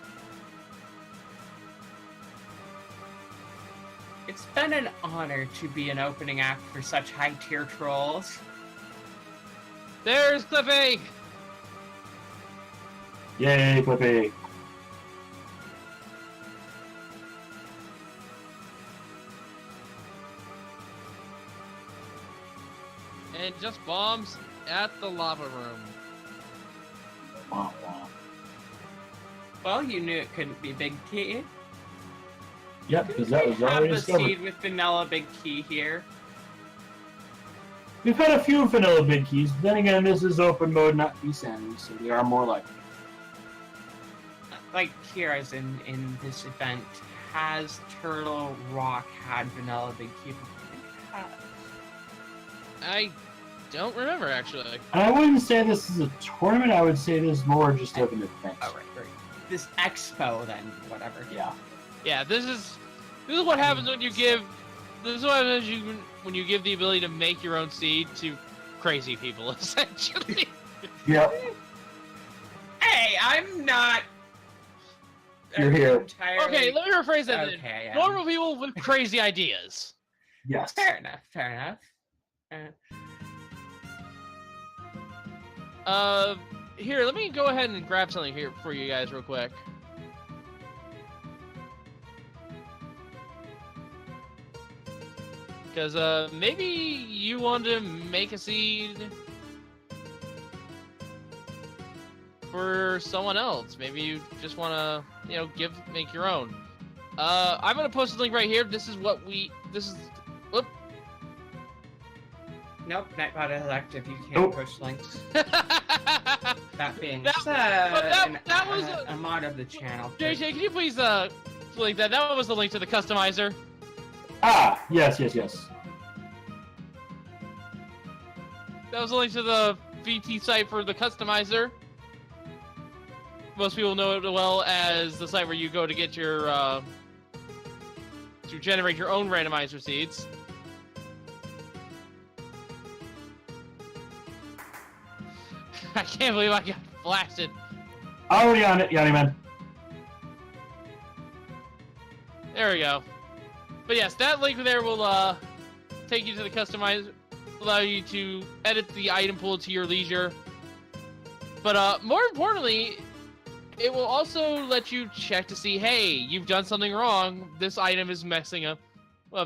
It's been an honor to be an opening act for such high-tier trolls. There's Cliffy! Yay, Clippy. And just bombs at the lava room. Wah, wah. Well, you knew it couldn't be Big Key. Yep, because that was Have already the discovered. seed with vanilla Big Key here. We've had a few vanilla big keys, but then again, this is open mode, not insanity, so they are more likely. Like Kira's in this event, has Turtle Rock had vanilla Big Key? I don't remember, actually. And I wouldn't say this is a tournament. I would say this is more just of an event. Oh, right. This expo, then, whatever. Yeah. Yeah, this is what happens when you give. This is what happens when you give the ability to make your own seed to crazy people, essentially. Yep. Hey, I'm not. You're here. Entirely... Okay, let me rephrase that. Okay, Then. yeah. Normal people with crazy ideas. Yes. Fair enough. Here, let me go ahead and grab something here for you guys real quick. Because, maybe you want to make a seed for someone else. Maybe you just want to, make your own. I'm going to post a link right here. This is whoop. Nope, Nightbot is active. You can't Nope. push links. that That being That- said, but that was a mod of the channel. JJ, can you please, link that? That was the link to the customizer. Ah, yes. That was the link to the VT site for the customizer. Most people know it well as the site where you go to get your, to generate your own randomizer seeds. I can't believe I got blasted. Already on it, Yonniman. There we go. But yes, that link there will take you to the customizer, allow you to edit the item pool to your leisure. But more importantly, it will also let you check to see, hey, you've done something wrong. This item is messing up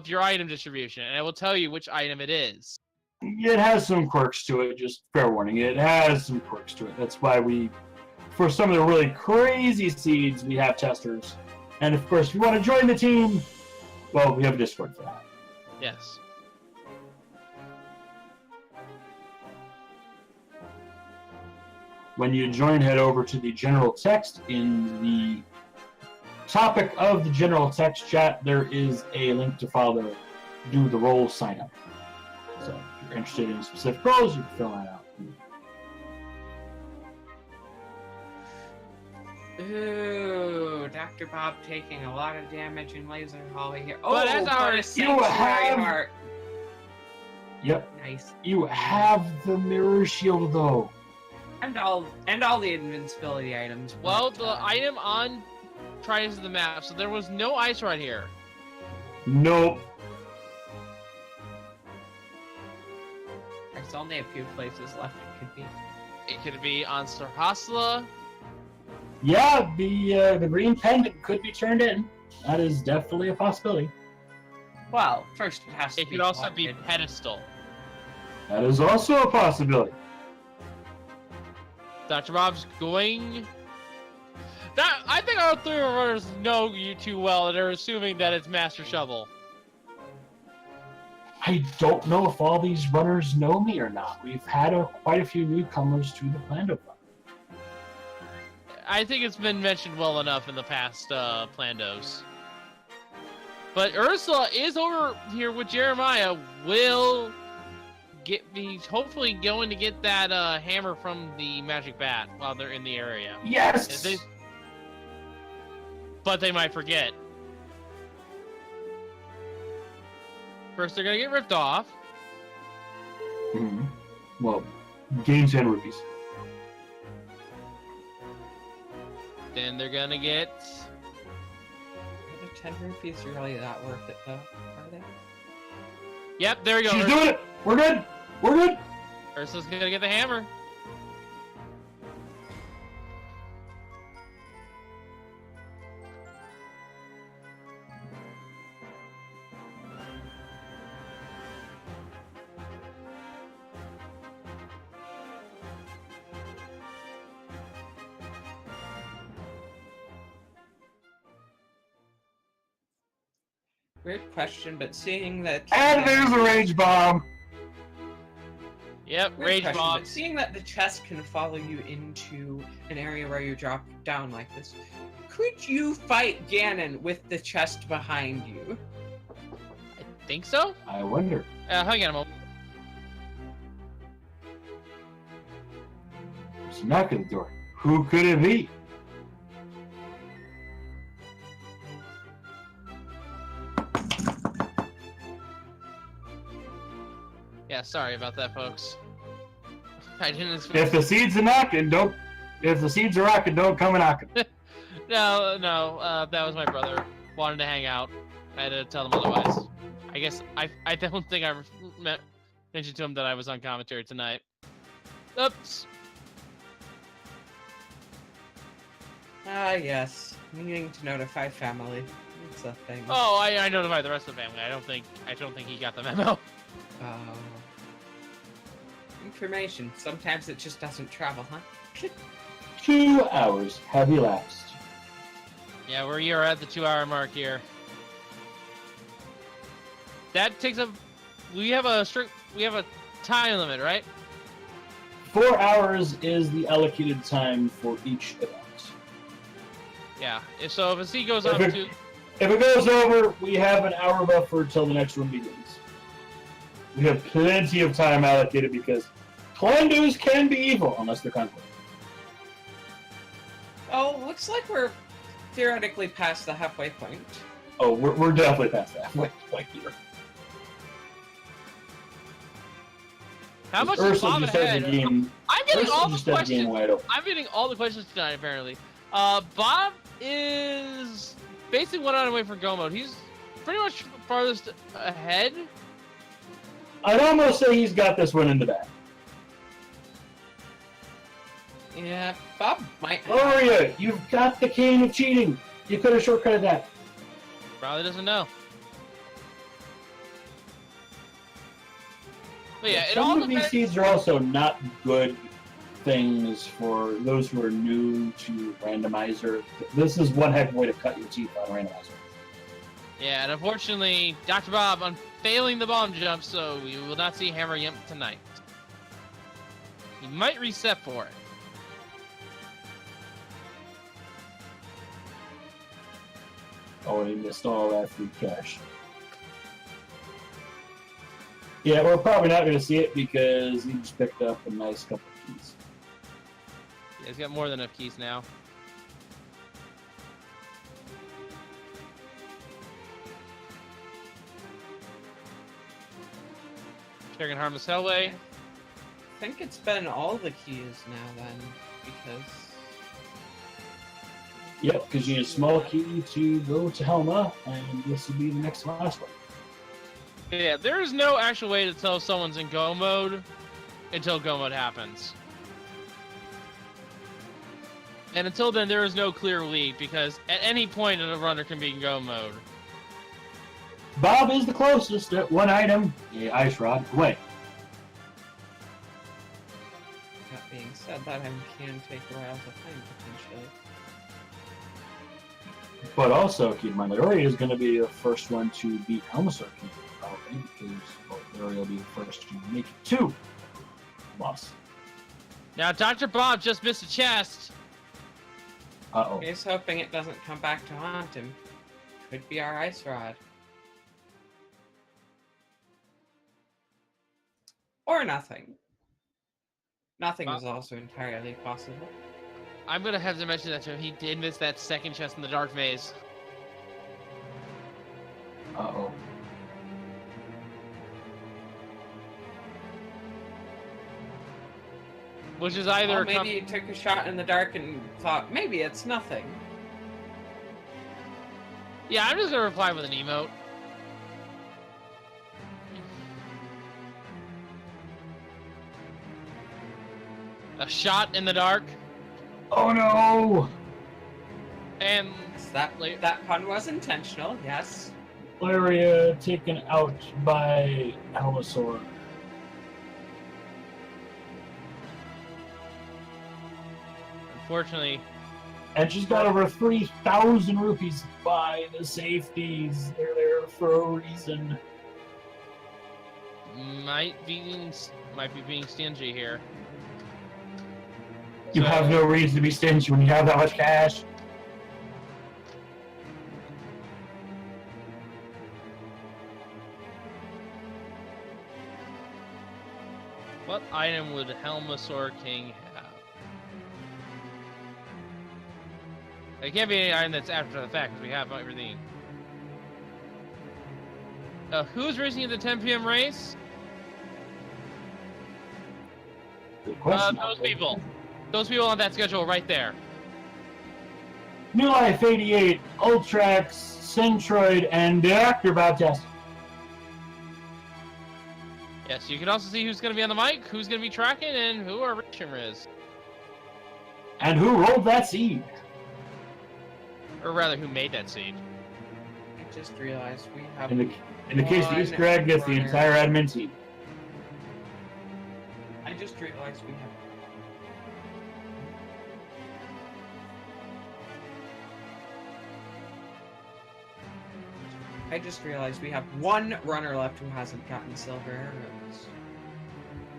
your item distribution, and it will tell you which item it is. It has some quirks to it, just fair warning. It has some quirks to it. That's why for some of the really crazy seeds, we have testers. And of course, if you want to join the team, well, we have a Discord for that. Yes. When you join, head over to the general text. In the topic of the general text chat, there is a link to do the role sign up. So if you're interested in specific roles, you can fill that out. Ooh, Dr. Bob taking a lot of damage in Laser Holly here. Oh, But as our- a You sanctuary have- heart. Yep. Nice. You have the mirror shield, though. And all the invincibility items. Well, but, the item on Tridents of the map, so there was no ice right here. Nope. There's only a few places left it could be. It could be on Sarhasla. Yeah, the green pendant could be turned in. That is definitely a possibility. Well, first it has to It be could also be collected. Pedestal. That is also a possibility. Dr. Bob's going... I think our three runners know you too well, and they're assuming that it's Master Shovel. I don't know if all these runners know me or not. We've had quite a few newcomers to the Plando Run. I think it's been mentioned well enough in the past Plandos. But Ursula is over here with Jeremiah. Will be hopefully going to get that hammer from the magic bat while they're in the area. Yes! But they might forget. First, they're gonna get ripped off. Mm-hmm. Well, games and rupees. Then they're gonna get... Are the 10 rupees really that worth it, though? Are they? Yep, there we go. She's doing it! We're good! We're good! Ursula's gonna get the hammer. Weird question, but seeing that... And there's a rage bomb! Yep, Weird rage question, bomb. but seeing that the chest can follow you into an area where you drop down like this, could you fight Ganon with the chest behind you? I think so? I wonder. Hang on a moment. There's a knock at the door. Who could it be? Yeah, sorry about that, folks. I didn't expect. If the seeds are knocking, don't. If the seeds are rocking, don't come a knocking. No, that was my brother. Wanted to hang out. I had to tell him otherwise. I guess I don't think I mentioned to him that I was on commentary tonight. Oops. Ah, yes. Needing to notify family. It's a thing. Oh, I notified the rest of the family. I don't think he got the memo. Oh. Information. Sometimes it just doesn't travel, huh? 2 hours have elapsed. Yeah, we're at the 2-hour mark here. That takes up. We have a time limit, right? 4 hours is the allocated time for each event. Yeah. If a seed goes on to. If it goes over, we have an hour buffer until the next one begins. We have plenty of time allocated because Clandos can be evil unless they're conflict. Oh, looks like we're theoretically past the halfway point. Oh, we're definitely past that halfway point here. How much is Ursula Bob just has ahead? the game. I'm getting Ursula all the just has the game questions. wide open. I'm getting all the questions tonight, apparently. Bob is basically 1 hour away from go mode. He's pretty much farthest ahead. I'd almost say he's got this one in the bag. Yeah, Bob might. Gloria, you've got the cane of cheating. You could have shortcutted that. Probably doesn't know. But yeah, it all Some of these depends. seeds are also not good things for those who are new to randomizer. This is one heck of a way to cut your teeth on randomizer. Yeah, and unfortunately, Dr. Bob failing the bomb jump, so we will not see Hammer Yimp tonight. He might reset for it. Oh, he missed all that free cash. Yeah, we're probably not going to see it because he just picked up a nice couple of keys. Yeah, he's got more than enough keys now. Checking Harmless Hellway. I think it's been all the keys now then, because... Yep, because you need a small key to go to Helma, and this will be the next last one. Yeah, there is no actual way to tell if someone's in go mode until go mode happens. And until then, there is no clear lead, because at any point a runner can be in go mode. Bob is the closest at one item, the ice rod, away. That being said, that item can take a while to find, potentially. But also, keep in mind, Leoria is going to be the first one to beat Helmasaur King, probably, because Leoria will be the first to make it to boss. Now, Dr. Bob just missed a chest. Uh-oh. He's hoping it doesn't come back to haunt him. Could be our ice rod. Or nothing. Nothing is also entirely possible. I'm gonna have to mention that to him. He did miss that second chest in the dark maze. Uh-oh. Which is either Well, maybe he took a shot in the dark and thought, maybe it's nothing. Yeah, I'm just gonna reply with an emote. A shot in the dark. Oh no! And That pun was intentional, yes. Leoria taken out by Helmasaur. unfortunately, And she's got over 3,000 rupees to buy the safeties. They're there for a reason. might be being stingy here. You So- have no reason to be stingy when you have that much cash. What item would Helmasaur King have? It can't be any item that's after the fact, because we have everything. Who's racing in the 10 p.m. race? Good question. Those people. Those people on that schedule right there. New Life 88, UltraX, Centroid, and DoctorBobtastic. Yes, you can also see who's going to be on the mic, who's going to be tracking, and who our Restreamer is. And who rolled that seed? Or rather, who made that seed. I just realized we have. In the case the Easter egg gets the runner. entire admin team. I just realized we have. I just realized we have one runner left who hasn't gotten silver arrows.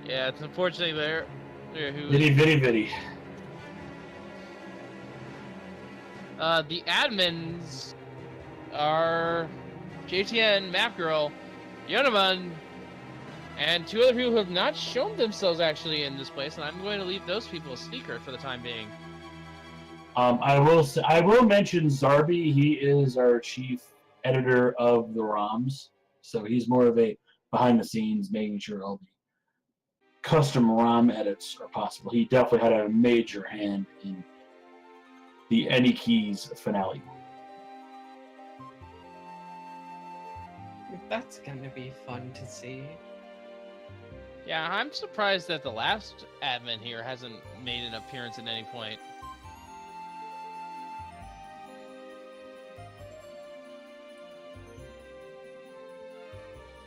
Yeah, it's unfortunately there. Who? Viddy, viddy, viddy. The admins are JTN, Map Girl, Yonniman, and two other people who have not shown themselves actually in this place, and I'm going to leave those people a secret for the time being. I will mention Zarby. He is our chief editor of the ROMs, so he's more of a behind the scenes, making sure all the custom ROM edits are possible. He definitely had a major hand in the Any Keys finale. That's gonna be fun to see. Yeah, I'm surprised that the last admin here hasn't made an appearance at any point.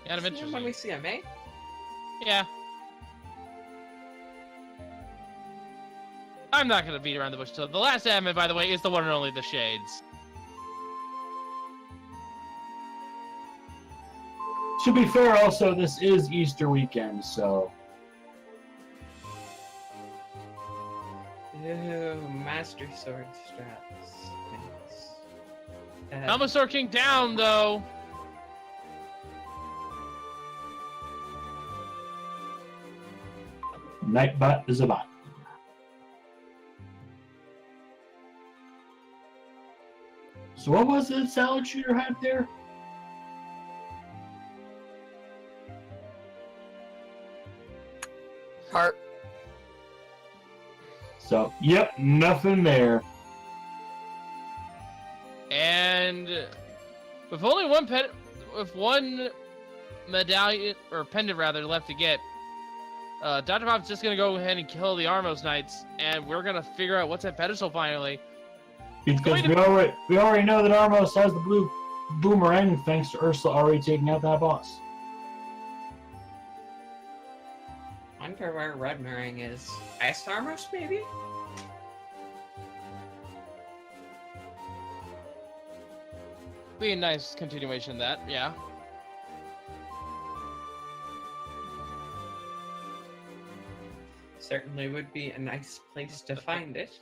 Kind of See him interesting. when we see him, eh? Yeah. I'm not gonna beat around the bush. So the last admin, by the way, is the one and only the Shades. To be fair, also, this is Easter weekend, so... Ooh, Master Sword straps. Nice. Almost King down, though. Nightbot is a bot. So what was the salad shooter had there? Heart. So, yep, nothing there. And with only one medallion or pendant rather left to get, Dr. Bob's just gonna go ahead and kill the Armos Knights, and we're gonna figure out what's that pedestal finally. Because we already know that Armos has the blue boomerang thanks to Ursula already taking out that boss. Wonder where Red Meringue is. Ice Armors, maybe? Be a nice continuation of that, yeah. Certainly would be a nice place to find it.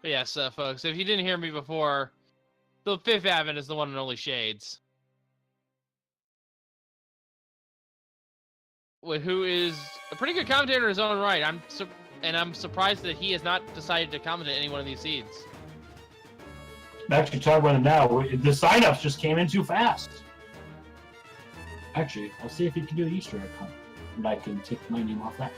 But yes, folks, if you didn't hear me before, the fifth admin is the one and only Shades. Who is a pretty good commentator in his own right. I'm surprised that he has not decided to commentate any one of these seeds. I'm actually talking about it now. The sign-ups just came in too fast. Actually, I'll see if he can do the Easter egg hunt, and I can take my name off that.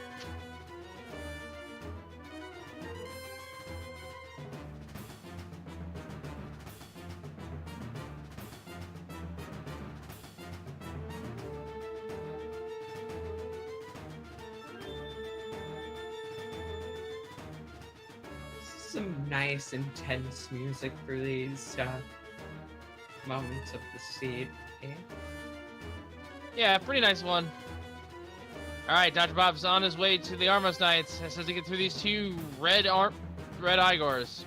Some nice, intense music for these moments of the seed. Eh? Yeah, pretty nice one. Alright, Dr. Bob's on his way to the Armos Knights. As to get through these two red Igors.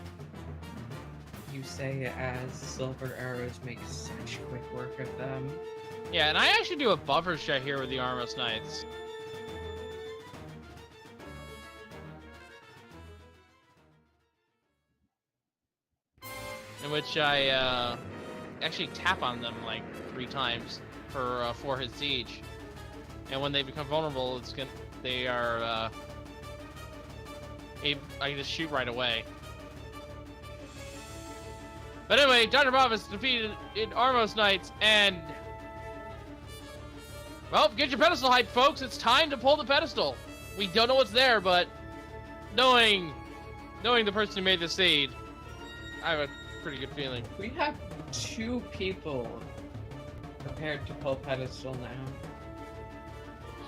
You say as silver arrows make such quick work of them. Yeah, and I actually do a buffer shot here with the Armos Knights. In which I actually tap on them like 3 times for his siege, and when they become vulnerable, I can just shoot right away. But anyway, Dr. Bob is defeated in Armos Knights, and... Well, get your pedestal hype, folks. It's time to pull the pedestal. We don't know what's there, but knowing the person who made the seed, I have a pretty good feeling. We have 2 people prepared to pull pedestal now.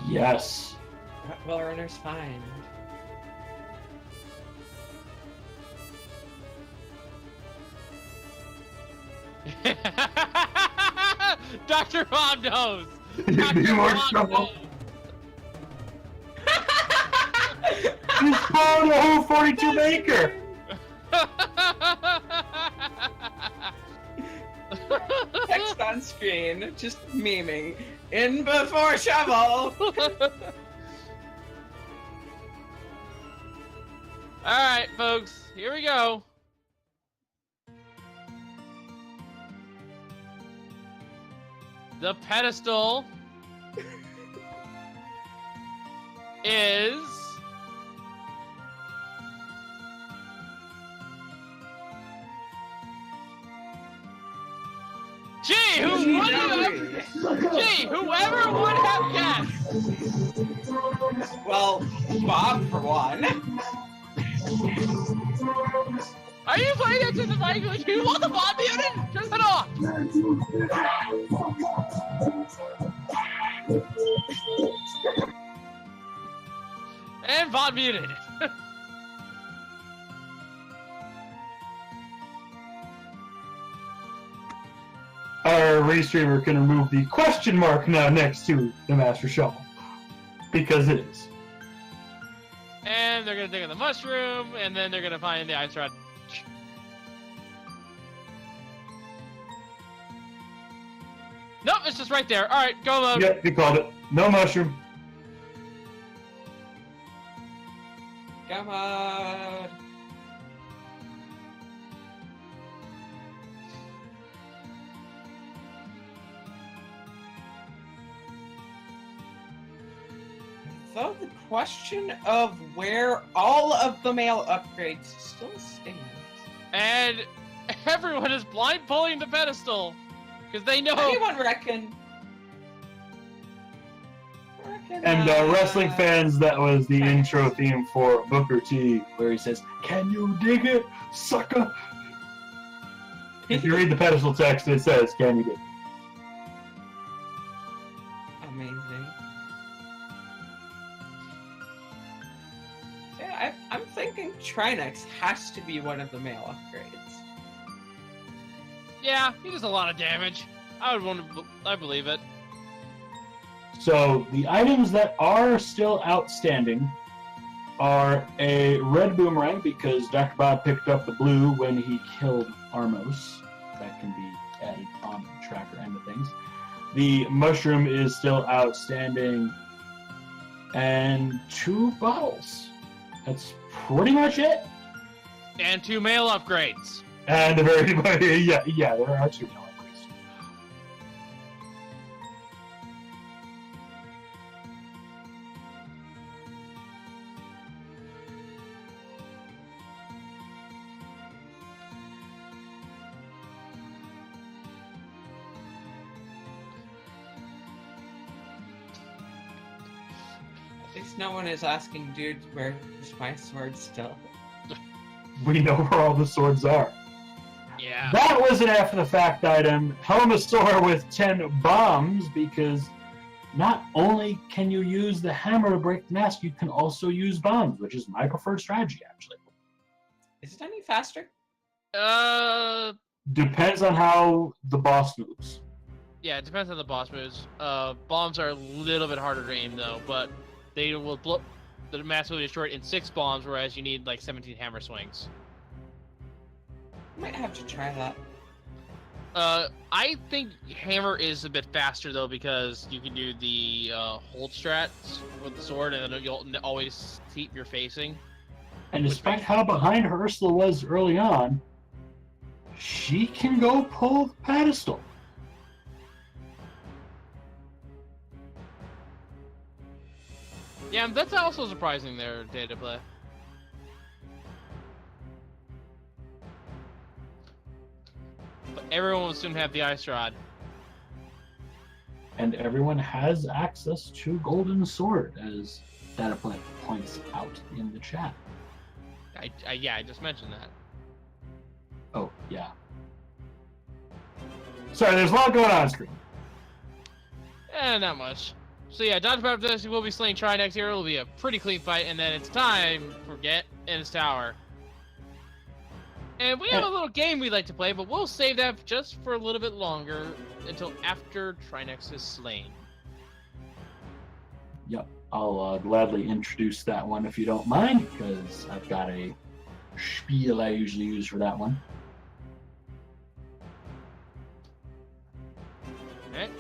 Yes. What will runners find? Dr. Bob knows. Be Dr. more Bob trouble. knows. He's pulling the whole 42 maker. Text on screen, just memeing. In before shovel! Alright, folks, here we go. The pedestal is... Gee, whoever would have guessed? Well, Bob for one. Are you playing it to the mic like you want the Bob muted? Turn it off! And Bob muted. Our Restreamer can remove the question mark now next to the Master Shovel. Because it is. And they're gonna dig in the mushroom, and then they're gonna find the ice rod. Nope, it's just right there. Alright, go mode. Yep, you called it. No mushroom. Come on. So the question of where all of the male upgrades still stands. And everyone is blind pulling the pedestal. Because they know. Anyone reckon? And wrestling fans, that was the intro theme for Booker T, where he says, "Can you dig it, sucker?" If you read the pedestal text, it says, "Can you dig it?" Amazing. Yeah, I'm thinking Trinex has to be one of the male upgrades. Yeah, he does a lot of damage. I believe it. So the items that are still outstanding are a red boomerang, because Dr. Bob picked up the blue when he killed Armos. That can be added on the tracker end of things. The mushroom is still outstanding. And 2 bottles. That's pretty much it. And 2 male upgrades. And the very, yeah, there are 2 male upgrades. At least no one is asking, dude, where's my sword still? We know where all the swords are. Yeah. That was an after-the-fact item. Helmasaur with 10 bombs, because not only can you use the hammer to break the mask, you can also use bombs, which is my preferred strategy, actually. Is it any faster? Depends on how the boss moves. Yeah, it depends on the boss moves. Bombs are a little bit harder to aim, though, but they will blow. The mask will be destroyed in 6 bombs, whereas you need like 17 hammer swings. Might have to try that. I think hammer is a bit faster though, because you can do the hold strats with the sword, and then you'll always keep your facing. And despite how behind her Ursula was early on, she can go pull the pedestal. Yeah, that's also surprising there, data play. Everyone will soon have the ice rod. And everyone has access to Golden Sword, as Dataplant points out in the chat. Yeah, I just mentioned that. Oh, yeah. Sorry, there's a lot going on screen. Not much. So yeah, DoctorBobtastic will be slaying Trinex here. It'll be a pretty clean fight, and then it's time for Get in his tower. And we have a little game we like to play, but we'll save that just for a little bit longer until after Trinex is slain. Yep, I'll gladly introduce that one if you don't mind, because I've got a spiel I usually use for that one. Alright.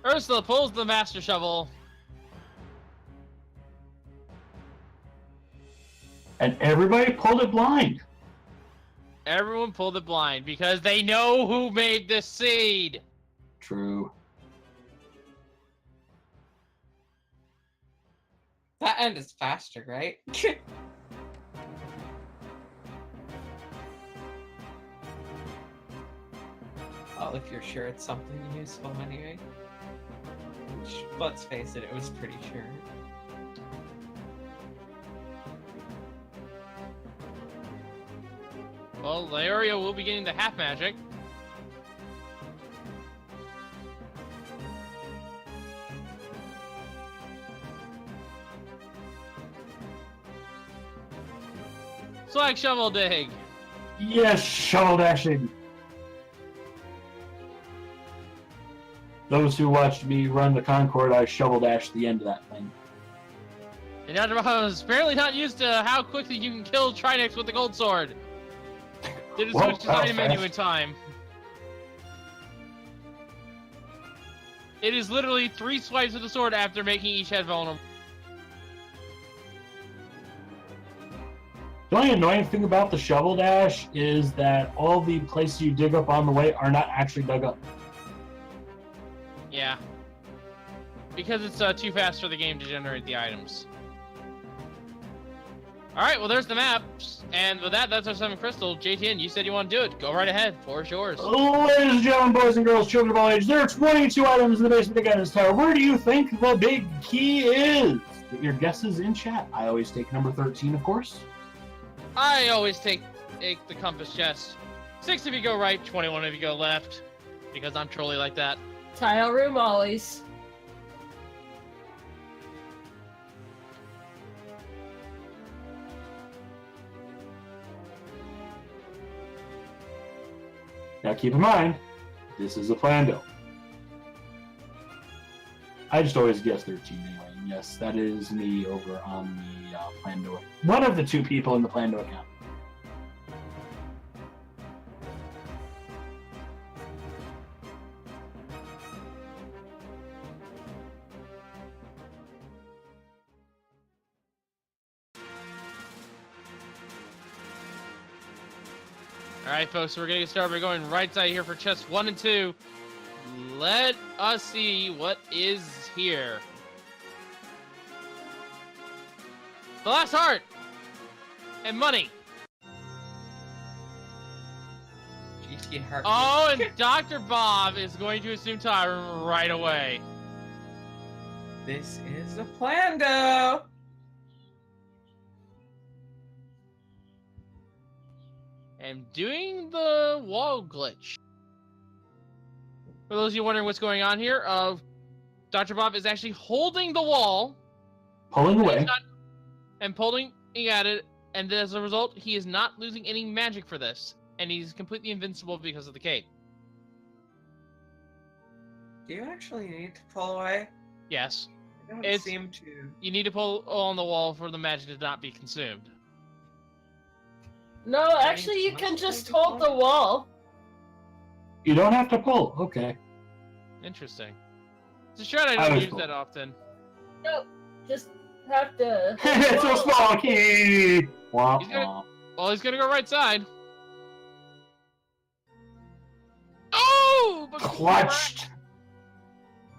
Ursula pulls the Master Shovel. And everybody pulled it blind. Everyone pulled it blind because they know who made the seed. True. That end is faster, right? Well, if you're sure it's something useful anyway. Which, let's face it was pretty sure. Well, Leorio will be getting the half magic. Slag Shovel Dig. Yes, shovel dashing. Those who watched me run the Concord, I shovel dashed the end of that thing. And DoctorBob is apparently not used to how quickly you can kill Trinex with the gold sword. Didn't Whoa, switch his that was item menu fast. in time. It is literally 3 swipes of the sword after making each head vulnerable. The only annoying thing about the shovel dash is that all the places you dig up on the way are not actually dug up. Yeah. Because it's too fast for the game to generate the items. Alright, well there's the maps. And with that, that's our 7 crystal. JTN, you said you want to do it. Go right ahead. Floor is yours. Ladies and gentlemen, boys and girls, children of all ages, there are 22 items in the basement of Ganon's Tower. Where do you think the big key is? Get your guesses in chat. I always take number 13, of course. I always take the compass chest. 6 if you go right, 21 if you go left. Because I'm trolly like that. Tile room always. Now keep in mind, this is a Plando. I just always guess 13 anyway. And yes, that is me over on the Plando. One of the 2 people in the Plando account. Alright folks, so we're gonna get started. We're going right side here for chests 1 and 2. Let us see what is here. The last heart! And money! GT Heart. Oh, and Dr. Bob is going to assume tile room right away. This is a Plando! And doing the wall glitch. For those of you wondering what's going on here, Dr. Bob is actually holding the wall. Pulling away. And pulling at it, and as a result, he is not losing any magic for this. And he's completely invincible because of the cape. Do you actually need to pull away? Yes. I don't It's- seem to. You need to pull on the wall for the magic to not be consumed. No, actually, you can just hold the wall. You don't have to pull. Okay. Interesting. It's a strat I I don't was use cool. that often. No, just have to. It's a small key. Womp He's gonna- womp. Well, he's gonna go right side. Oh! But Clutched.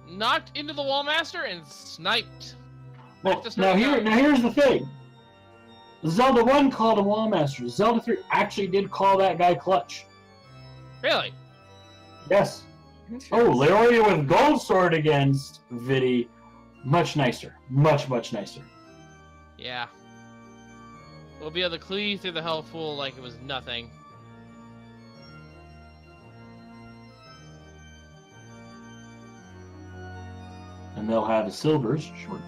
knocked into the wall master and sniped. Well, to start here's the thing. Zelda 1 called him Wallmaster. Zelda 3 actually did call that guy Clutch. Really? Yes. Oh, Leoria with gold sword against Vidi. Much nicer. Much nicer. Yeah. We'll be able to cleave through the Hellful like it was nothing. And they'll have silvers shortly.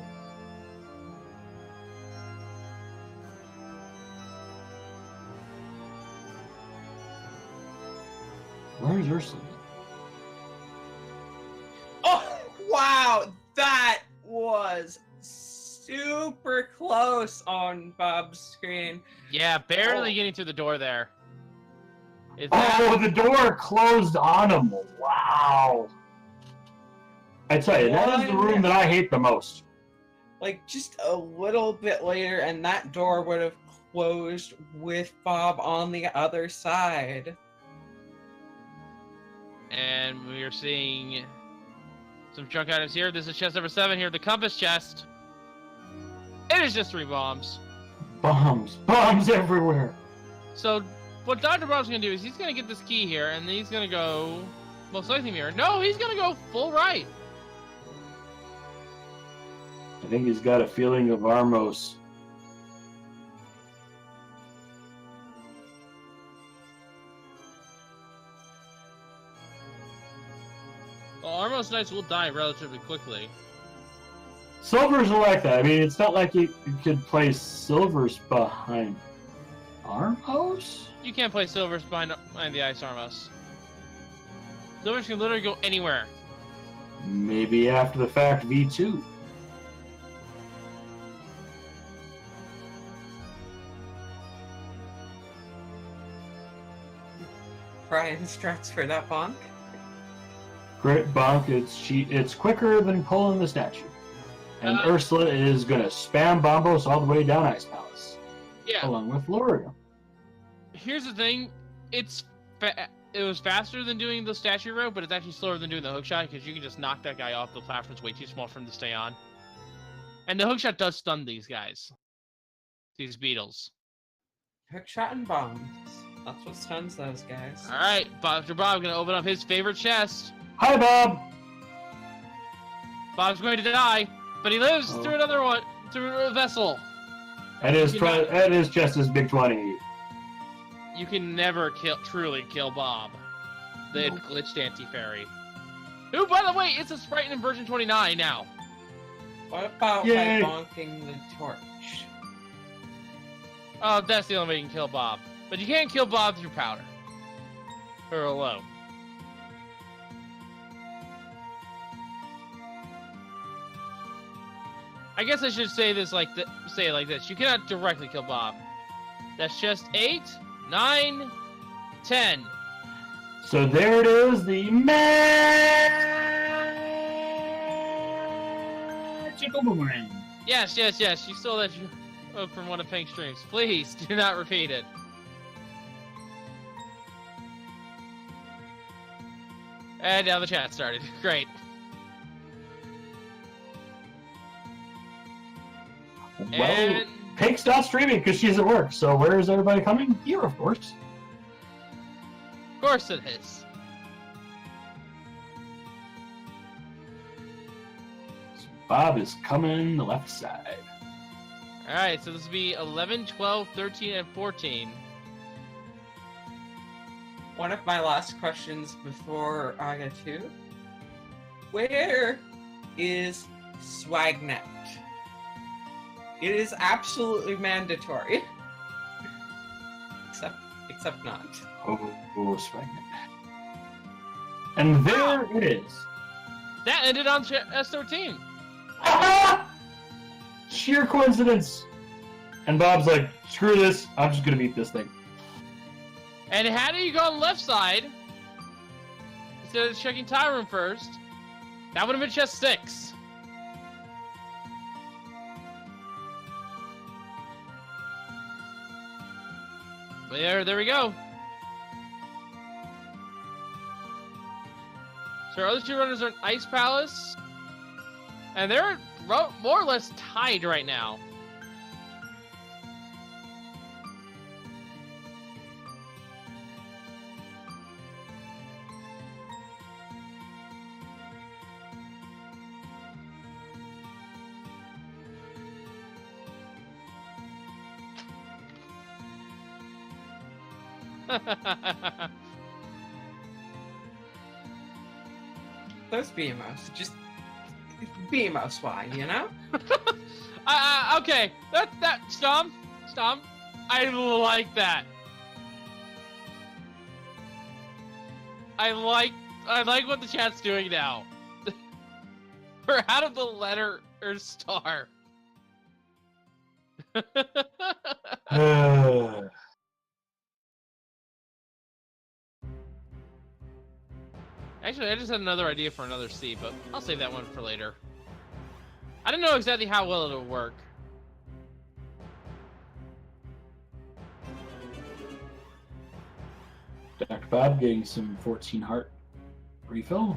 Where's Ursula? Oh, wow! That was super close on Bob's screen. Yeah, barely Oh. getting through the door there. Oh, the door closed on him. Wow. I tell you, that is the room that I hate the most. Like, just a little bit later, and that door would have closed with Bob on the other side. And we are seeing some junk items here. This is chest number 7 here, the compass chest. It is just 3 bombs. Bombs everywhere. So what Dr. Bob's gonna do is he's gonna get this key here, and then he's gonna go most likely mirror. No, he's gonna go full right. I think he's got a feeling of Armos. Well, Armos Knights will die relatively quickly. Silvers are like that. I mean, it's not like you could play silvers behind Armos. You can't play silvers behind the ice Armos. Silvers can literally go anywhere. Maybe after the fact, V2. Brian struts for that bonk. Great bonk. It's quicker than pulling the statue. And Ursula is gonna spam bombos all the way down Ice Palace. Yeah. Along with Loria. Here's the thing. It was faster than doing the statue row, but it's actually slower than doing the hookshot because you can just knock that guy off. The platform's way too small for him to stay on. And the hookshot does stun these guys. These beetles. Hookshot and bombs. That's what stuns those guys. Alright, Dr. Bob gonna open up his favorite chest. Hi, Bob. Bob's going to die, but he lives through another one, through a vessel. That is just as big 20. You can never truly kill Bob, the glitched anti-fairy. Who, by the way, it's a sprite in version 29 now. What about Yay. by bonking the torch? Oh, that's the only way you can kill Bob. But you can't kill Bob through powder. Or alone. I guess I should say this say it like this. You cannot directly kill Bob. That's just 8, 9, 10. So there it is, the magical boomerang. Yes. You stole that from one of Pink's streams. Please do not repeat it. And now the chat started. Great. Well, And Pink's not streaming because she's at work, so where is everybody coming? Here, of course. of course it is. So Bob is coming the left side. Alright, so this will be 11, 12, 13, and 14. One of my last questions before Aga 2. Where is Swagnet? It is absolutely mandatory. Except not. Oh, Swagnet. And there it is. That ended on S13. Sheer coincidence. And Bob's like, screw this, I'm just gonna beat this thing. And had you gone left side, instead of checking tire room first, that would have been chest 6. There we go. So our other 2 runners are in Ice Palace, and they're more or less tied right now. Those BMOs, just BMO swine, you know? Okay, that Stomp. I like that. I like what the chat's doing now. We're out of the letter or star. Actually, I just had another idea for another C, but I'll save that one for later. I don't know exactly how well it'll work. Dr. Bob getting some 14 heart refill.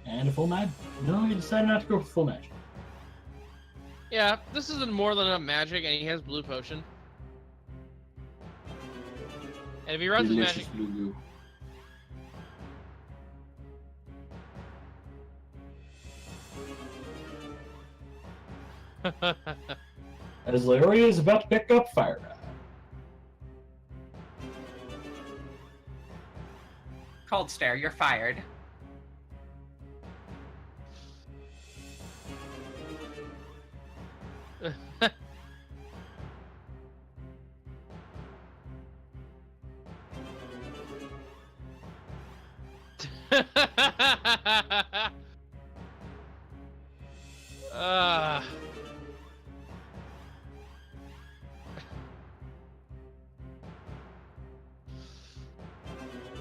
And a full mag. No, he decided not to go for full mag. Yeah, this isn't more than a magic, and he has blue potion. And if he runs his Delicious magic... blue goo. As Leoria is about to pick up Fire Rod. Cold stare, you're fired.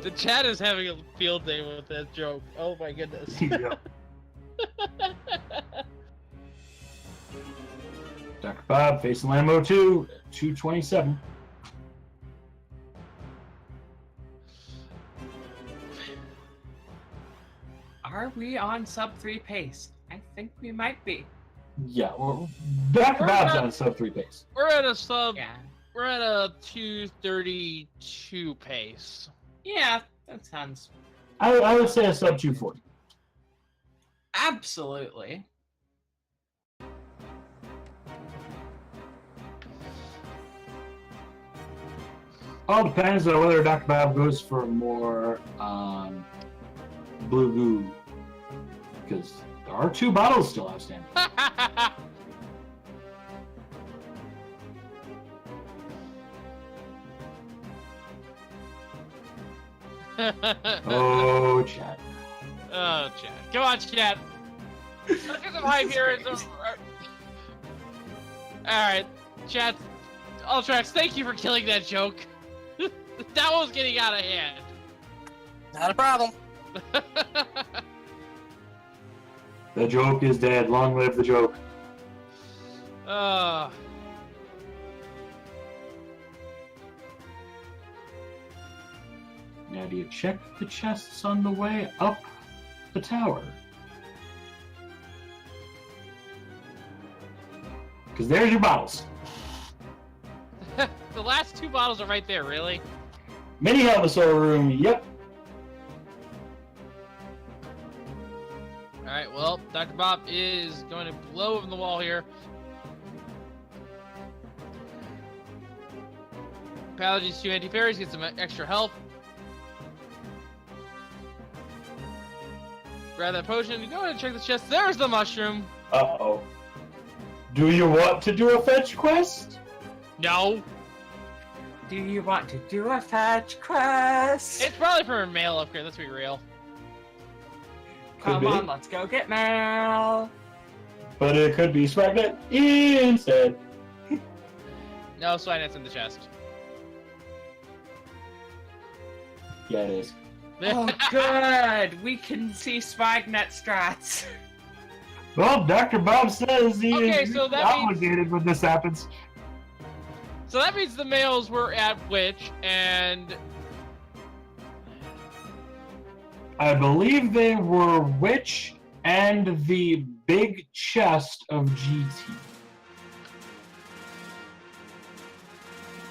The chat is having a field day with that joke. Oh my goodness. Yeah. Dr. Bob facing Lambo 2, 227. Are we on sub 3 pace? I think we might be. Yeah, well, Dr. We're Bob's not- on sub 3 pace. We're at a sub. Yeah. We're at a 232 pace. Yeah, that sounds I would say a sub 240. absolutely. All depends on whether Dr. Bob goes for more blue goo. Because there are 2 bottles still outstanding. Oh, chat. Oh, chat. Come on, chat. Let's get some hype here. Alright, chat. UltraX, thank you for killing that joke. That one was getting out of hand. Not a problem. The joke is dead. Long live the joke. Uh, Now, do you check the chests on the way up the tower? Because there's your bottles. the last 2 bottles are right there, really? Mini Helmasaur room, yep. Alright, well, Dr. Bob is going to blow in the wall here. Paladin's 2 anti-fairies, get some extra health. Grab that potion, go ahead and check the chest. There's the mushroom! Uh-oh. Do you want to do a fetch quest? No! Do you want to do a fetch quest? It's probably for a mail upgrade, let's be real. Come Could be. on, let's go get mail. But it could be Swagnet instead. No, Swinet's in the chest. Yeah, it is. Oh, good. We can see Spagnet strats. Well, Dr. Bob says he Okay, is so that means- obligated when this happens. So that means the males were at Witch, and I believe they were Witch and the big chest of GT.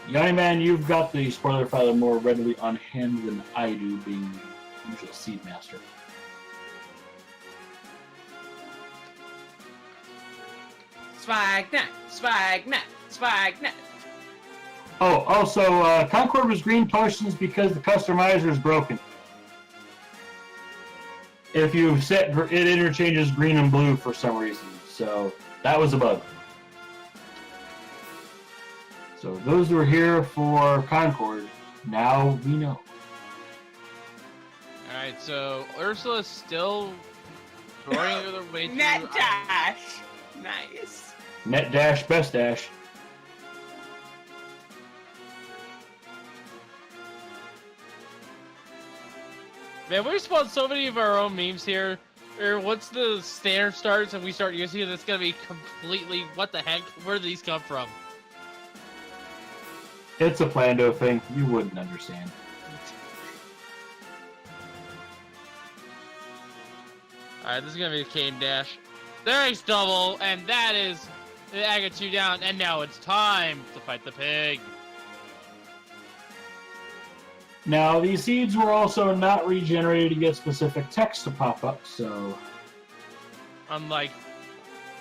Yonniman, you've got the spoiler file more readily on hand than I do, being the usual seed master. Spagnet, Spagnet, Spagnet. Oh, also, Concord was green potions because the customizer is broken. If you set it interchanges green and blue for some reason, so that was a bug. So those who are here for Concord, now we know. Alright, so Ursula's still throwing her way through. Net dash! Nice. Net dash, best dash. Man, we spawned so many of our own memes here. Or once the standard starts and we start using it, it's gonna be completely, what the heck? Where do these come from? It's a Plando thing. You wouldn't understand. Alright, this is gonna be a cane dash. There's double, and that is... I got 2 down, and now it's time to fight the pig. Now, these seeds were also not regenerated to get specific text to pop up, so... Unlike...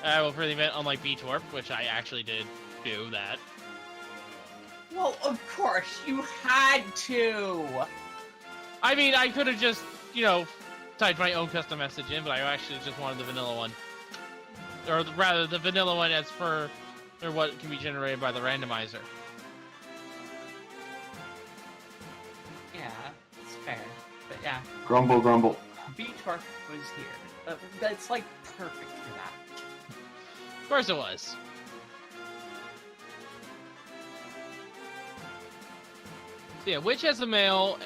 well, for the event, unlike B-Torp, which I actually did do that. Well, of course, you had to! I mean, I could have just, you know, typed my own custom message in, but I actually just wanted the vanilla one. Or rather, the vanilla one as for or what can be generated by the randomizer. Yeah, it's fair. But yeah, Grumble, grumble. B-Torp was here. That's like perfect for that. Of course it was. So yeah, Witch has a male.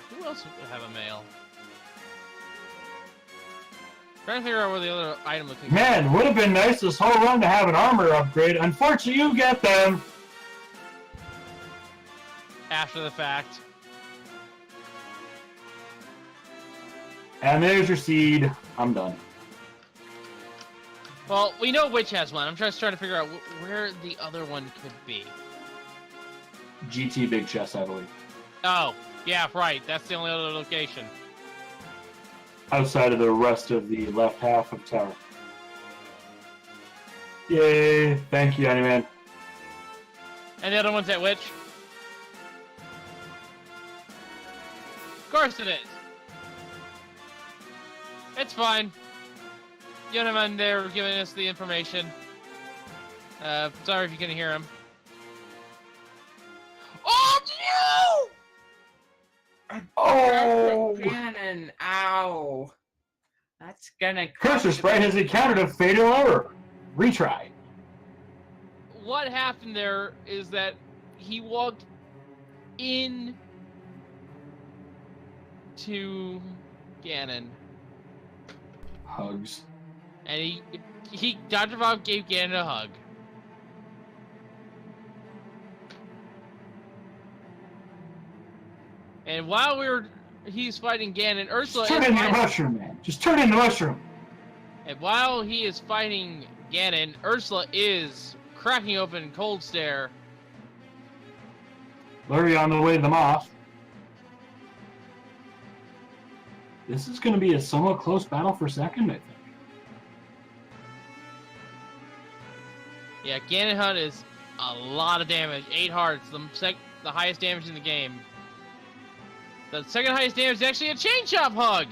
Who else would have a male? Trying to figure out where the other item looks like. Man, would have been nice this whole run to have an armor upgrade. Unfortunately, you get them. After the fact. And there's your seed. I'm done. Well, we know Witch has one. I'm just trying to figure out where the other one could be. GT Big Chest, I believe. Oh, yeah, right. That's the only other location. Outside of the rest of the left half of tower. Yay! Thank you, Yonniman. And the other one's at Witch? Of course it is. It's fine. Yonniman, they're giving us the information. Sorry if you can hear him. Oh, no! Oh! Ganon, ow. That's gonna Cursor Sprite has encountered a fatal error. Retry. What happened there is that he walked in to Ganon. Hugs. And Dr. Bob gave Ganon a hug. And while he's fighting Ganon, Ursula Just turn into a mushroom, man. Just turn into a mushroom. And while he is fighting Ganon, Ursula is cracking open Cold Stare. Larry on the way to the moth. This is going to be a somewhat close battle for second, I think. Yeah, Ganon Hunt is a lot of damage. 8 hearts, the highest damage in the game. The second highest damage is actually a Chain Chomp Hug!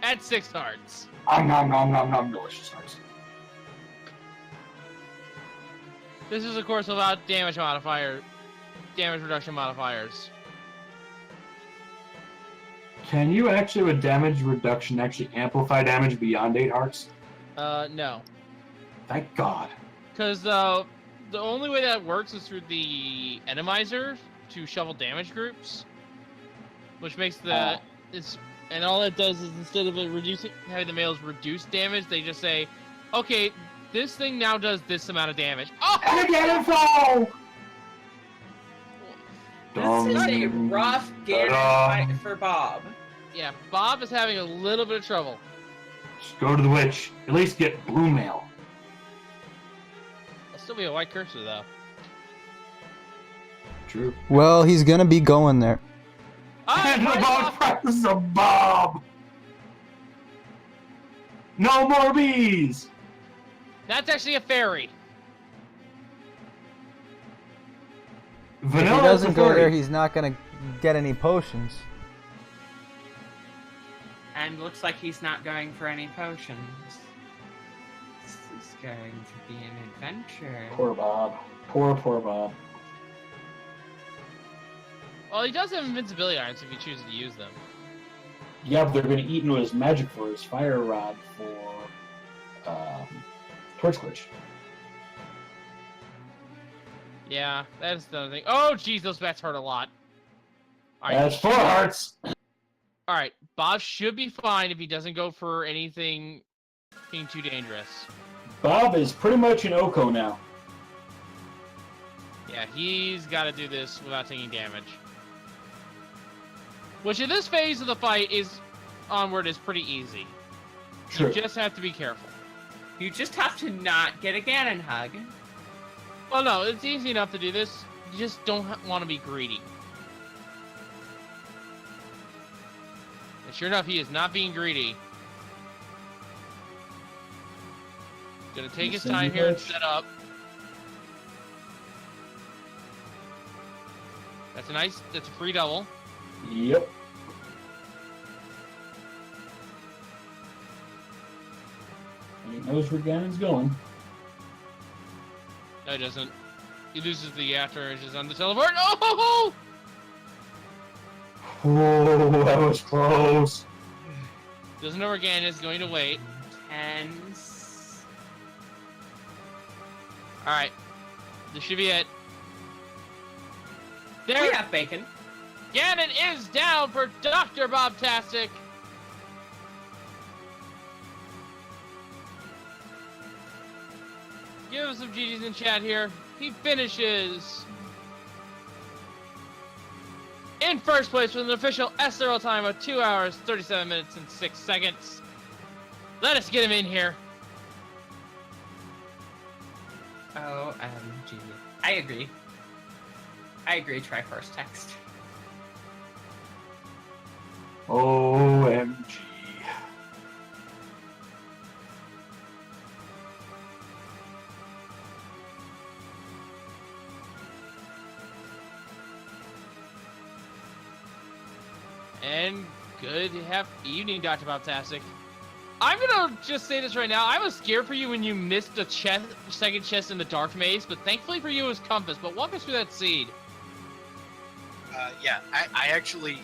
At 6 hearts. Nom, delicious hearts. This is, of course, without damage reduction modifiers. Can you actually, with damage reduction, actually amplify damage beyond 8 hearts? No. Thank God. Because the only way that works is through the Enemizer to shovel damage groups. Which makes and all it does is instead of it having the males reduce damage, they just say, okay, this thing now does this amount of damage. Oh! And again, fall! This is a rough Ganon fight for Bob. Yeah, Bob is having a little bit of trouble. Just go to the witch. At least get blue mail. It'll still be a white cursor, though. True. Well, he's gonna be going there. And the Bob presses a Bob! No more bees! That's actually a fairy. If he Vanilla doesn't go there, authority. he's not gonna get any potions. And looks like he's not going for any potions. This is going to be an adventure. Poor Bob. Poor Bob. Well, he does have invincibility irons if he chooses to use them. Yeah, but they're going to eat into his magic for his fire rod for Torch Glitch. Yeah, that's the other thing. Oh, jeez, those bats hurt a lot. All right, That's 4 hearts. all right. Bob should be fine if he doesn't go for anything being too dangerous. Bob is pretty much an Oko now. Yeah, he's got to do this without taking damage. Which in this phase of the fight is pretty easy. True. You just have to be careful. You just have to not get a Ganon hug. Well, no, it's easy enough to do this. You just don't want to be greedy. And sure enough, he is not being greedy. Gonna take his time here and set up. That's a free double. Yep. He knows where Ganon's going. No, he doesn't. He loses the after edges on the teleport. Oh! Ho, ho! Oh, that was close. Doesn't know where Ganon is, going to wait. Tense. Alright. This should be it. We There! have bacon. Ganon is down for DoctorBobtastic! Give us some GG's in chat here. He finishes in first place with an official SRL time of 2 hours, 37 minutes, and 6 seconds. Let us get him in here. OMG. I agree. Try first text. OMG. And good evening, Dr. Bobtastic. I'm gonna just say this right now. I was scared for you when you missed the second chest in the Dark Maze, but thankfully for you it was Compass. But walk us through that seed. Yeah, I actually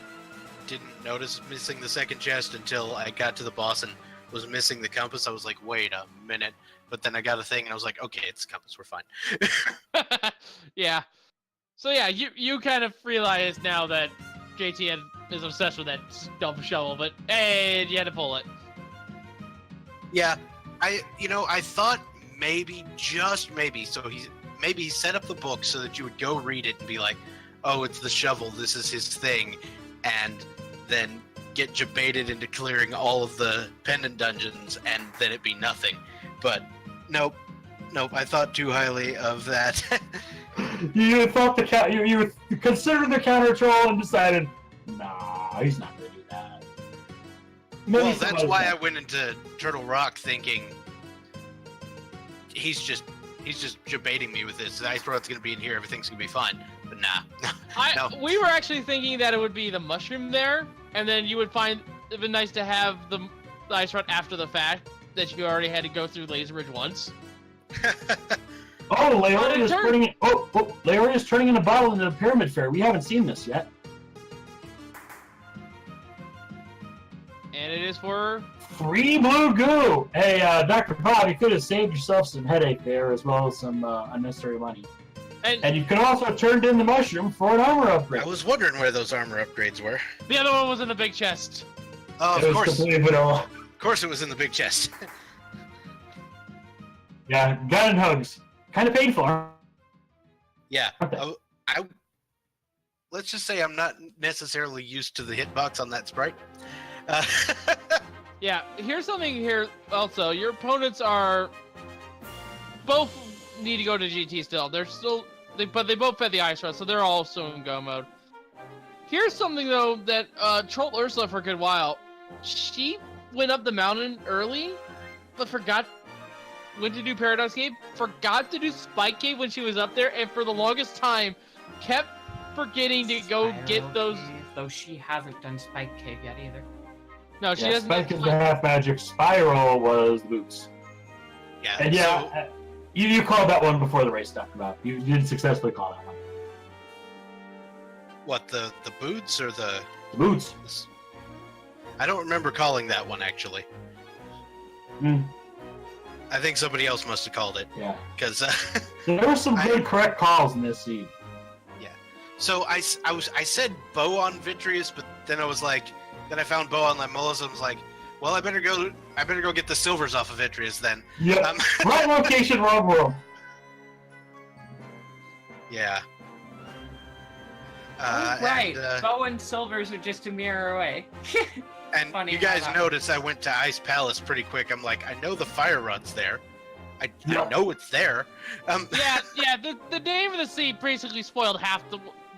didn't notice missing the second chest until I got to the boss and was missing the compass. I was like, wait a minute. But then I got a thing and I was like, okay, it's compass, we're fine. Yeah. So yeah, you kind of realize now that JT is obsessed with that dumb shovel, but hey, you had to pull it. Yeah, I thought maybe, just maybe, so he set up the book so that you would go read it and be like, oh, it's the shovel, this is his thing, and then get jebaited into clearing all of the pendant dungeons and then it be nothing. But nope, I thought too highly of that. You thought you considered the counter troll and decided, nah, he's not gonna do that. Maybe Well, that's why I somebody- went into Turtle Rock thinking he's just jebaiting me with this. The ice rod's gonna be in here, everything's gonna be fine. But nah. No. We were actually thinking that it would be the mushroom there, and then you would find it'd been nice to have the ice rod after the fact that you already had to go through Laser Ridge once. Oh, Leori is turning. Leori is turning in a bottle into the Pyramid Fair. We haven't seen this yet. And it is for 3 blue goo. Hey, Dr. Bob, you could have saved yourself some headache there, as well as some unnecessary money. And you could also have turned in the mushroom for an armor upgrade. I was wondering where those armor upgrades were. the other one was in the big chest. Oh, It of was course. completely vanilla. Of course it was in the big chest. Yeah, gun and hugs. Kind of painful. Huh? Yeah. Okay. I let's just say I'm not necessarily used to the hitbox on that sprite. Yeah, here's something here also. Your opponents are both need to go to GT still. But they both fed the ice rod, so they're also in go mode. Here's something though that trolled Ursula for a good while. She went up the mountain early, but went to do Paradox Cave, forgot to do Spike Cave when she was up there, and for the longest time, kept forgetting to go get those. Cave, though she hasn't done Spike Cave yet either. No, she Yeah, doesn't. Spike is the half magic. Spiral was the boots. Yeah. And yeah, you called that one before the race, Dr. Bob. You did successfully call that one. What, the boots or the Boots. I don't remember calling that one actually. Mm, I think somebody else must have called it yeah. because. There were some good correct calls in this seed. So I said bow on Vitreous, but then I was like, then I found bow on Limulus and was like, well, I better go get the silvers off of Vitreous then. Yep. Right location, wrong world. Yeah. Right. And, Bow and Silvers are just a mirror away. and Funny you how guys that noticed I went to Ice Palace pretty quick. I'm like, I know the fire run's there. I Yep. know it's there. Yeah. The name of the seed basically spoiled half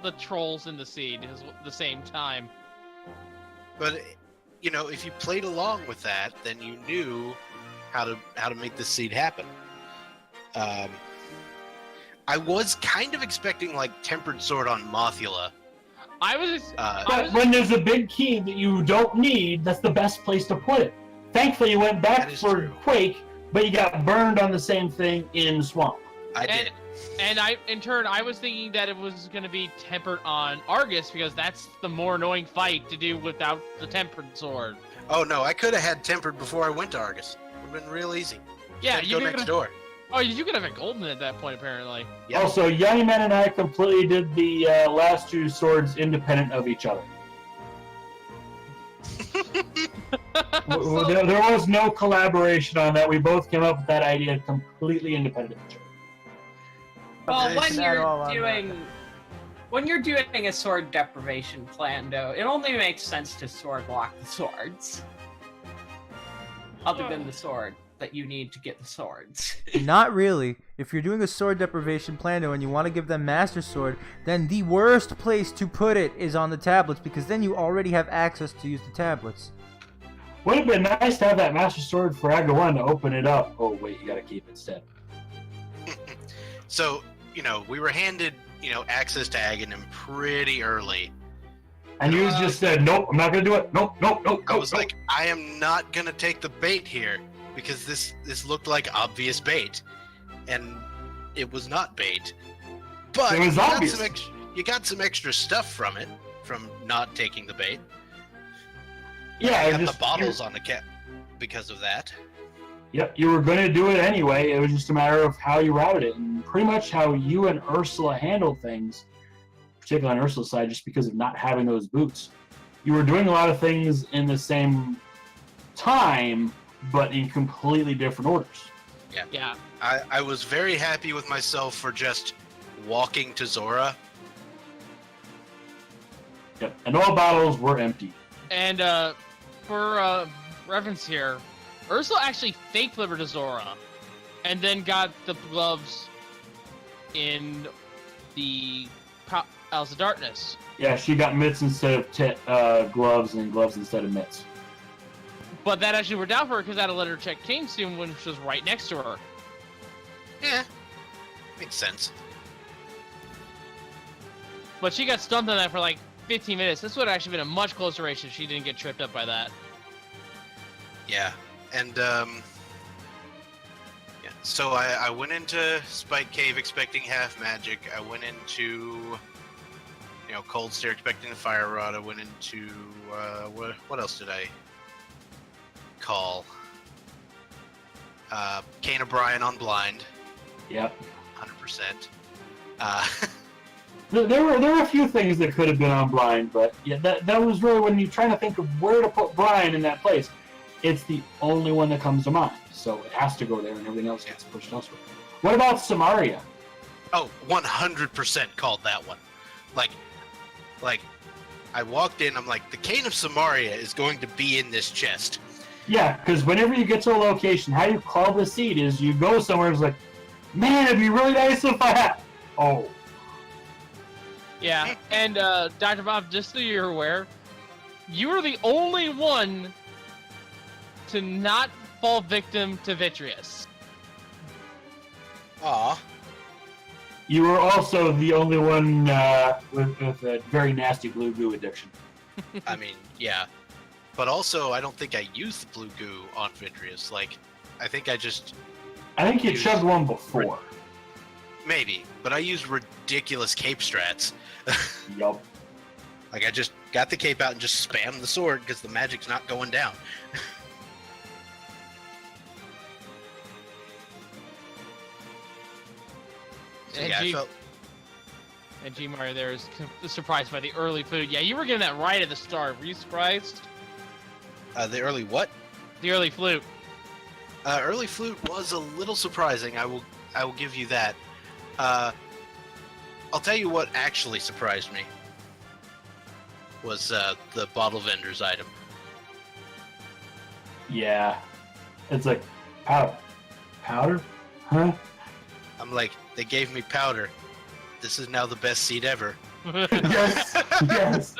the trolls in the seed at the same time. But you know, if you played along with that, then you knew how to make this seed happen. I was kind of expecting like Tempered Sword on Mothula. But when there's a big key that you don't need, that's the best place to put it. Thankfully, you went back That is for true. Quake, but you got burned on the same thing in Swamp. I did. And in turn, I was thinking that it was going to be tempered on Argus because that's the more annoying fight to do without the tempered sword. Oh no, I could have had Tempered before I went to Argus. Would have been real easy. Yeah, Had to you go could next door. Oh, you could have a golden at that point, apparently. Yep. Also, Yonniman and I completely did the last two swords independent of each other. There was no collaboration on that. We both came up with that idea completely independent of each other. Well, Okay. when That all you're on doing when you're doing a sword deprivation plan, though, it only makes sense to sword block the swords. Other than the sword that you need to get the swords. Not really. If you're doing a sword deprivation plano and you want to give them Master Sword, then the worst place to put it is on the tablets because then you already have access to use the tablets. Would have been nice to have that Master Sword for Aga 1 to open it up. Oh, wait, you gotta keep it instead. So, you know, we were handed, you know, access to Aghanim pretty early. And you just said, nope, I'm not gonna do it. Nope, nope, nope. I was nope. like, I am not gonna take the bait here because this looked like obvious bait, and it was not bait. But It was obvious. you got some extra stuff from it, from not taking the bait. Yeah, You got just, the bottles on the cap because of that. Yep, you were gonna do it anyway. It was just a matter of how you routed it, and pretty much how you and Ursula handled things, particularly on Ursula's side, just because of not having those boots. You were doing a lot of things in the same time, but in completely different orders. Yeah. I was very happy with myself for just walking to Zora. Yep, and all bottles were empty. And for reference here, Ursula actually fake livered to Zora, and then got the gloves in the House of Darkness. Yeah, she got mitts instead of gloves, and gloves instead of mitts. But that actually worked out for her because I had to let her check King soon, which was right next to her. Yeah, makes sense. But she got stumped on that for like 15 minutes. This would have actually been a much closer race if she didn't get tripped up by that. Yeah, and yeah. So I went into Spike Cave expecting half magic. I went into, you know, Cold Stare expecting the Fire Rod. I went into what else did I call? Kane O'Brien on blind. Yep. 100%. There were a few things that could have been on blind, but yeah, that was really when you're trying to think of where to put Brian in that place. It's the only one that comes to mind, so it has to go there, and everything else gets pushed elsewhere. What about Samaria? Oh, 100% called that one. Like, I walked in, I'm like, the Cane of Samaria is going to be in this chest. Yeah, because whenever you get to a location, how you call the seed is you go somewhere and it's like, man, it'd be really nice if I had... Oh. Yeah, and Dr. Bob, just so you're aware, you were the only one to not fall victim to Vitreous. Aw. You were also the only one with a very nasty blue goo addiction. I mean, yeah. But also, I don't think I used the blue goo on Vidrius. Like, I think I just... I think you chugged one before. Maybe. But I used ridiculous cape strats. Yup. Like, I just got the cape out and just spammed the sword because the magic's not going down. So, And yeah, I felt... And G Mario there is surprised by the early food. Yeah, you were getting that right at the start. Were you surprised? the early what? The early flute. Early flute was a little surprising. I will give you that. I'll tell you what actually surprised me was the bottle vendor's item. Yeah. It's like, powder? Powder? Huh? I'm like, they gave me powder. This is now the best seed ever. Yes! Yes!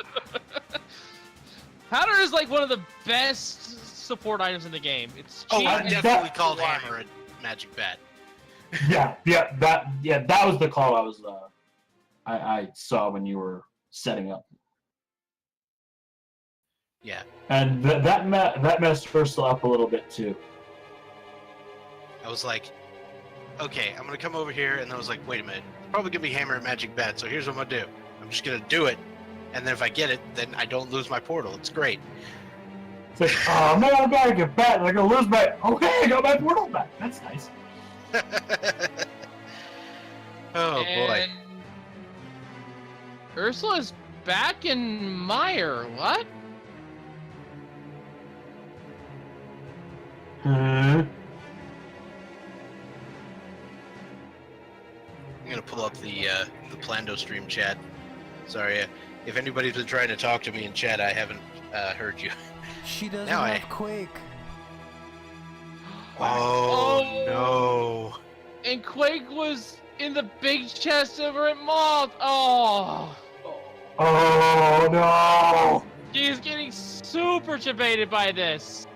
Powder is like one of the best support items in the game. It's cheap. Oh, I and definitely it's called reliable. Hammer a magic bat. That was the call I saw when you were setting up. Yeah. And that messed Ursula up a little bit too. I was like, okay, I'm gonna come over here, and I was like, wait a minute, it's probably gonna be Hammer and Magic Bat, so here's what I'm gonna do. I'm just gonna do it, and then if I get it, then I don't lose my portal. It's great. It's like, oh man, I gotta get back. I'm gonna lose my. Okay, I got my portal back. That's nice. Oh boy. And Ursula's back in Meyer. What? Huh? I'm gonna pull up the Plando stream chat. Sorry, if anybody's been trying to talk to me in chat, I haven't heard you. She doesn't Now have Quake. Oh no! And Quake was in the big chest over at Moth. Oh, Oh no! she's getting super debated by this.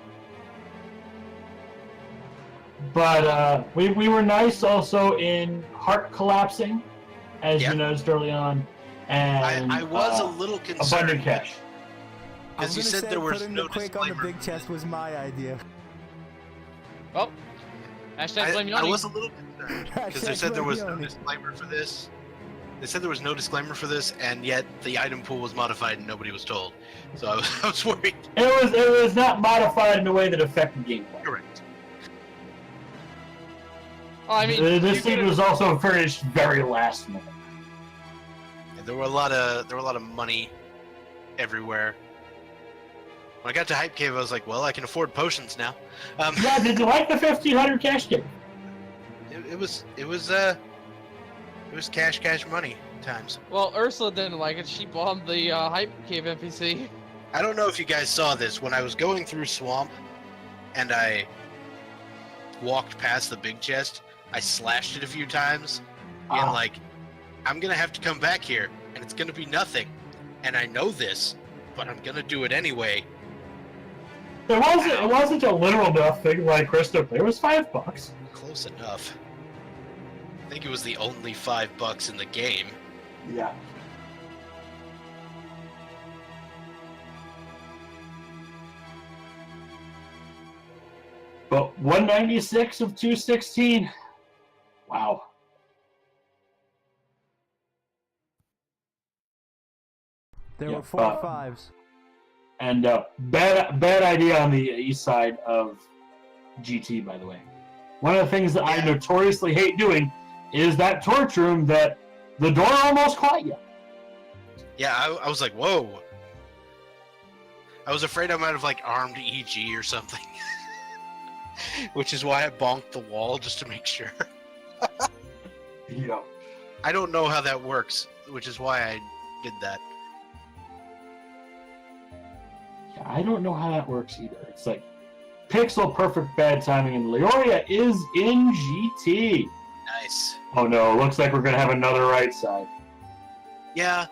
But we were nice also in heart collapsing, as Yeah. you noticed early on, and I was a little concerned abundant cash. because you said there was putting no the Quake on the disclaimer. big chest was my idea. Oh, hashtag blame I Yonny. was a little concerned because they Hashtag said there was blame no Yonny. disclaimer for this. They said there was no disclaimer for this, and yet the item pool was modified and nobody was told. So I was worried. It was not modified in a way that affected gameplay. Correct. Oh, I mean, This you scene could've- was also finished very last minute. And there were a lot of money everywhere. When I got to Hype Cave, I was like, well, I can afford potions now. Yeah, did you like the 1,500 cash ticket? It was cash money times. Well, Ursula didn't like it. She bombed the Hype Cave NPC. I don't know if you guys saw this when I was going through Swamp, and I walked past the big chest. I slashed it a few times, and like, I'm gonna have to come back here, and it's gonna be nothing, and I know this, but I'm gonna do it anyway. It wasn't a literal nothing like Crystal. It was $5. Close enough. I think it was the only $5 in the game. Yeah. But 196 of 216. Wow. There Yeah, were 4 5s. And bad idea on the east side of GT, by the way. One of the things that I Yeah. notoriously hate doing is that torch room that the door almost caught you. Yeah, I was like, whoa. I was afraid I might have like armed EG or something. Which is why I bonked the wall just to make sure. Yeah. I don't know how that works, which is why I did that. Yeah, I don't know how that works either. It's like pixel perfect bad timing, and Leoria is in GT. Nice. Oh no, looks like we're gonna have another right side. Yeah,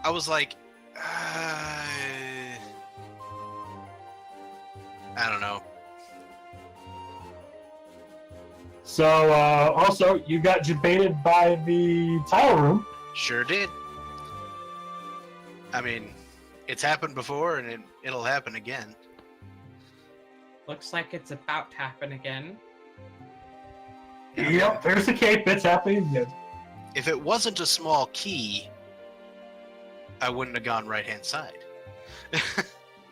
I was like, I don't know. So, also, you got debated by the tile room. Sure did. I mean, it's happened before, and it'll happen again. Looks like it's about to happen again. Yep, there's the cape. It's happening again. If it wasn't a small key, I wouldn't have gone right-hand side.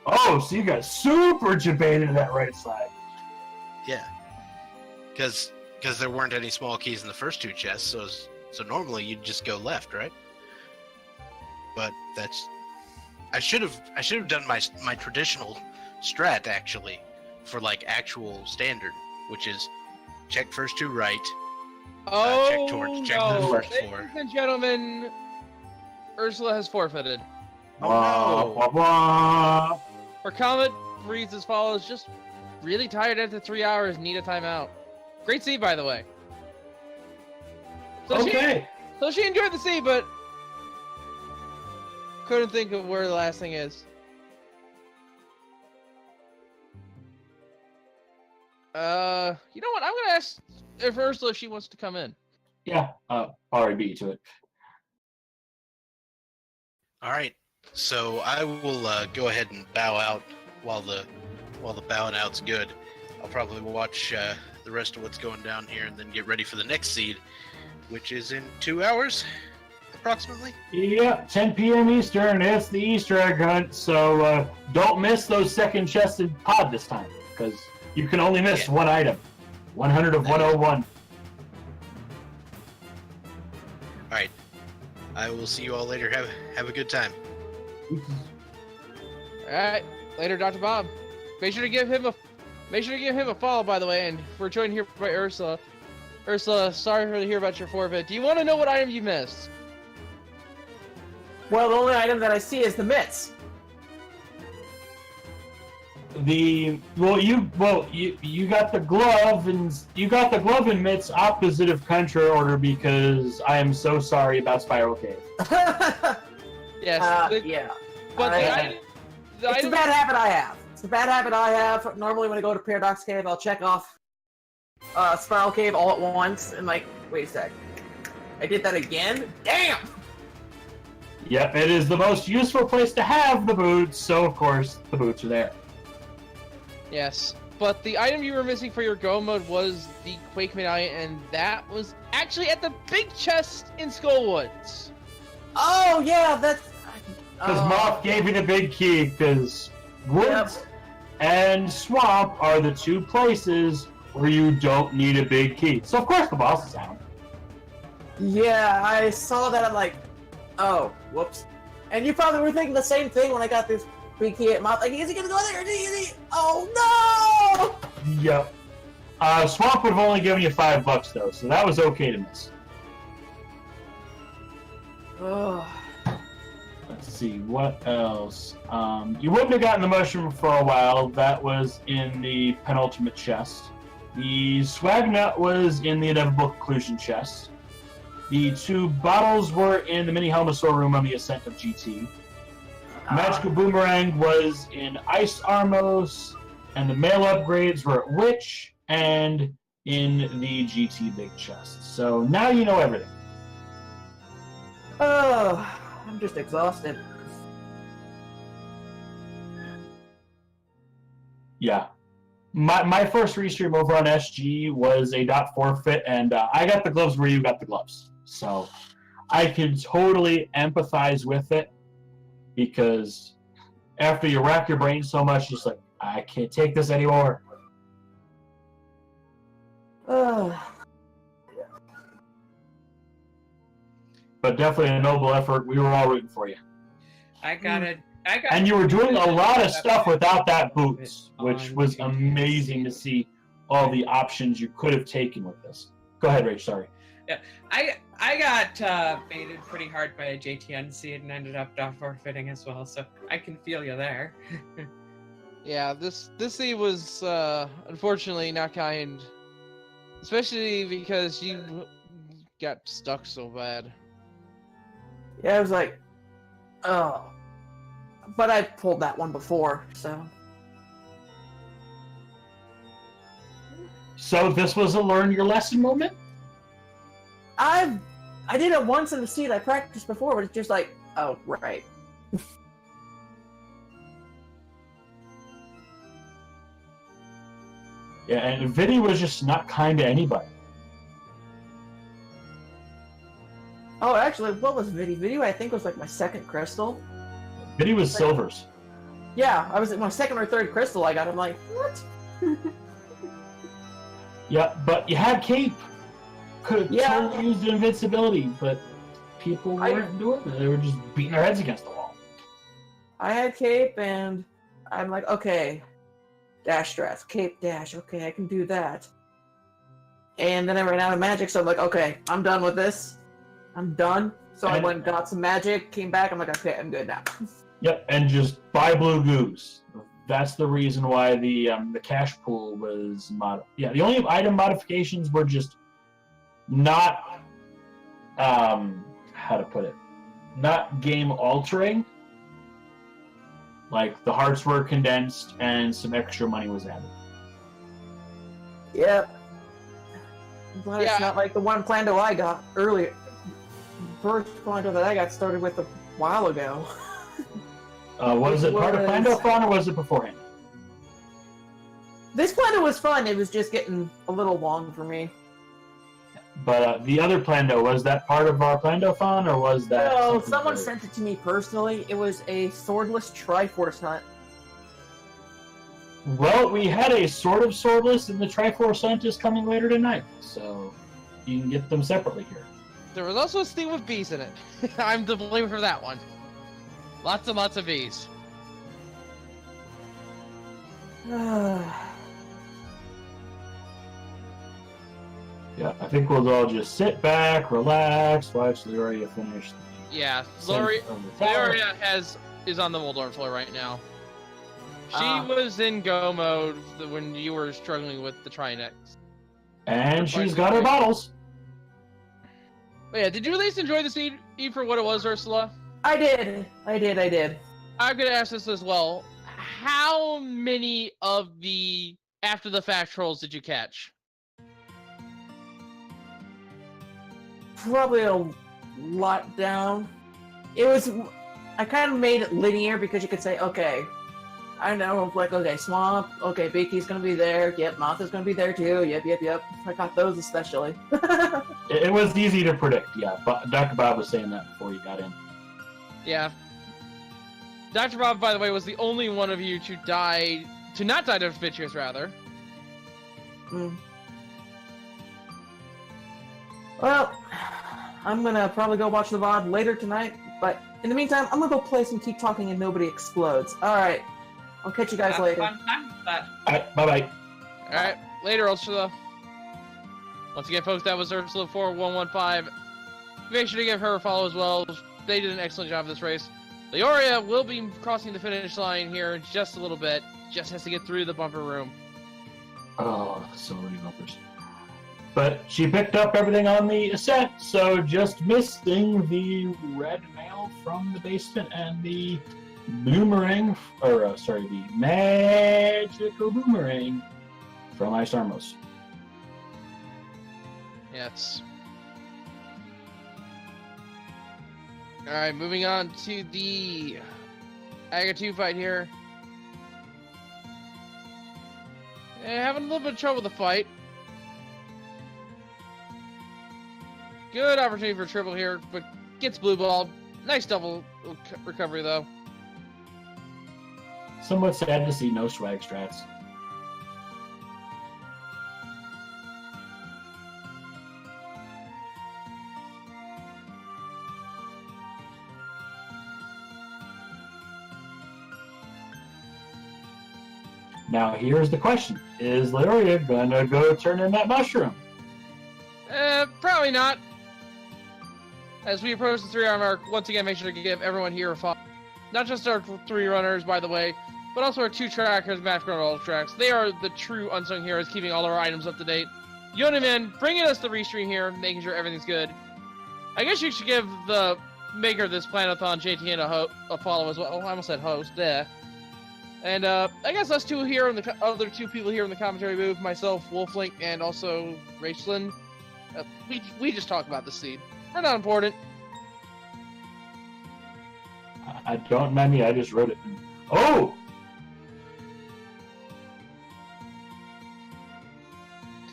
Oh, so you got super debated that right side. Yeah. Because there weren't any small keys in the first two chests, so normally you'd just go left, right? But that's... I should have done my traditional strat, actually, for, like, actual standard, which is check first two right, check torch, check the first floor. Ladies and gentlemen, Ursula has forfeited. Oh no! Wah, wah. Her comment reads as follows: just really tired after 3 hours, need a timeout. Great sea, by the way. So Okay. she enjoyed the sea, but couldn't think of where the last thing is. You know what? I'm gonna ask if Ursula if she wants to come in. Yeah, already beat to it. All right, so I will go ahead and bow out while the bowing out's good. I'll probably watch the rest of what's going down here and then get ready for the next seed, which is in 2 hours, approximately. Yep, 10 p.m. Eastern. It's the Easter egg hunt, so don't miss those second-chested pod this time, because you can only miss one item. 100 of 101. All right, I will see you all later. Have a good time. All right, later, Dr. Bob. Make sure to give him a follow, by the way. And we're joined here by Ursula. Ursula, sorry to hear about your forfeit. Do you want to know what item you missed? Well, the only item that I see is the mitts. You got the glove and mitts opposite of country order because I am so sorry about Spiral Cave. Yes. Yeah. But It's a bad habit I have. It's a bad habit I have. Normally when I go to Paradox Cave, I'll check off Spiral Cave all at once and like, wait a sec. I did that again? Damn! Yep, it is the most useful place to have the boots, so of course the boots are there. Yes, but the item you were missing for your go mode was the Quake medallion, and that was actually at the big chest in Skullwoods. Oh yeah, that's... Because Moth gave you the big key, because Woods and Swamp are the two places where you don't need a big key. So of course the boss is out. Yeah, I saw that, I'm like, oh, whoops. And you probably were thinking the same thing when I got this big key at mouth. Like, is he gonna go there? Is he? Oh no! Yep. Swamp would have only given you $5 though, so that was okay to miss. Oh. Let's see, what else? You wouldn't have gotten the mushroom for a while. That was in the penultimate chest. The swag nut was in the inevitable conclusion chest. The 2 bottles were in the mini Helmosaur room on the Ascent of GT. Magical Boomerang was in Ice Armos, and the mail upgrades were at Witch and in the GT big chest. So now you know everything. Oh, I'm just exhausted. Yeah. My first restream over on SG was a dot forfeit, and I got the gloves where you got the gloves. So I can totally empathize with it, because after you rack your brain so much, just like, I can't take this anymore. But definitely a noble effort. We were all rooting for you. And you were doing a lot of stuff without that boots, which was amazing to see all the options you could have taken with this. Go ahead, Rach, sorry. Yeah, I got baited pretty hard by a JTN seed and ended up forfeiting as well, so I can feel you there. Yeah, this seed was unfortunately not kind, especially because you got stuck so bad. Yeah, I was like, oh. But I pulled that one before, so. So this was a learn your lesson moment? I did it once in the seat I practiced before, but it's just like, oh, right. Yeah, and Vinny was just not kind to anybody. Oh, actually, what was Vidi? Vidi, I think, was like my second crystal. Vinny was silvers. Yeah, I was at my second or third crystal I got. I'm like, what? Yeah, but you had Cape. Could have Yeah. totally used invincibility, but people weren't doing it. They were just beating their heads against the wall. I had cape, and I'm like, okay, dash strats, cape dash. Okay, I can do that. And then I ran out of magic, so I'm like, okay, I'm done with this. I'm done. So I went and got some magic, came back. I'm like, okay, I'm good now. Yep, and just buy Blue Goose. That's the reason why the cash pool was modified. Yeah, the only item modifications were just not how to put it, not game altering. Like the hearts were condensed and some extra money was added. Yep. I'm glad it's not like the one Plando I got earlier. First Plando that I got started with a while ago. Was it part of Plando-thon or was it beforehand? This Plando was fun. It was just getting a little long for me. But the other Plando, was that part of our Plando-thon or was that? No, someone sent it to me personally. It was a swordless Triforce hunt. Well, we had a sort of swordless, and the Triforce hunt is coming later tonight, so you can get them separately here. There was also a thing with bees in it. I'm to blame for that one. Lots and lots of bees. Yeah, I think we'll all just sit back, relax, watch Leoria finish. Yeah, Sorry. Leoria is on the Waldorf floor right now. She was in go mode when you were struggling with the Trinex. And she's got her bottles. But yeah, did you at least enjoy the scene for what it was, Ursula? I did. I'm gonna ask this as well. How many of the after the fact trolls did you catch? Probably a lot down. It was. I kind of made it linear because you could say, okay, I know, like, okay, Swamp, okay, Beaky's gonna be there, yep, Martha's gonna be there too, yep. I got those especially. It was easy to predict, yeah. But Dr. Bob was saying that before you got in. Yeah. Dr. Bob, by the way, was the only one of you to not die to Vitreous, rather. Well, I'm gonna probably go watch the VOD later tonight, but in the meantime, I'm gonna go play some Keep Talking and Nobody Explodes. Alright, I'll catch you guys later. Fun time with that. Alright, bye-bye. Alright, later, Ursula. Once again, folks, that was Ursula4115. Make sure to give her a follow as well. They did an excellent job of this race. Leoria will be crossing the finish line here in just a little bit. Just has to get through the bumper room. Oh, so many bumpers. But she picked up everything on the ascent, so just missing the red mail from the basement and the boomerang, the magical boomerang from Ice Armos. Yes. Alright, moving on to the Aga 2 fight here. Having a little bit of trouble with the fight. Good opportunity for triple here, but gets blue ball. Nice double recovery, though. Somewhat sad to see no swag strats. Now here's the question. Is Leoria gonna go turn in that mushroom? Probably not. As we approach the 3-hour mark, once again, make sure to give everyone here a follow. Not just our 3 runners, by the way, but also our 2 trackers, Magic and UltraX. They are the true unsung heroes, keeping all our items up to date. Yonniman, bringing us the restream here, making sure everything's good. I guess you should give the maker of this Planathon, JTN, a follow as well. Oh, I almost said host, there. And I guess us two here and the other two people here in the commentary booth, myself, Wolflink, and also Rachlend, we just talk about the seed. We're not important. I don't mind me. I just read it. Oh!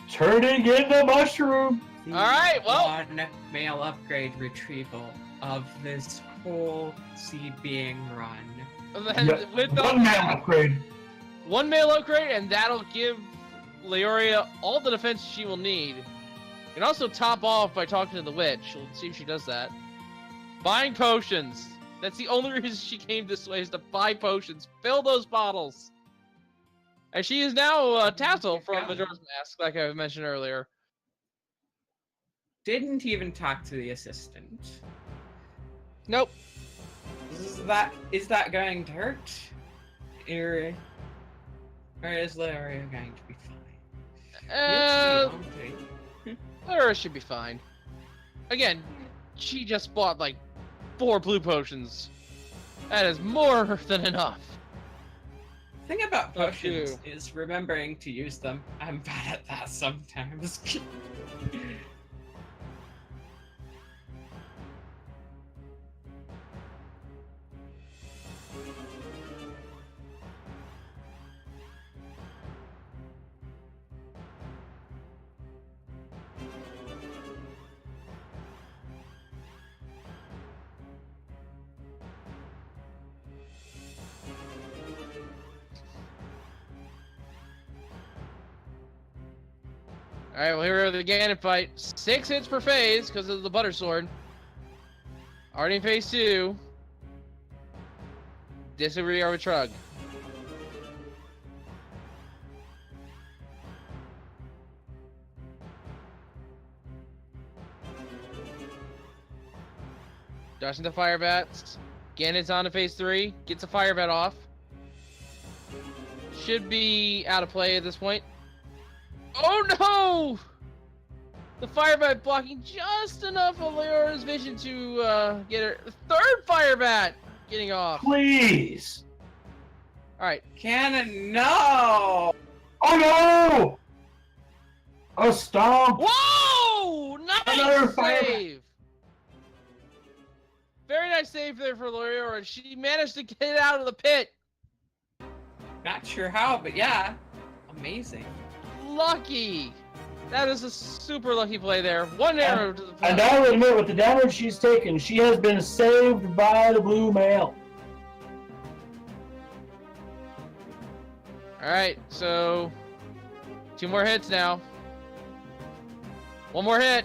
Turning into mushroom. The All right, well- one male upgrade retrieval of this whole seed being run. And Yeah, with one man upgrade. one male upgrade, and that'll give Leoria all the defense she will need. And also top off by talking to the witch. Let's see if she does that. Buying potions. That's the only reason she came this way, is to buy potions. Fill those bottles. And she is now Tassel from Majora's Mask, like I mentioned earlier. Didn't even talk to the assistant. Nope. Is that going to hurt? Or is Leoria going to be fine? Leoria should be fine. Again, she just bought like 4 blue potions. That is more than enough. The thing about Oh, potions is remembering to use them. I'm bad at that sometimes. Alright, well here we are the Ganon fight. 6 hits per phase because of the Butter Sword. Already in phase 2. Disagree with Trug. Dodging the fire bats. Ganon's on to phase 3. Gets a fire bat off. Should be out of play at this point. Oh no! The fire bat blocking just enough of Leora's vision to get her third fire bat getting off. Please. Alright, Ganon, no! Oh no! A stomp. Whoa! Another Nice fire bat. save! Very nice save there for Leora. She managed to get out of the pit. Not sure how, but yeah. Amazing. Lucky! That is a super lucky play there. One arrow to the And front. I will admit, with the damage she's taken, she has been saved by the blue male. Alright, so 2 more hits now. 1 more hit.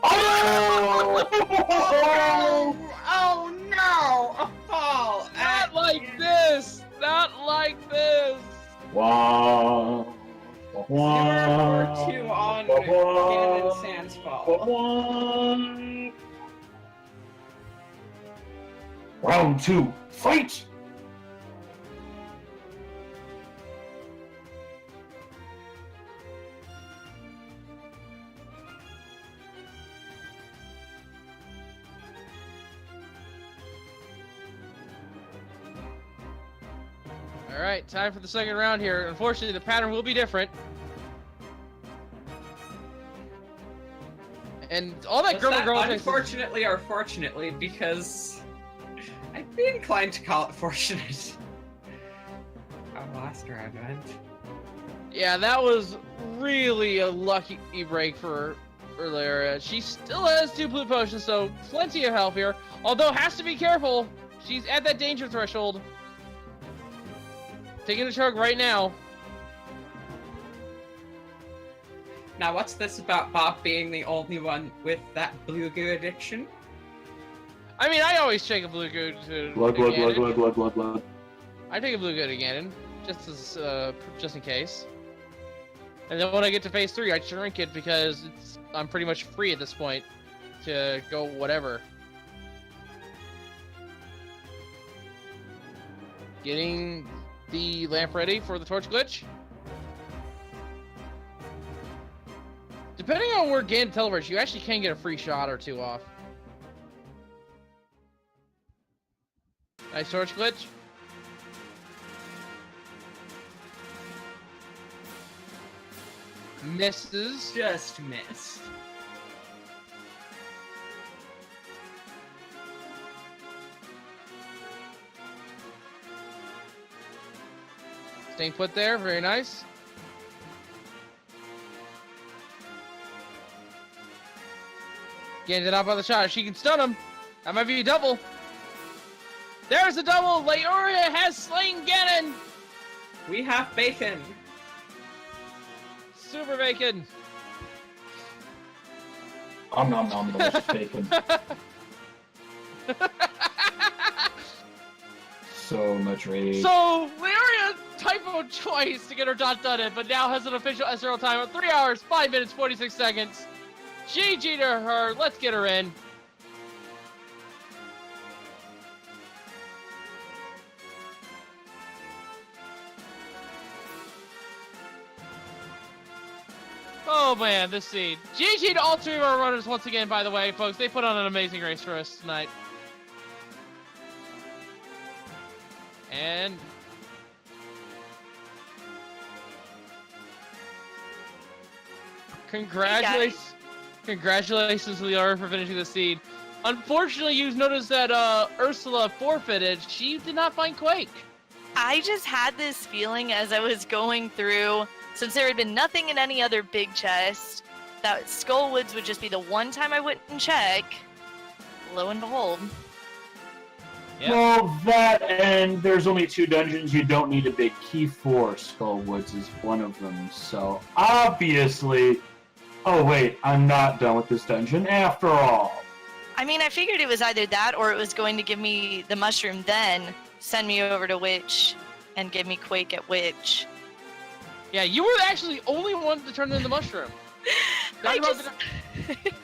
Oh! Oh no! A fall! Not like this! Not like this! Wow. Zero for 2 on Ganon Sans Fall. Round 2, fight! Alright, time for the second round here. Unfortunately, the pattern will be different. And all that Was Grumble that Girl takes is- unfortunately or fortunately, because I'd be inclined to call it fortunate. How last round went. Yeah, that was really a lucky break for Leoria. She still has 2 blue potions, so plenty of health here. Although, has to be careful. She's at that danger threshold. Taking a chug right now. Now, what's this about Bob being the only one with that blue goo addiction? I mean, I always take a blue good to Blood. I take a blue good again, just in case. And then when I get to phase 3, I shrink it because I'm pretty much free at this point to go whatever. Getting the lamp ready for the torch glitch. Depending on where Ganon teleports, you actually can get a free shot or 2 off. Nice torch glitch. Misses. Just missed. Staying put there, very nice. Getting it out by the shot. She can stun him. That might be a double. There's a double. Leoria has slain Ganon. We have bacon. Super bacon. Nom nom nom, delicious bacon. So much rage. So, Leoria typoed twice to get her dot done it, but now has an official SRL time of 3 hours, 5 minutes, 46 seconds. GG to her. Let's get her in. Oh man, this seed. GG to all 3 of our runners once again, by the way, folks. They put on an amazing race for us tonight. And congratulations, Leora, for finishing the seed. Unfortunately, you noticed that Ursula forfeited. She did not find Quake. I just had this feeling as I was going through, since there had been nothing in any other big chest, that Skullwoods would just be the one time I wouldn't check. Lo and behold. Yep. Well, that and there's only 2 dungeons you don't need a big key for. Skullwoods is one of them, so obviously... Oh wait, I'm not done with this dungeon after all. I mean, I figured it was either that or it was going to give me the mushroom, then send me over to Witch and give me Quake at Witch. Yeah, you were actually the only one to turn in the mushroom.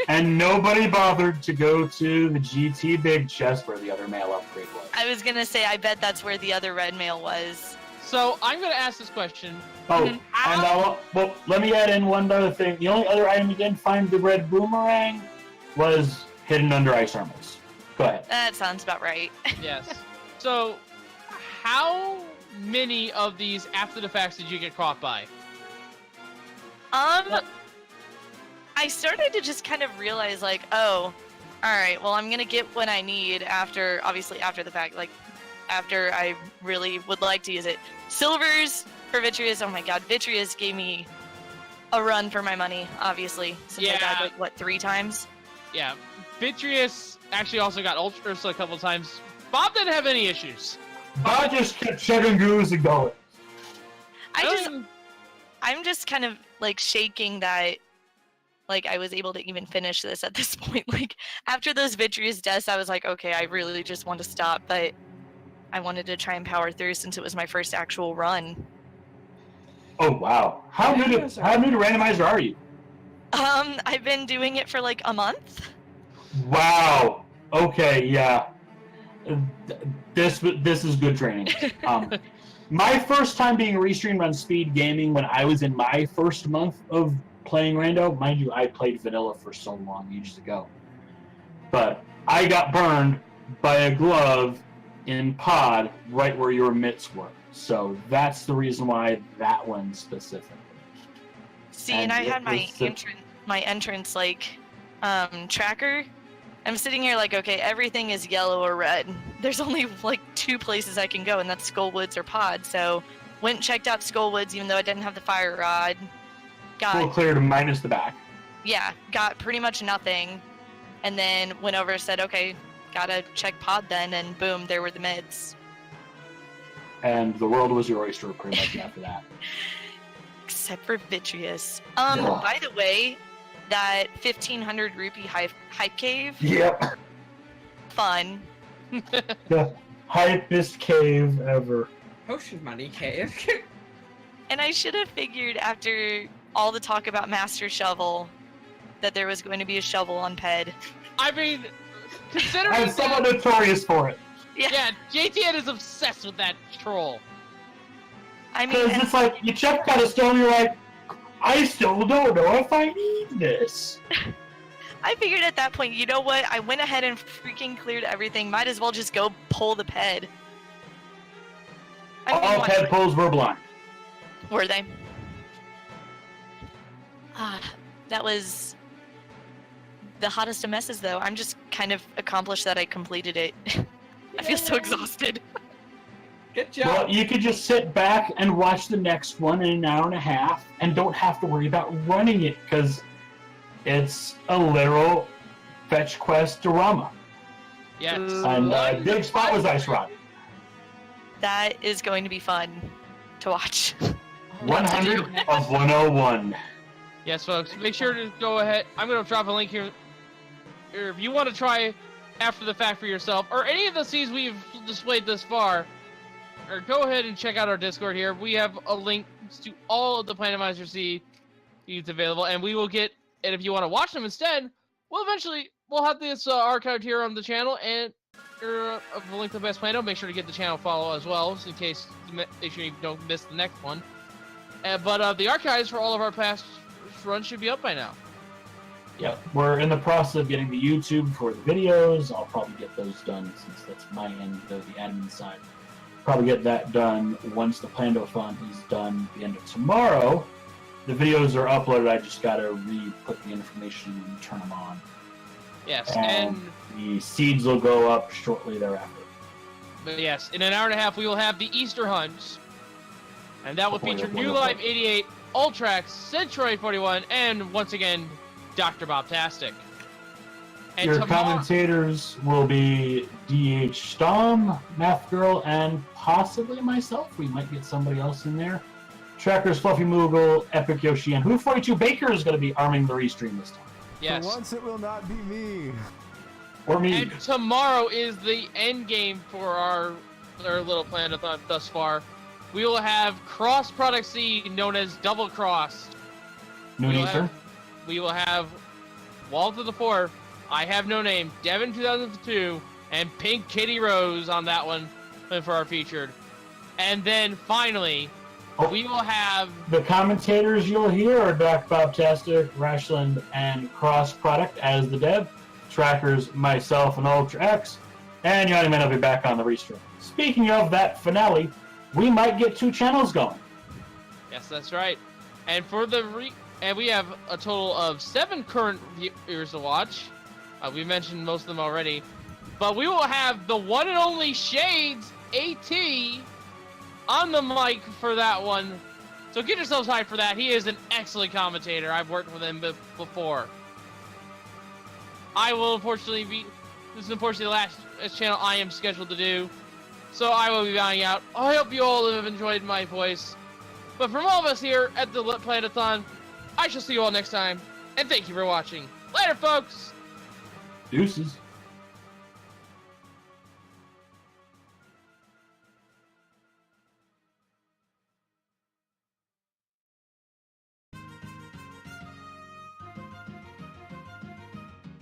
And nobody bothered to go to the GT big chest where the other male upgrade was. I was gonna say, I bet that's where the other red mail was. So, I'm gonna ask this question. Oh, and well, let me add in one other thing. The only other item you didn't find the red boomerang was hidden under ice armors. Go ahead. That sounds about right. Yes. So, how many of these after the facts did you get caught by? I started to just kind of realize, like, oh, alright, well, I'm gonna get what I need obviously after the fact, like, after I really would like to use it. Silvers for Vitreous, oh my god, Vitreous gave me a run for my money, obviously, since I died, like, what, 3 times? Yeah, Vitreous actually also got Ultra a couple times. Bob didn't have any issues. Bob just kept checking goos and going. I'm just kind of, like, shaking that, like, I was able to even finish this at this point. Like, after those Vitreous deaths, I was like, okay, I really just want to stop, but I wanted to try and power through since it was my first actual run. Oh, wow. How new to randomizer are you? I've been doing it for, like, a month. Wow. Okay, yeah. This is good training. My first time being restreamed on Speed Gaming when I was in my first month of playing Rando, mind you, I played vanilla for so long ages ago. But I got burned by a glove in pod right where your mitts were. So that's the reason why that one specifically. See, and I had my entrance like tracker. I'm sitting here like, okay, everything is yellow or red. There's only like 2 places I can go, and that's Skullwoods or pod. So went and checked out Skullwoods, even though I didn't have the fire rod. Full clear to minus the back. Yeah, got pretty much nothing, and then went over and said, okay, gotta check pod then, and boom, there were the mids. And the world was your oyster pretty much after that. Except for Vitreous. By the way, that 1500 rupee hype cave. Yep. Fun. The hypest cave ever. Potion money cave. And I should have figured after all the talk about Master Shovel that there was going to be a shovel on Ped. I mean, considering I'm somewhat notorious for it. Yeah, JTN is obsessed with that troll. I mean, because it's like, you check out a stone, you're like, I still don't know if I need this. I figured at that point, you know what? I went ahead and freaking cleared everything. Might as well just go pull the Ped. All tadpoles were blind. Were they? That was the hottest of messes, though. I'm just kind of accomplished that I completed it. I feel so exhausted. Good job. Well, you could just sit back and watch the next one in an hour and a half and don't have to worry about running it because it's a literal fetch quest drama. Yes. And big spot was Ice Rod. That is going to be fun to watch. 100 of 101. Yes, folks. Make sure to go ahead. I'm going to drop a link here. If you want to try after the fact for yourself, or any of the scenes we've displayed this far, or go ahead and check out our Discord here. We have a link to all of the Planetomizer seeds available, and we will get. And if you want to watch them instead, we'll have this archived here on the channel and a link to the best Plano. Make sure to get the channel follow as well, so in case make sure you don't miss the next one. But the archives for all of our past runs should be up by now. Yeah, we're in the process of getting the YouTube for the videos. I'll probably get those done since that's my end of the admin side. Probably get that done once the Plando-thon is done at the end of tomorrow. The videos are uploaded. I just gotta re-put the information and turn them on. Yes, and the seeds will go up shortly thereafter. But yes, in an hour and a half we will have the Easter hunt, and that will feature New Life 88, UltraX, Centroid 41, and once again, DoctorBobtastic. And your commentators will be DH Stom, Math Girl, and possibly myself. We might get somebody else in there. Trackers, Fluffy Moogle, Epic Yoshi, and Who 42 Baker is going to be arming the Restream this time. Yes. For once, it will not be me. Or me. And tomorrow is the end game for our little Planetathon thus far. We will have Cross Product C, known as Double Cross. We will have Wall to the Four, I Have No Name, Devin 2002, and Pink Kitty Rose on that one for our featured. And then finally, we will have... The commentators you'll hear are DoctorBobtastic, Rachlend, and Cross Product as the dev. Trackers, myself, and UltraX. And Yonniman will be back on the Restreamer. Speaking of that finale, we might get 2 channels going. Yes, that's right. And for the and we have a total of 7 current viewers to watch. We mentioned most of them already. But we will have the one and only Shades AT on the mic for that one. So get yourselves hyped for that. He is an excellent commentator. I've worked with him before. This is unfortunately the last channel I am scheduled to do. So I will be bowing out. I hope you all have enjoyed my voice. But from all of us here at the Planetathon, I shall see you all next time. And thank you for watching. Later, folks! Deuces.